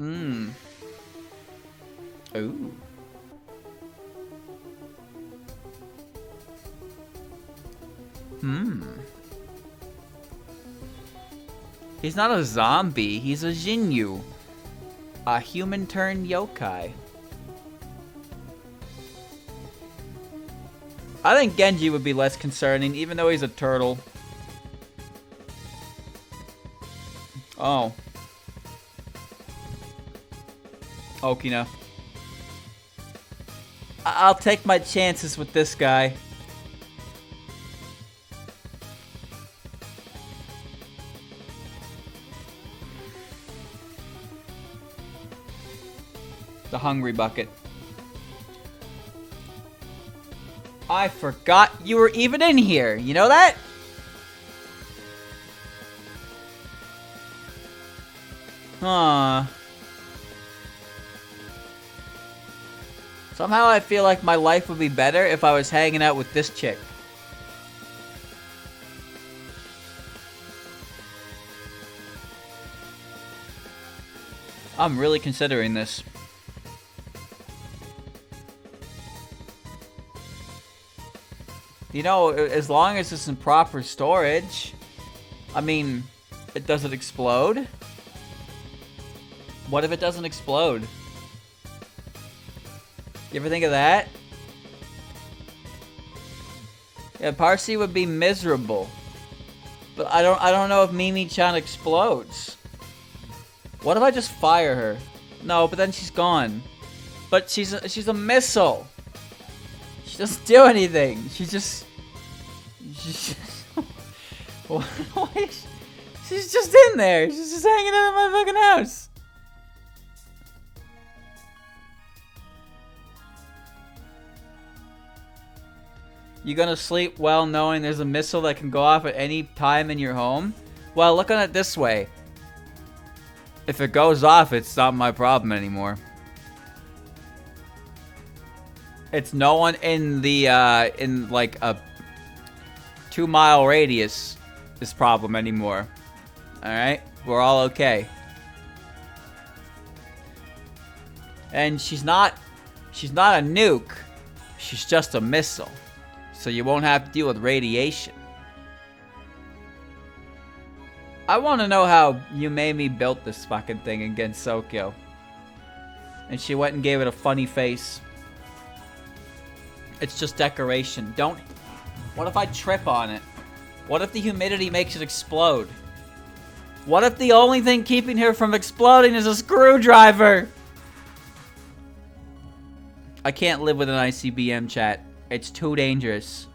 Ooh. He's not a zombie, he's a Jinyu. A human turned yokai. I think Genji would be less concerning, even though he's a turtle. Oh. Okina. I'll take my chances with this guy. The hungry bucket. I forgot you were even in here. You know that? Huh. Somehow I feel like my life would be better if I was hanging out with this chick. I'm really considering this. You know, as long as it's in proper storage. I mean, it doesn't explode. What if it doesn't explode? You ever think of that? Yeah, Parsi would be miserable. But I don't know if Mimi-chan explodes. What if I just fire her? No, but then she's gone. But she's a missile. She doesn't do anything. She's just she's just in there. She's just hanging out in my fucking house. You gonna sleep well knowing there's a missile that can go off at any time in your home? Well, look at it this way. If it goes off, it's not my problem anymore. It's no one in the, in like a 2-mile radius this problem anymore. Alright? We're all okay. And she's not a nuke. She's just a missile. So you won't have to deal with radiation. I want to know how Yumemi built this fucking thing against Sokyo. And she went and gave it a funny face. It's just decoration. Don't... What if I trip on it? What if the humidity makes it explode? What if the only thing keeping her from exploding is a screwdriver? I can't live with an ICBM, chat. It's too dangerous.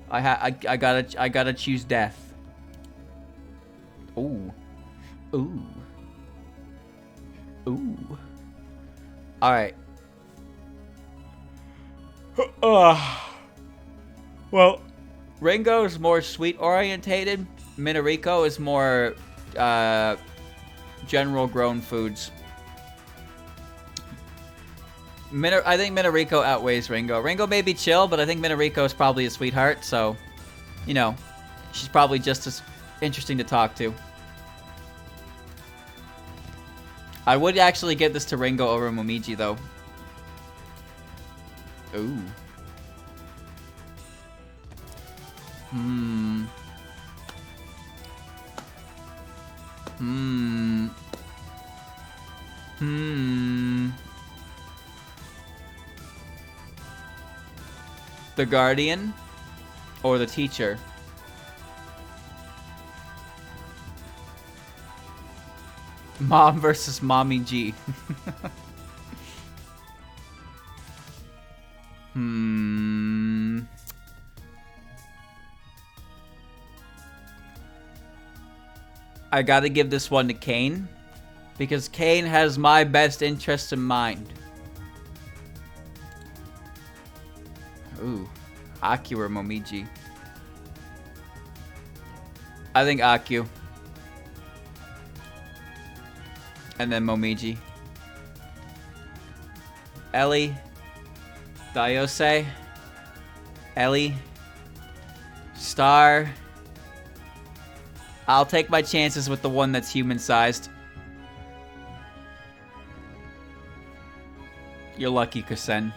I gotta choose death. Ooh. Ooh. Ooh. Alright. Well, Ringo is more sweet orientated. Minariko is more general grown foods. I think Minariko outweighs Ringo. Ringo may be chill, but I think Minariko is probably a sweetheart, so, you know, she's probably just as interesting to talk to. I would actually give this to Ringo over Momiji, though. Ooh. The guardian or the teacher? Mom versus Mommy G. I gotta give this one to Kane, because Kane has my best interest in mind. Ooh, Aku or Momiji? I think Aku. And then Momiji. Ellie. Dayose. Ellie. Star. I'll take my chances with the one that's human-sized. You're lucky, Kusen.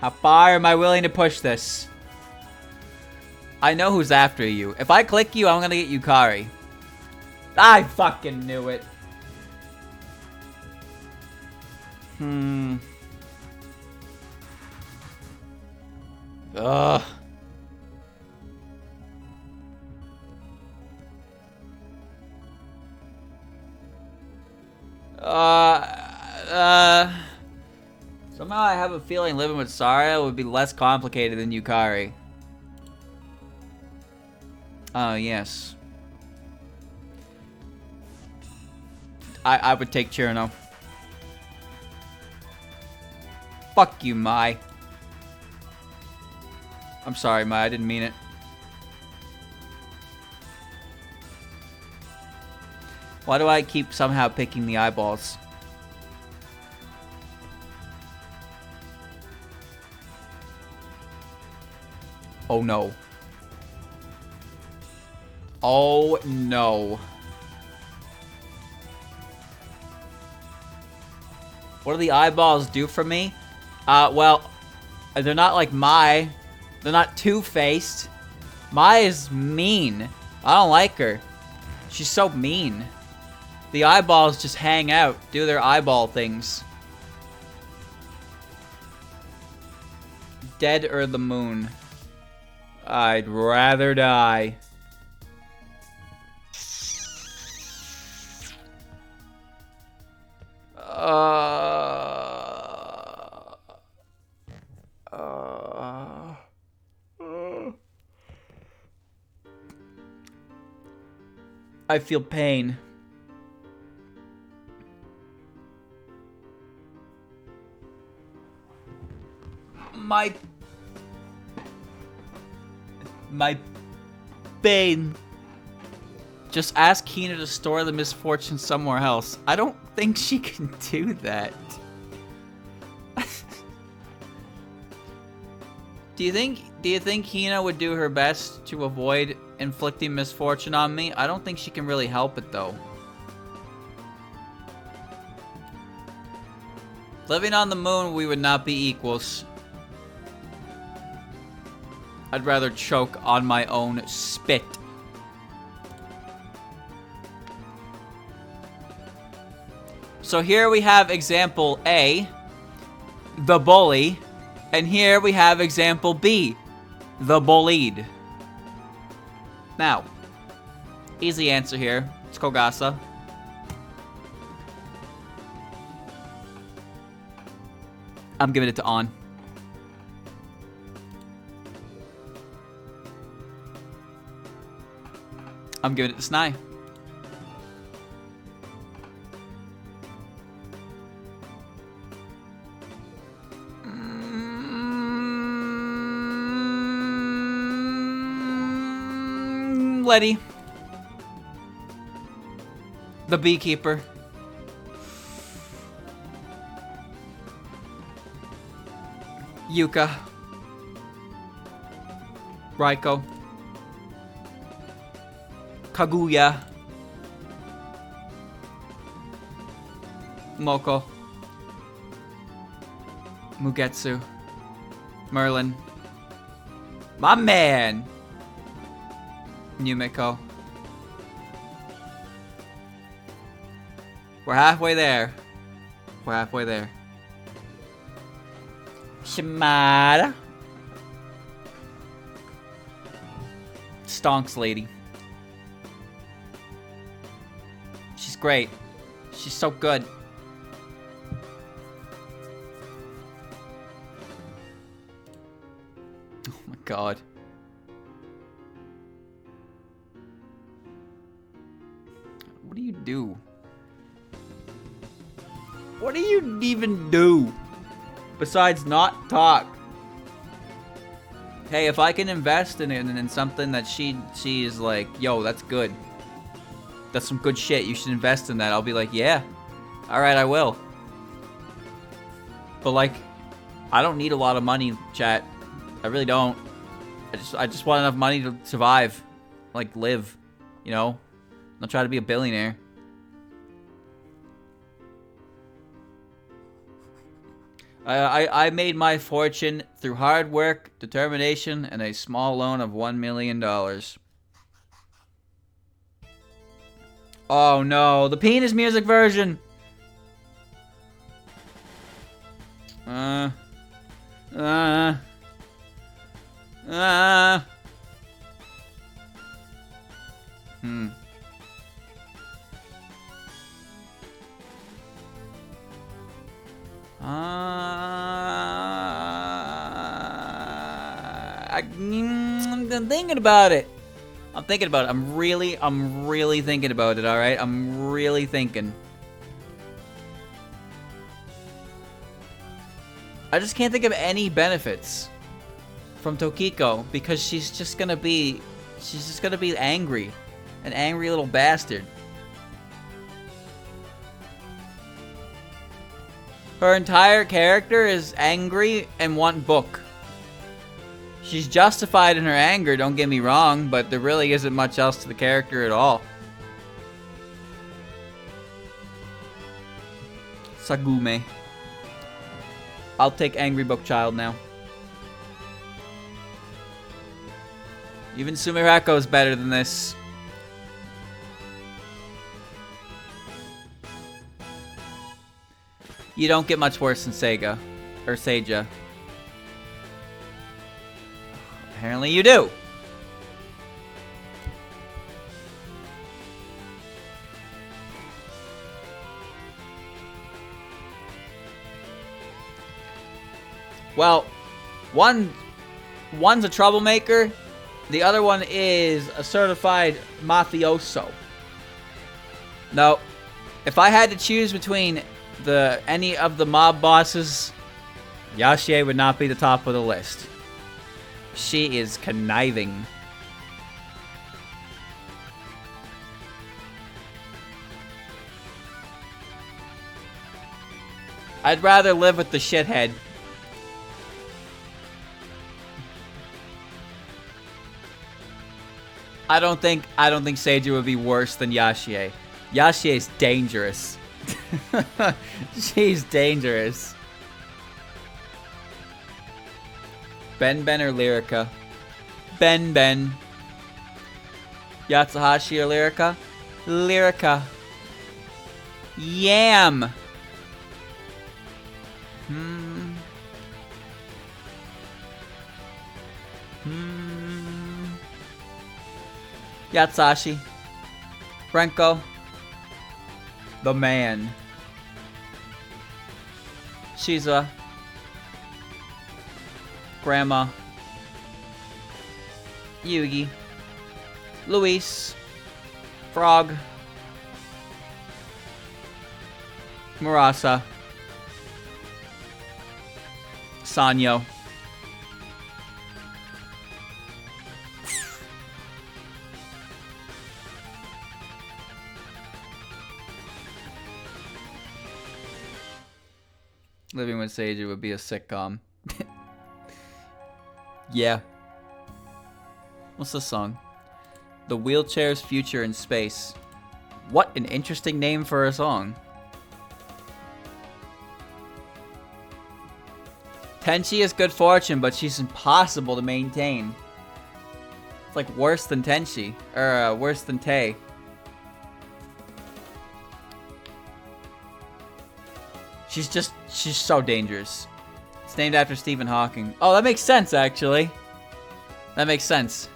How far am I willing to push this? I know who's after you. If I click you, I'm gonna get Yukari. I fucking knew it. Ugh. Somehow I have a feeling living with Saria would be less complicated than Yukari. Oh, yes. I would take Chirino. Fuck you, Mai. I'm sorry, Mai. I didn't mean it. Why do I keep somehow picking the eyeballs? Oh, no. Oh, no. What do the eyeballs do for me? Well, they're not like Mai. They're not two-faced. Mai is mean. I don't like her. She's so mean. The eyeballs just hang out, do their eyeball things. Dead or the moon? I'd rather die. I feel pain. My pain. Just ask Hina to store the misfortune somewhere else. I don't think she can do that. Do you think Hina would do her best to avoid inflicting misfortune on me? I don't think she can really help it though. Living on the moon, we would not be equals. I'd rather choke on my own spit. So here we have example A, the bully, and here we have example B, the bullied. Now, easy answer here. It's Kogasa. I'm giving it to On. I'm giving it to Snai. Letty. The beekeeper. Yuka. Raiko. Kaguya. Moko. Mugetsu. Merlin. My man! Yumiko. We're halfway there. We're halfway there. Shimada. Stonks lady. She's great. She's so good. Oh my god. What do you do? What do you even do? Besides not talk. Hey, if I can invest in something that she is like, yo, that's good. That's some good shit. You should invest in that. I'll be like, yeah. Alright, I will. But like, I don't need a lot of money, chat. I really don't. I just want enough money to survive. Like, live. You know? Not try to be a billionaire. I made my fortune through hard work, determination, and a small loan of $1 million. Oh no, the penis music version. Uh. Hmm. I'm thinking about it. I'm thinking about it. I'm really thinking about it, alright? I'm really thinking. I just can't think of any benefits from Tokiko because she's just gonna be angry. An angry little bastard. Her entire character is angry and want book. She's justified in her anger, don't get me wrong, but there really isn't much else to the character at all. Sagume. I'll take Angry Book Child now. Even Sumirako is better than this. You don't get much worse than Sega. Or Seija. Apparently you do. Well, one's a troublemaker. The other one is a certified mafioso. No, if I had to choose between any of the mob bosses, Yashie would not be the top of the list. She is conniving. I'd rather live with the shithead. I don't think Seiju would be worse than Yashie. Yashie is dangerous. She's dangerous. Ben or Lyrica? Ben. Yatsuhashi or Lyrica? Lyrica. Yam. Yatsuhashi. Renko. The man. Shiza. Grandma. Yugi. Luis. Frog. Murasa. Sanyo. Living with Seiju would be a sitcom. Yeah. What's the song? The Wheelchair's Future in Space. What an interesting name for a song. Tenchi is good fortune, but she's impossible to maintain. It's like worse than Tenchi. Or worse than Tei. She's so dangerous. It's named after Stephen Hawking. Oh, that makes sense, actually. That makes sense.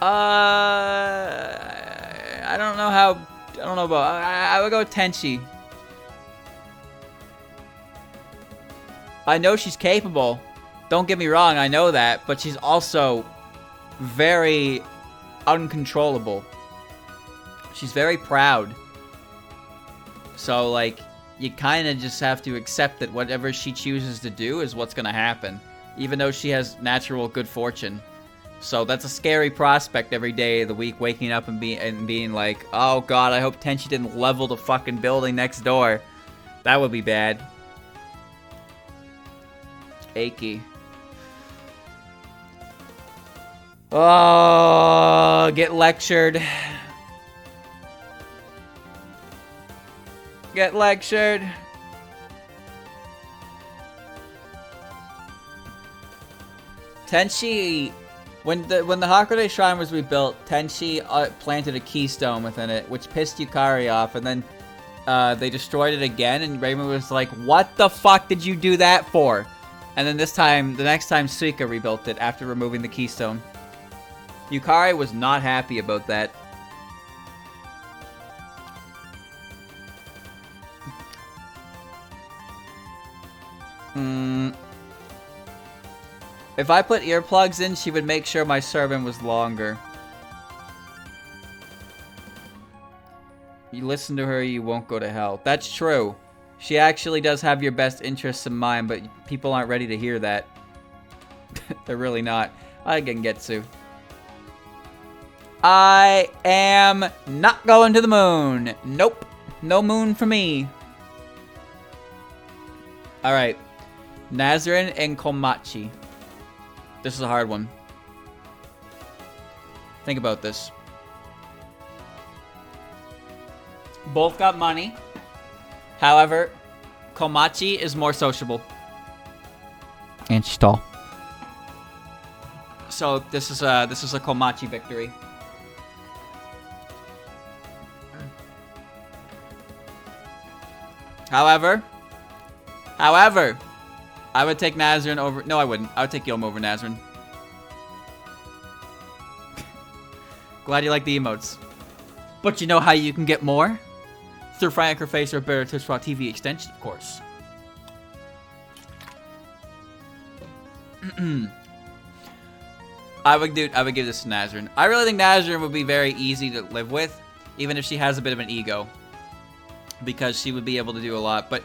I don't know about... I would go with Tenchi. I know she's capable. Don't get me wrong, I know that. But she's also very uncontrollable. She's very proud. So, like, you kind of just have to accept that whatever she chooses to do is what's going to happen. Even though she has natural good fortune. So that's a scary prospect every day of the week, waking up and being like, oh god, I hope Tenchi didn't level the fucking building next door. That would be bad. Achy. Oh, get lectured. Get lectured. Tenchi When the Hakurei Shrine was rebuilt, Tenchi planted a keystone within it, which pissed Yukari off, and then they destroyed it again, and Raymond was like, "What the fuck did you do that for?" And then the next time, Suika rebuilt it after removing the keystone. Yukari was not happy about that. If I put earplugs in, she would make sure my sermon was longer. You listen to her, you won't go to hell. That's true. She actually does have your best interests in mind, but people aren't ready to hear that. They're really not. I can Gengetsu. I am not going to the moon. Nope. No moon for me. Alright. Nazarin and Komachi. This is a hard one. Think about this. Both got money. However, Komachi is more sociable. And she's tall. So this is a Komachi victory. However, I would take Nazarin over... No, I wouldn't. I would take Yoma over Nazarin. Glad you like the emotes. But you know how you can get more? Through Frank or Face or Better Tips Rock TV extension, of course. I would give this to Nazarin. I really think Nazarin would be very easy to live with, even if she has a bit of an ego. Because she would be able to do a lot. But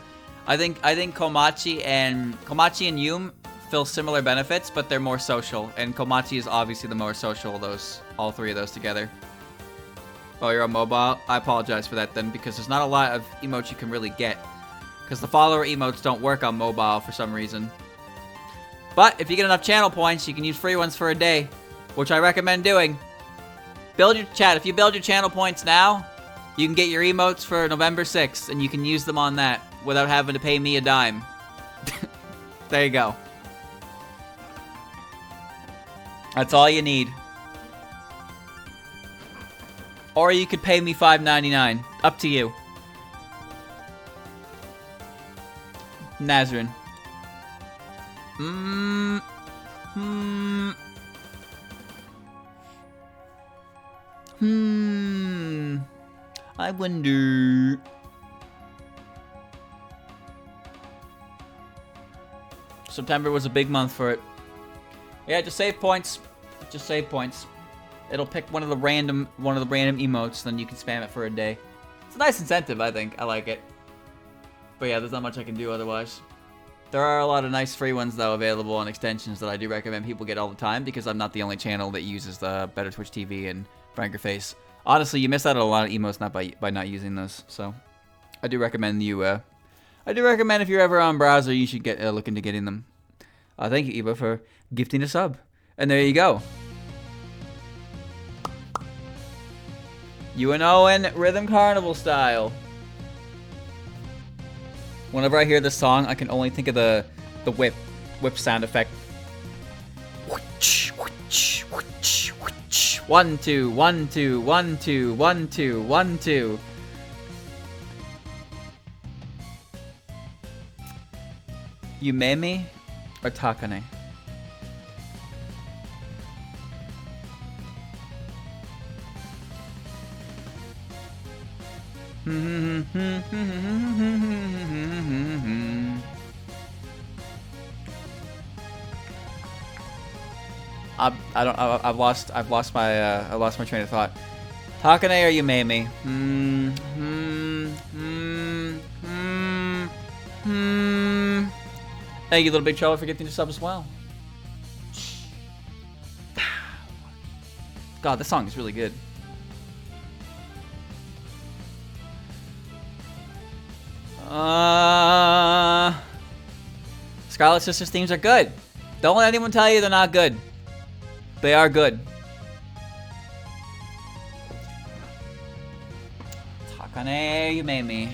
I think Komachi and Yum fill similar benefits, but they're more social. And Komachi is obviously the more social of those, all three of those together. Oh, you're on mobile? I apologize for that then, because there's not a lot of emotes you can really get. Because the follower emotes don't work on mobile for some reason. But if you get enough channel points, you can use free ones for a day, which I recommend doing. Build your chat. If you build your channel points now, you can get your emotes for November 6th, and you can use them on that without having to pay me a dime. There you go. That's all you need. Or you could pay me $5.99. Up to you. Nazarin. I wonder. September was a big month for it. Yeah, just save points. Just save points. It'll pick one of the random emotes, then you can spam it for a day. It's a nice incentive, I think. I like it. But yeah, there's not much I can do otherwise. There are a lot of nice free ones, though, available on extensions that I do recommend people get all the time, because I'm not the only channel that uses the Better Twitch TV and Franker Face. Honestly, you miss out on a lot of emotes by not using those, so I do recommend you. I do recommend if you're ever on browser, you should get look into getting them. Thank you, Eva, for gifting a sub, and there you go. UNO and Rhythm Carnival style. Whenever I hear this song, I can only think of the whip sound effect. 1 2 1 2 1 2 1 2 1 2. Yumemi or Takane? I've lost my train of thought. Takane or Yumemi? Thank you, Little Big Trouble, for getting your sub as well. God, this song is really good. Scarlet Sisters themes are good. Don't let anyone tell you they're not good. They are good. Takane, you made me.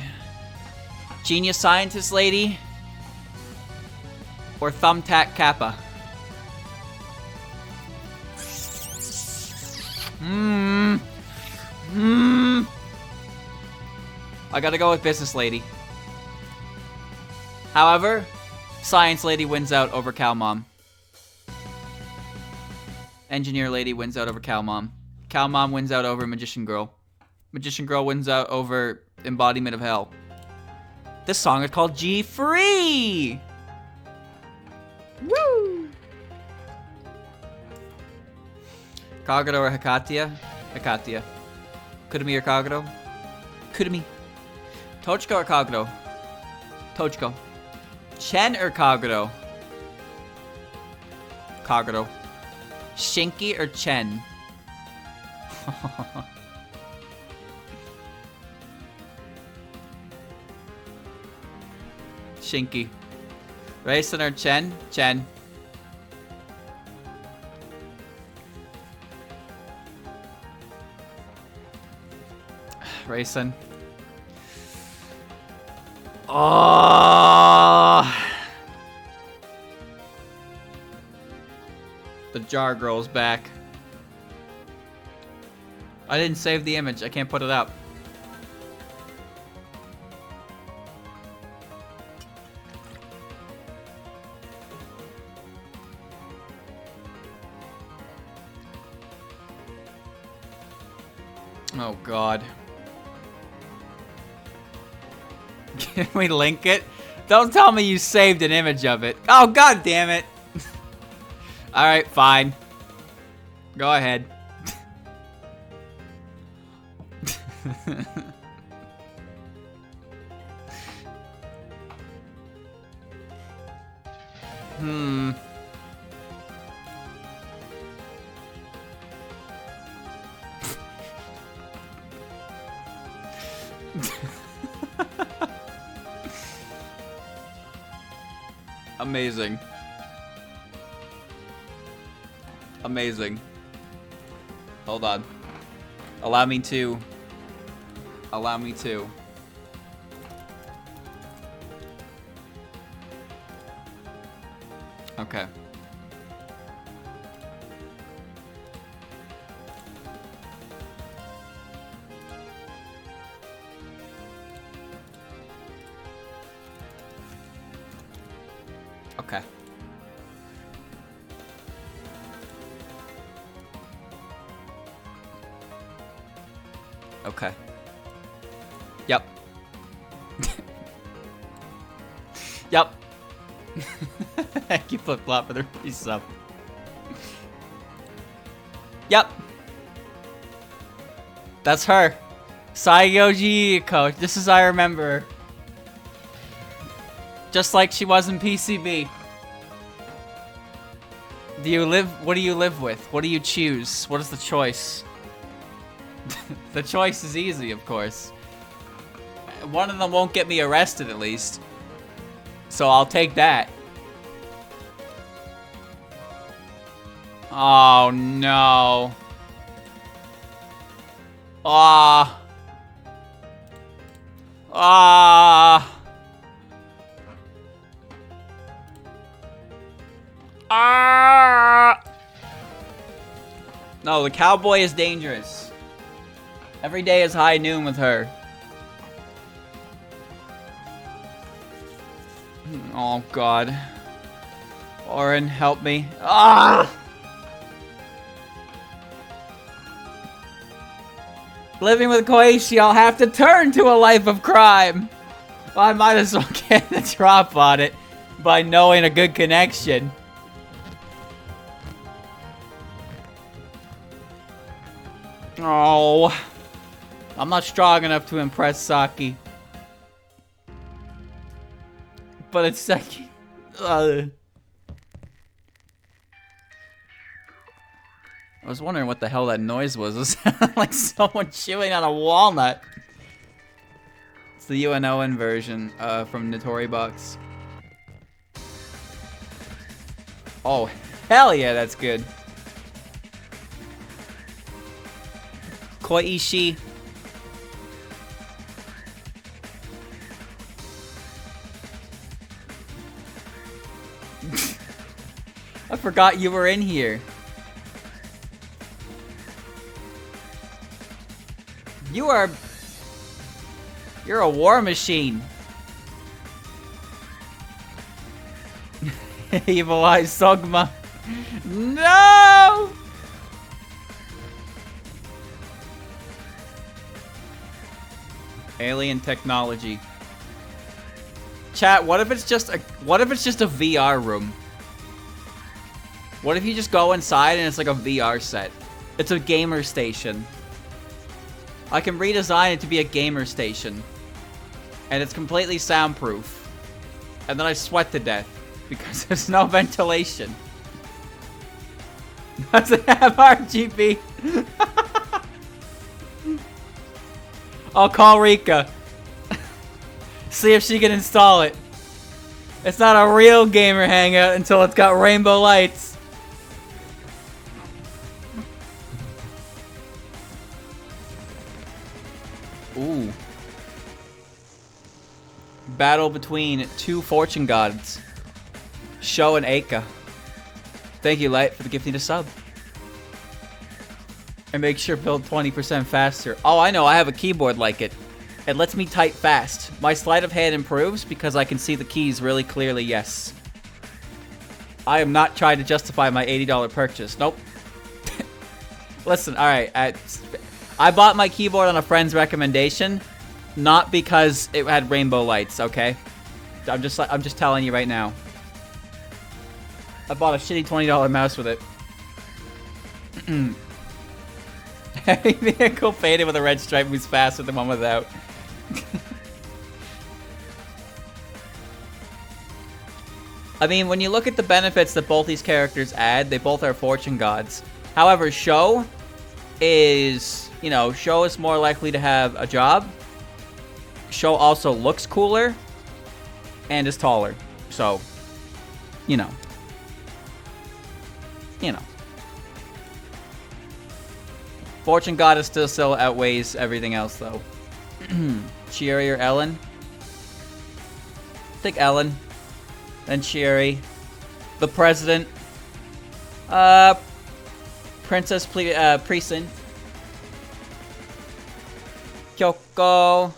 Genius Scientist Lady or Thumbtack Kappa? I gotta go with Business Lady. However, Science Lady wins out over Cow Mom. Engineer Lady wins out over Cow Mom. Cow Mom wins out over Magician Girl. Magician Girl wins out over Embodiment of Hell. This song is called G Free! Woo! Kagero or Hakatia? Hakatia. Kurumi or Kagero? Kurumi. Tochiko or Kagero? Tochiko. Chen or Kagero? Kagero. Shinky or Chen? Shinky. Raisin or Chen? Chen. Raisin. Oh! The jar girl's back. I didn't save the image. I can't put it up. Oh God. Can we link it? Don't tell me you saved an image of it. Oh God damn it. Alright, fine. Go ahead. Amazing. Amazing. Hold on. Allow me to. Allow me to. Okay. Okay. Okay. Yep. Yep. Thank you, Flip Flop, for the resub. Yep. That's her. Saiyoji Coach. This is I remember. Just like she was in PCB. Do you live? What do you live with? What do you choose? What is the choice? The choice is easy, of course. One of them won't get me arrested, at least. So I'll take that. Oh, no. Ah. Ah. Ah. No, the cowboy is dangerous. Every day is high noon with her. Oh, God. Orin, help me. Ah! Living with Koichi, I'll have to turn to a life of crime. Well, I might as well get the drop on it by knowing a good connection. Oh. I'm not strong enough to impress Saki. But it's like... I was wondering what the hell that noise was. It sounded like someone chewing on a walnut. It's the UNON version from Notori Box. Oh, hell yeah, that's good. Koichi. I forgot you were in here. You're a war machine. Evil Eye Sogma. No! Alien technology. Chat, what if it's just a VR room? What if you just go inside and it's like a VR set? It's a gamer station. I can redesign it to be a gamer station. And it's completely soundproof. And then I sweat to death because there's no ventilation. Does it have RGB? I'll call Rika. See if she can install it. It's not a real gamer hangout until it's got rainbow lights. Ooh. Battle between two fortune gods. Sho and Eika. Thank you, Light, for the gifting to sub. And make sure build 20% faster. Oh, I know, I have a keyboard like it. It lets me type fast. My sleight of hand improves because I can see the keys really clearly, yes. I am not trying to justify my $80 purchase. Nope. Listen, alright. I bought my keyboard on a friend's recommendation, not because it had rainbow lights, okay? I'm just telling you right now. I bought a shitty $20 mouse with it. Heavy vehicle painted with a red stripe moves faster than one without. I mean, when you look at the benefits that both these characters add, they both are fortune gods. However, Sho is, you know, Sho is more likely to have a job. Sho also looks cooler and is taller. So, you know. You know. Fortune Goddess still outweighs everything else, though. Chieri or Ellen? I think Ellen. Then Chieri. The President. Princess Presin. Kyoko.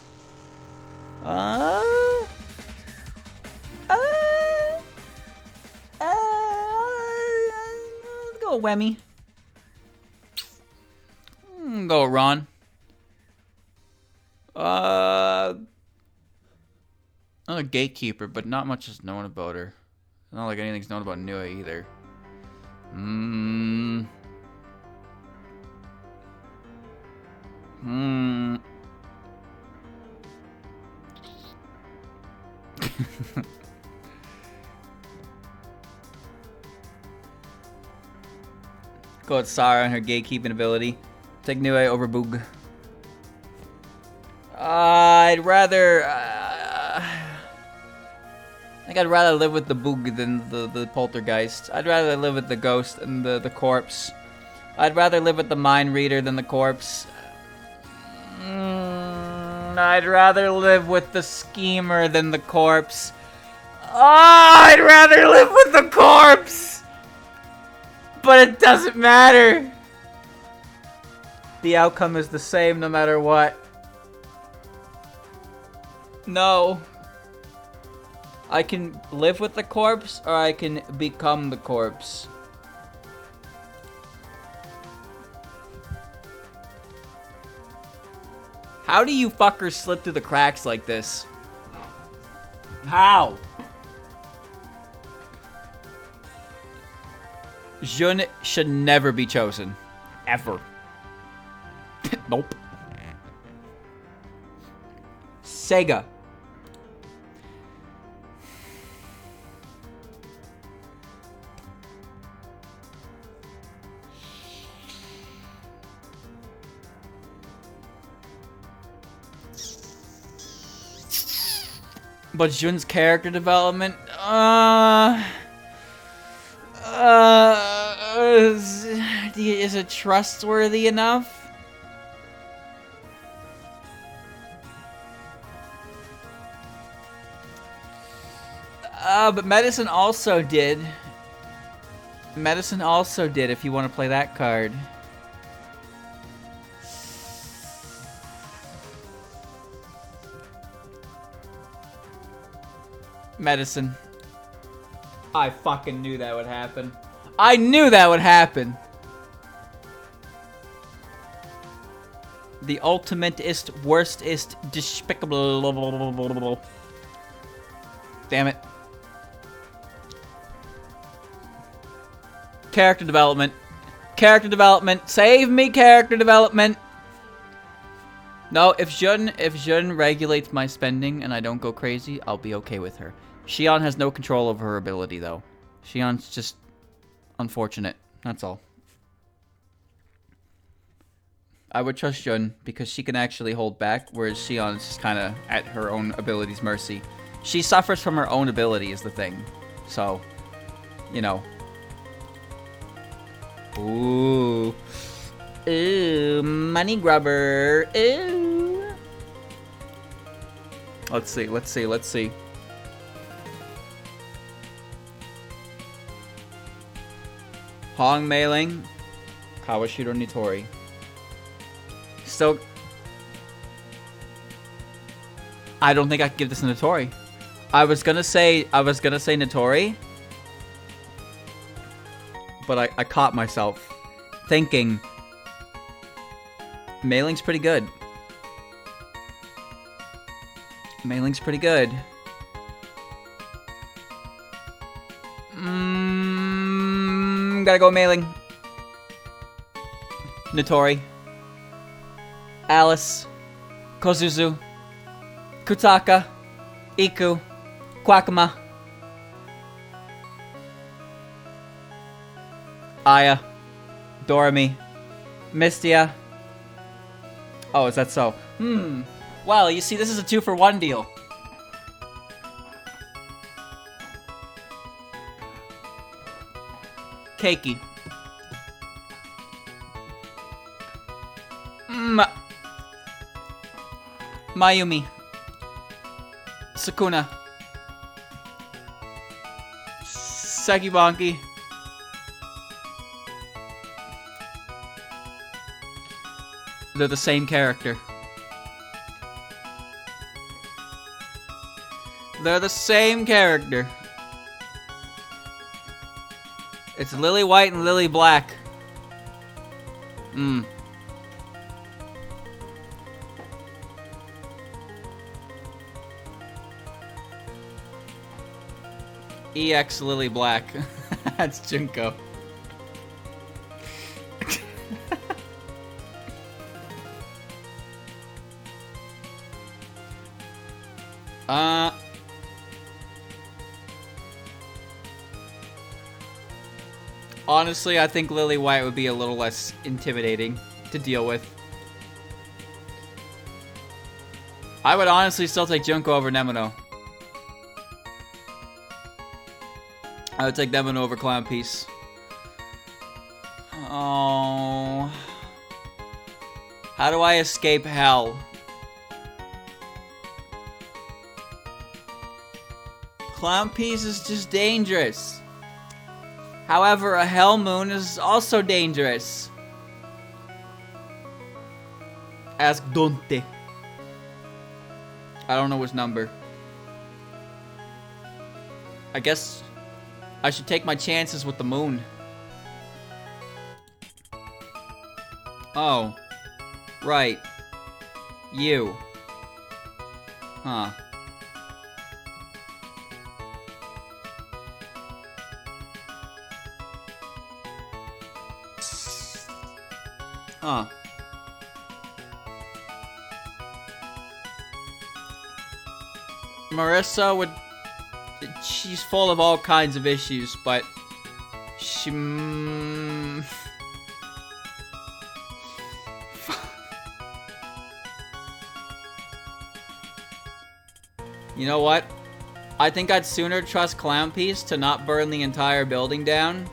Let's go Wemmy. Go Ron. Not a gatekeeper, but not much is known about her. Not like anything's known about Nua either. Go with Sarah and her gatekeeping ability. Take Nue over Boog. I'd rather... I think I'd rather live with the Boog than the Poltergeist. I'd rather live with the Ghost than the Corpse. I'd rather live with the Mind Reader than the Corpse. I'd rather live with the Schemer than the Corpse. I'd rather live with the Corpse! But it doesn't matter! The outcome is the same no matter what. No. I can live with the corpse, or I can become the corpse. How do you fuckers slip through the cracks like this? How? Jun should never be chosen. Ever. Nope. Sega. But Jun's character development, is it trustworthy enough? But Medicine also did. Medicine also did, if you want to play that card. Medicine. I fucking knew that would happen. I knew that would happen. The ultimateist, worstest, despicable. Damn it. Character development. Character development. Save me, character development. No, if Jun regulates my spending and I don't go crazy, I'll be okay with her. Xion has no control over her ability, though. Xion's just unfortunate. That's all. I would trust Jun because she can actually hold back, whereas Xion's just kind of at her own ability's mercy. She suffers from her own ability is the thing. So, you know. Ooh. Ooh, money grubber. Ooh. Let's see, let's see, let's see. Hong Mei-ling, Kawashiro Nitori. Still, I don't think I could give this a Nitori. I was gonna say Nitori, but I caught myself thinking Mei-ling's pretty good. Mei-ling's pretty good. Gotta go Mei-ling. Nitori. Alice. Kozuzu. Kutaka. Iku. Kwakama. Aya. Doremi. Mistia. Oh, is that so? Well, you see, this is a 2-for-1 deal. Keiki. Mayumi. Sukuna. Sekibanki. They're the same character. They're the same character. It's Lily White and Lily Black. EX Lily Black. That's Junko. Honestly, I think Lily White would be a little less intimidating to deal with. I would honestly still take Junko over Nemono. I would take Nemono over Clown Piece. Oh. How do I escape hell? Clown Piece is just dangerous. However, a Hell Moon is also dangerous. Ask Dante. I don't know his number. I guess I should take my chances with the moon. Oh. Right. You. Huh. Huh. Marissa would... She's full of all kinds of issues, but... She... You know what? I think I'd sooner trust Clown Piece to not burn the entire building down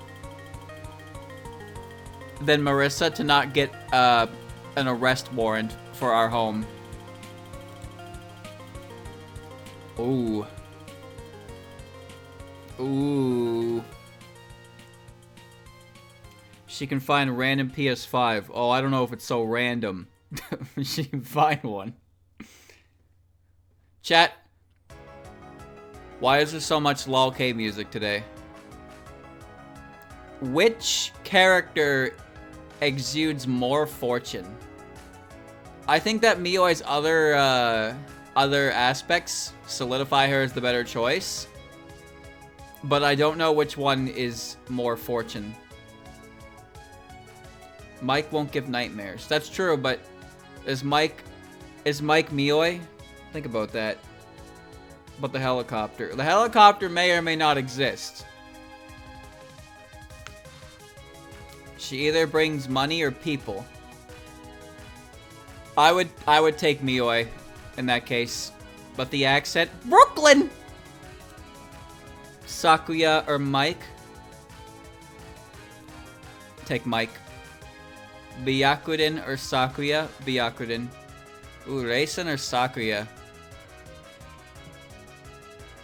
than Marissa to not get an arrest warrant for our home. Ooh. Ooh. She can find random PS5. Oh, I don't know if it's so random. She can find one. Chat. Why is there so much lol K music today? Which character exudes more fortune? I think that Mioi's other aspects solidify her as the better choice. But I don't know which one is more fortune. Mike won't give nightmares. That's true, but is Mike Mioi? Think about that. But the helicopter. The helicopter may or may not exist. She either brings money or people. I would take Mioi in that case. But the accent, Brooklyn! Sakuya or Mike? Take Mike. Byakuden or Sakuya? Byakuden. Ooh, Reisen or Sakuya?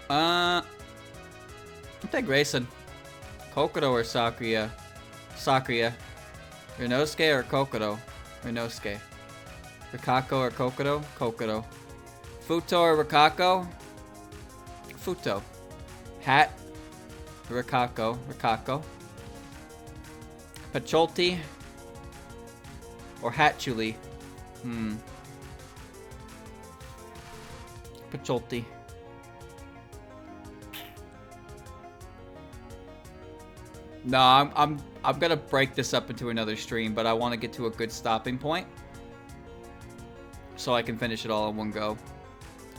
I'll take Reisen. Kokoro or Sakuya? Sakuya. Rinosuke or Kokoro? Rinosuke. Rikako or Kokoro? Kokoro. Futo or Rikako? Futo. Hat? Rikako. Rikako. Pacholti or Hatchuli? Pacholti. No, I'm gonna break this up into another stream, but I want to get to a good stopping point so I can finish it all in one go.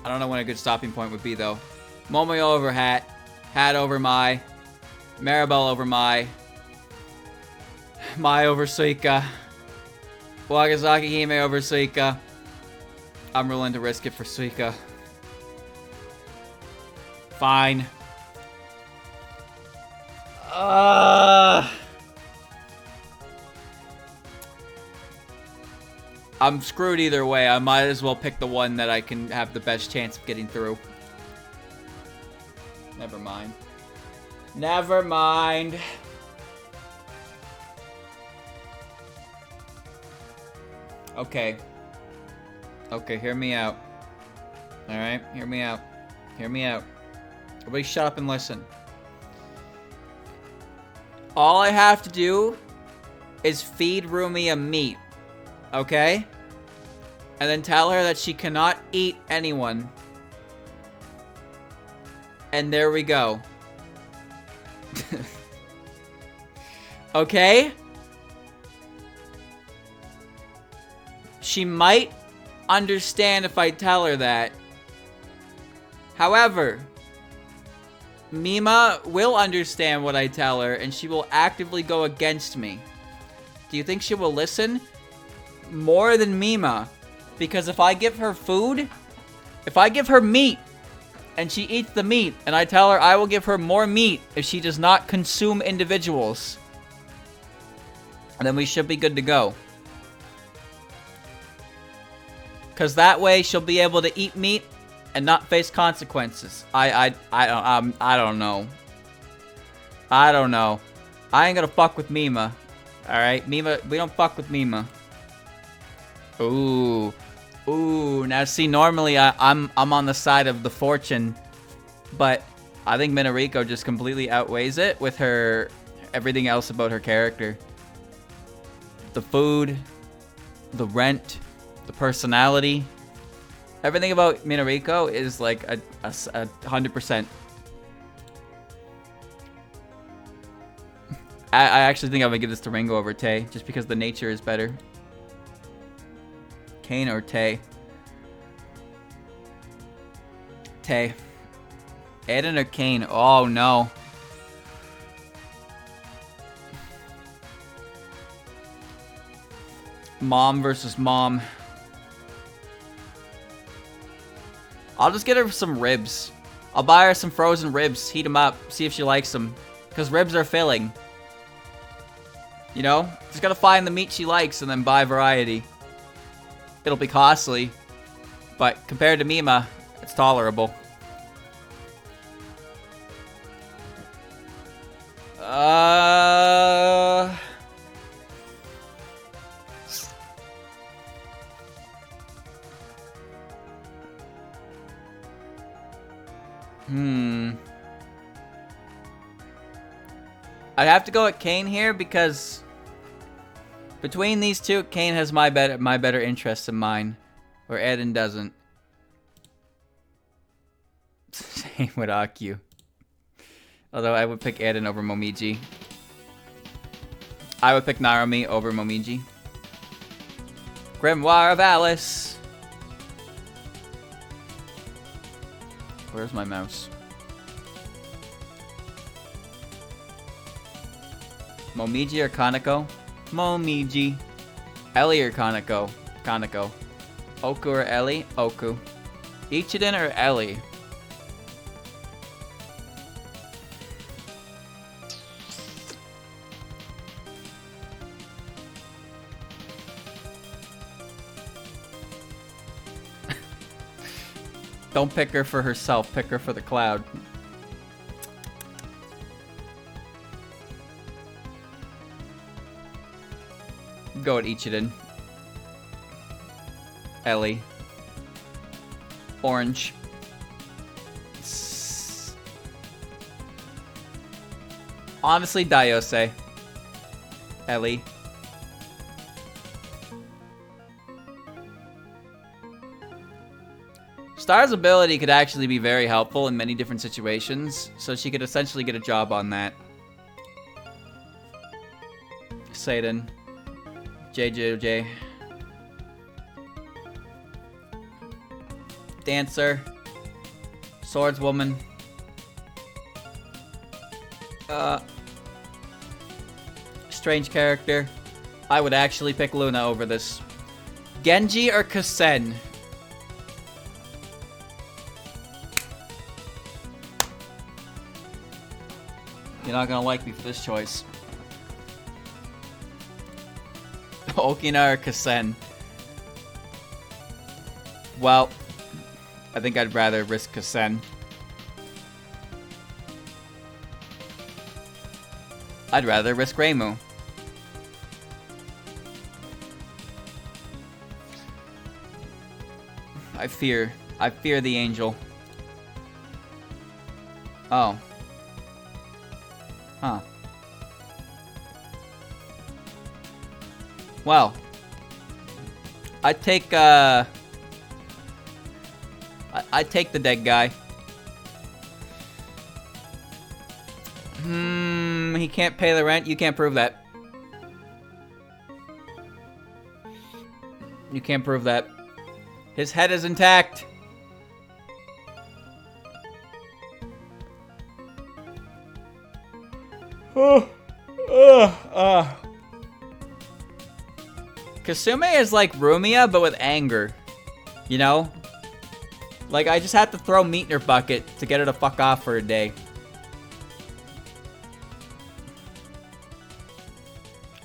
I don't know when a good stopping point would be though. Momoyo over Hat, Hat over Mai, Maribel over Mai over Suika, Wagasaki Hime over Suika. I'm willing to risk it for Suika. Fine. I'm screwed either way. I might as well pick the one that I can have the best chance of getting through. Never mind. Never mind. Okay. Okay, hear me out. Alright, hear me out. Hear me out. Everybody shut up and listen. All I have to do is feed Rumi a meat. Okay? And then tell her that she cannot eat anyone. And there we go. Okay? She might understand if I tell her that. However, Mima will understand what I tell her, and she will actively go against me. Do you think she will listen? More than Mima. Because if I give her food, if I give her meat, and she eats the meat, and I tell her I will give her more meat if she does not consume individuals, then we should be good to go. Because that way she'll be able to eat meat and not face consequences. I don't know. I don't know. I ain't gonna fuck with Mima. Alright, Mima, we don't fuck with Mima. Ooh. Ooh, now see, normally I'm on the side of the fortune, but I think Minariko just completely outweighs it with her, everything else about her character. The food, the rent, the personality, everything about Minariko is like a 100%. I actually think I'm gonna give this to Ringo over Tay, just because the nature is better. Kane or Tay? Tay. Eden or Kane? Oh no. Mom versus mom. I'll just get her some ribs. I'll buy her some frozen ribs, heat them up, see if she likes them. Because ribs are filling. You know? Just gotta find the meat she likes and then buy variety. It'll be costly, but compared to Mima, it's tolerable. I'd have to go with Kane here because between these two, Kane has my better interests in mind, where Eden doesn't. Same with Akyu. Although I would pick Eden over Momiji. I would pick Narumi over Momiji. Grimoire of Alice. Where's my mouse? Momiji or Kaneko? Momiji. Ellie or Kaneko? Kaneko. Oku or Ellie? Oku. Ichiden or Ellie? Don't pick her for herself, pick her for the cloud. Go at Ichiden. Ellie. Orange. Honestly, Daiose. Ellie. Star's ability could actually be very helpful in many different situations, so she could essentially get a job on that. Satan. JJJ. Dancer. Swordswoman. Strange character. I would actually pick Luna over this. Genji or Kasen? You're not gonna like me for this choice. Okina or Kasen? Well, I think I'd rather risk Kasen. I'd rather risk Reimu. I fear the angel. Oh. Huh. Well, I take the dead guy. He can't pay the rent. You can't prove that. You can't prove that. His head is intact. Kasume is like Rumia, but with anger. You know? Like, I just had to throw meat in her bucket to get her to fuck off for a day.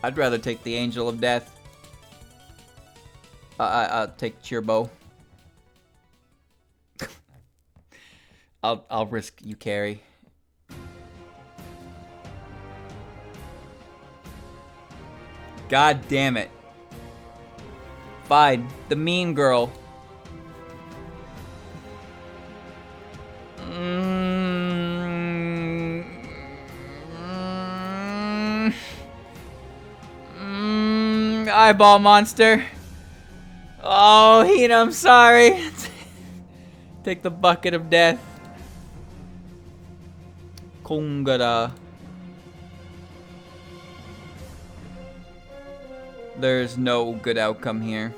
I'd rather take the Angel of Death. I'll take Chirbo. I'll risk you carry. God damn it. Fine. The mean girl. Eyeball monster. Oh, Hina, I'm sorry. Take the bucket of death. Kongara. There's no good outcome here.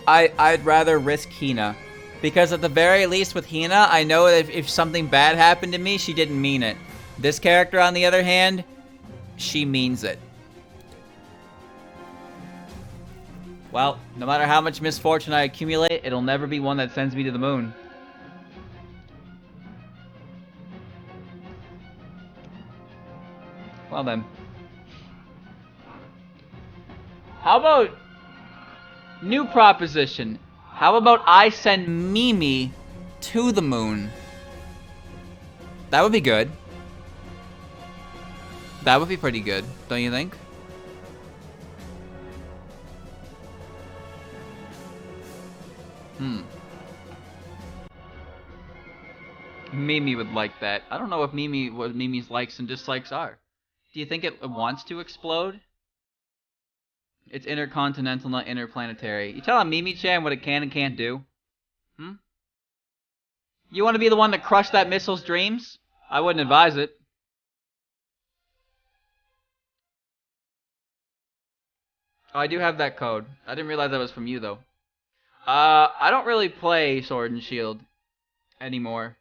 I'd rather risk Hina. Because at the very least with Hina, I know that if something bad happened to me, she didn't mean it. This character, on the other hand, she means it. Well, no matter how much misfortune I accumulate, it'll never be one that sends me to the moon. Well then. How about... new proposition. How about I send Mimi to the moon? That would be good. That would be pretty good, don't you think? Mimi would like that. I don't know what Mimi's likes and dislikes are. Do you think it wants to explode? It's intercontinental, not interplanetary. You telling Mimi-chan what it can and can't do? Hmm? You want to be the one to crush that missile's dreams? I wouldn't advise it. Oh, I do have that code. I didn't realize that was from you, though. I don't really play Sword and Shield anymore.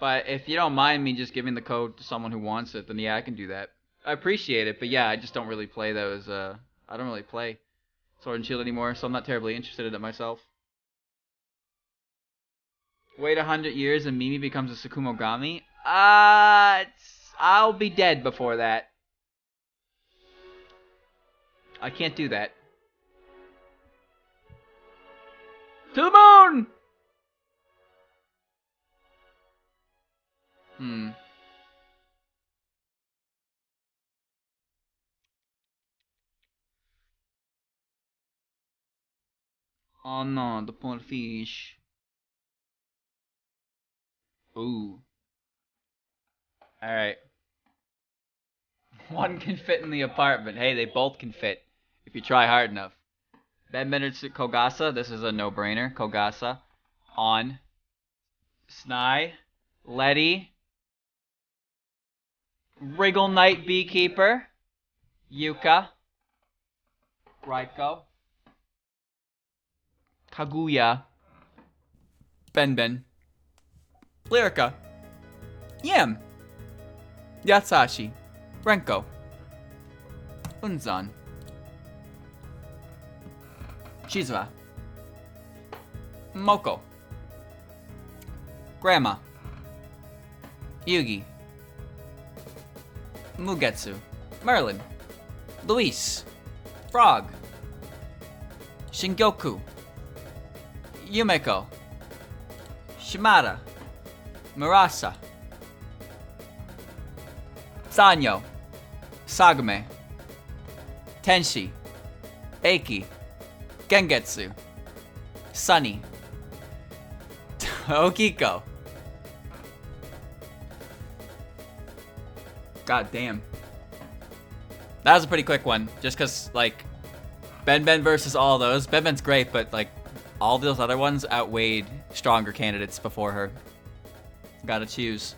But if you don't mind me just giving the code to someone who wants it, then yeah, I can do that. I appreciate it, but yeah, I just don't really play those, I don't really play Sword and Shield anymore, so I'm not terribly interested in it myself. Wait 100 years and Mimi becomes a Sakumogami? I'll be dead before that. I can't do that. To the moon! Oh no, the poor fish. Ooh. Alright. One can fit in the apartment. Hey, they both can fit if you try hard enough. Bedminster Kogasa, this is a no-brainer. Kogasa. On. Snai. Letty. Wriggle Knight Beekeeper. Yuka. Raiko. Kaguya. Ben. Lyrica. Yam. Yatsashi. Renko. Unzan. Shizuha. Moko. Grandma. Yugi. Mugetsu. Merlin. Luis. Frog. Shingoku. Yumeko. Shimada. Murasa. Sanyo. Sagame. Tenshi. Eiki. Gengetsu. Sunny. Okiko. God damn. That was a pretty quick one. Just because, like, Ben versus all those. Ben's great, but, like, all those other ones outweighed stronger candidates before her. Gotta choose.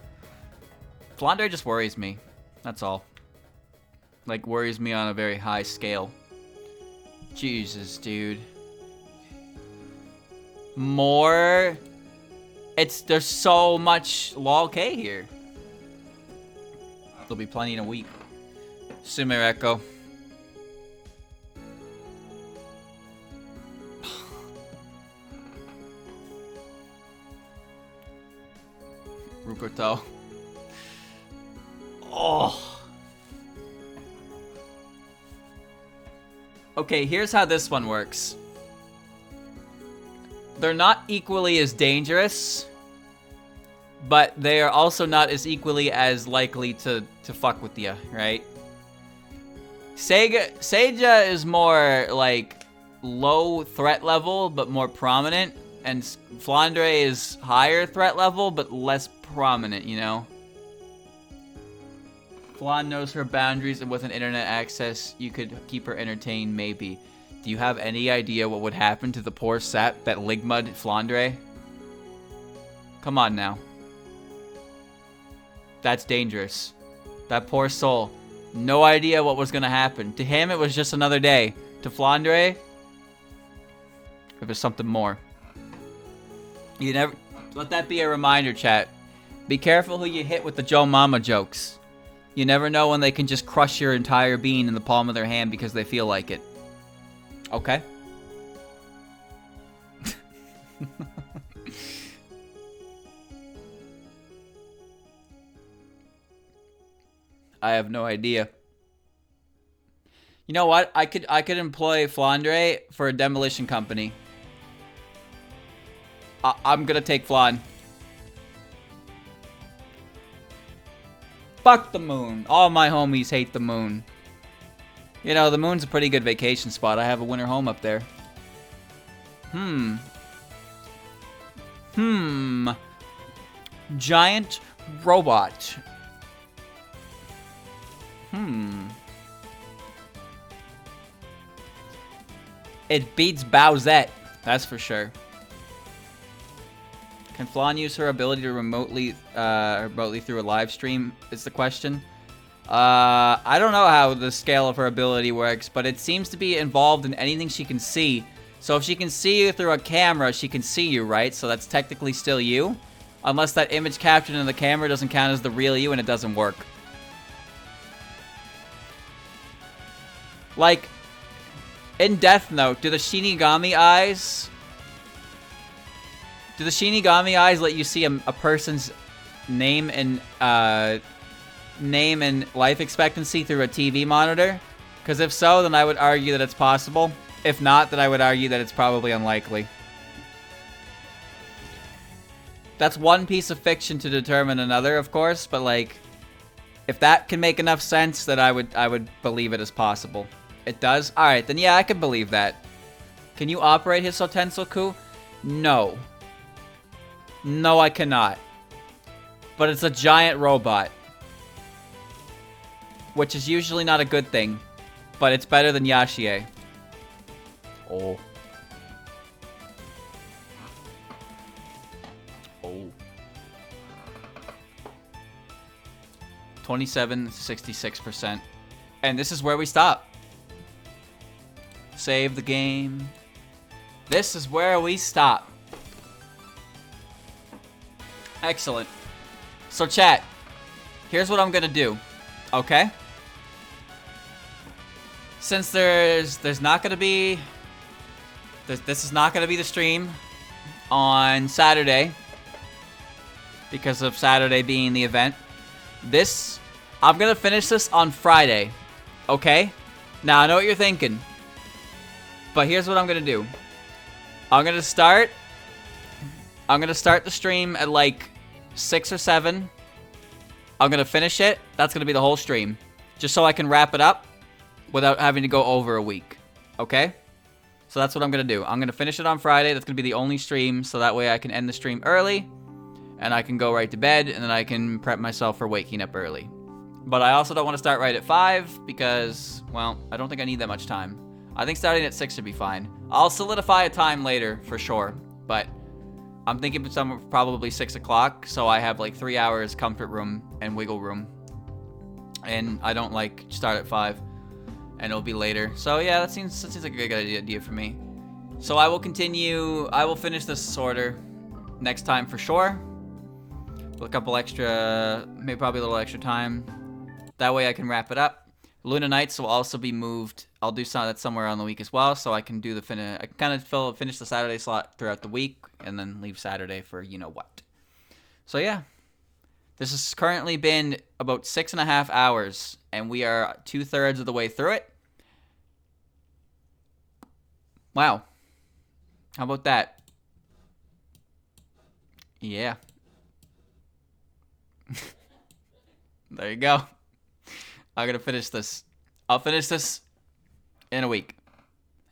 Flandre just worries me. That's all. Like, worries me on a very high scale. Jesus, dude. More... There's so much lol K here. There'll be plenty in a week. Sumereko. Rukoto. Oh. Okay, here's how this one works. They're not equally as dangerous, but they are also not as equally as likely to fuck with you, right? Seiya is more, like, low threat level, but more prominent. And Flandre is higher threat level, but less prominent, you know? Flan knows her boundaries, and with an internet access, you could keep her entertained, maybe. Do you have any idea what would happen to the poor sap that Ligmud Flandre? Come on now. That's dangerous. That poor soul. No idea what was gonna happen. To him, it was just another day. To Flandre, it was something more. You never... Let that be a reminder, chat. Be careful who you hit with the Joe Mama jokes. You never know when they can just crush your entire bean in the palm of their hand because they feel like it. Okay? I have no idea. You know what? I could employ Flandre for a demolition company. I'm gonna take Flan. Fuck the moon. All my homies hate the moon. You know, the moon's a pretty good vacation spot. I have a winter home up there. Giant robot. It beats Bowsette, that's for sure. Can Flan use her ability to remotely through a live stream? Is the question. I don't know how the scale of her ability works, but it seems to be involved in anything she can see. So if she can see you through a camera, she can see you, right? So that's technically still you. Unless that image captured in the camera doesn't count as the real you and it doesn't work. Like, in Death Note, do the Shinigami eyes... Do the Shinigami eyes let you see a person's name and life expectancy through a TV monitor? Because if so, then I would argue that it's possible. If not, then I would argue that it's probably unlikely. That's one piece of fiction to determine another, of course, but like, if that can make enough sense, then I would believe it as possible. It does? Alright, then yeah, I can believe that. Can you operate his Sotensoku? No. No, I cannot. But it's a giant robot. Which is usually not a good thing. But it's better than Yashie. Oh. Oh. 67%. And this is where we stop. Save the game. This is where we stop. Excellent. So chat, here's what I'm gonna do, okay? Since there's not gonna be, this is not gonna be the stream on Saturday because of Saturday being the event. I'm gonna finish this on Friday, okay? Now I know what you're thinking, but here's what I'm gonna do. I'm gonna start the stream at like 6 or 7. I'm gonna finish it. That's gonna be the whole stream. Just so I can wrap it up without having to go over a week. Okay? So that's what I'm gonna do. I'm gonna finish it on Friday. That's gonna be the only stream, so that way I can end the stream early, and I can go right to bed, and then I can prep myself for waking up early. But I also don't want to start right at 5, because, well, I don't think I need that much time. I think starting at 6 should be fine. I'll solidify a time later, for sure, but I'm thinking probably 6 o'clock, so I have like 3 hours comfort room and wiggle room. And I don't like start at 5, and it'll be later. So yeah, that seems like a good idea for me. So I will finish this order next time for sure. With a couple extra, maybe probably a little extra time. That way I can wrap it up. Luna Nights will also be moved. I'll do that somewhere on the week as well, so I can do I can kind of finish the Saturday slot throughout the week, and then leave Saturday for you know what. So yeah, this has currently been about 6.5 hours, and we are 2/3 of the way through it. Wow, how about that? Yeah. There you go. I'm gonna finish this. I'll finish this in a week,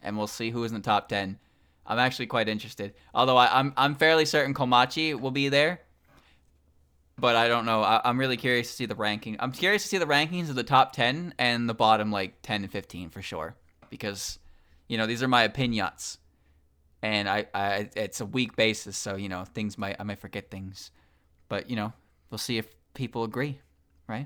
and we'll see who is in the top 10. I'm actually quite interested. Although I'm fairly certain Komachi will be there, but I don't know. I'm really curious to see the ranking. I'm curious to see the rankings of the top 10 and the bottom like 10 and 15 for sure, because you know these are my opinions, and I it's a week basis, so you know I might forget things, but you know we'll see if people agree, right?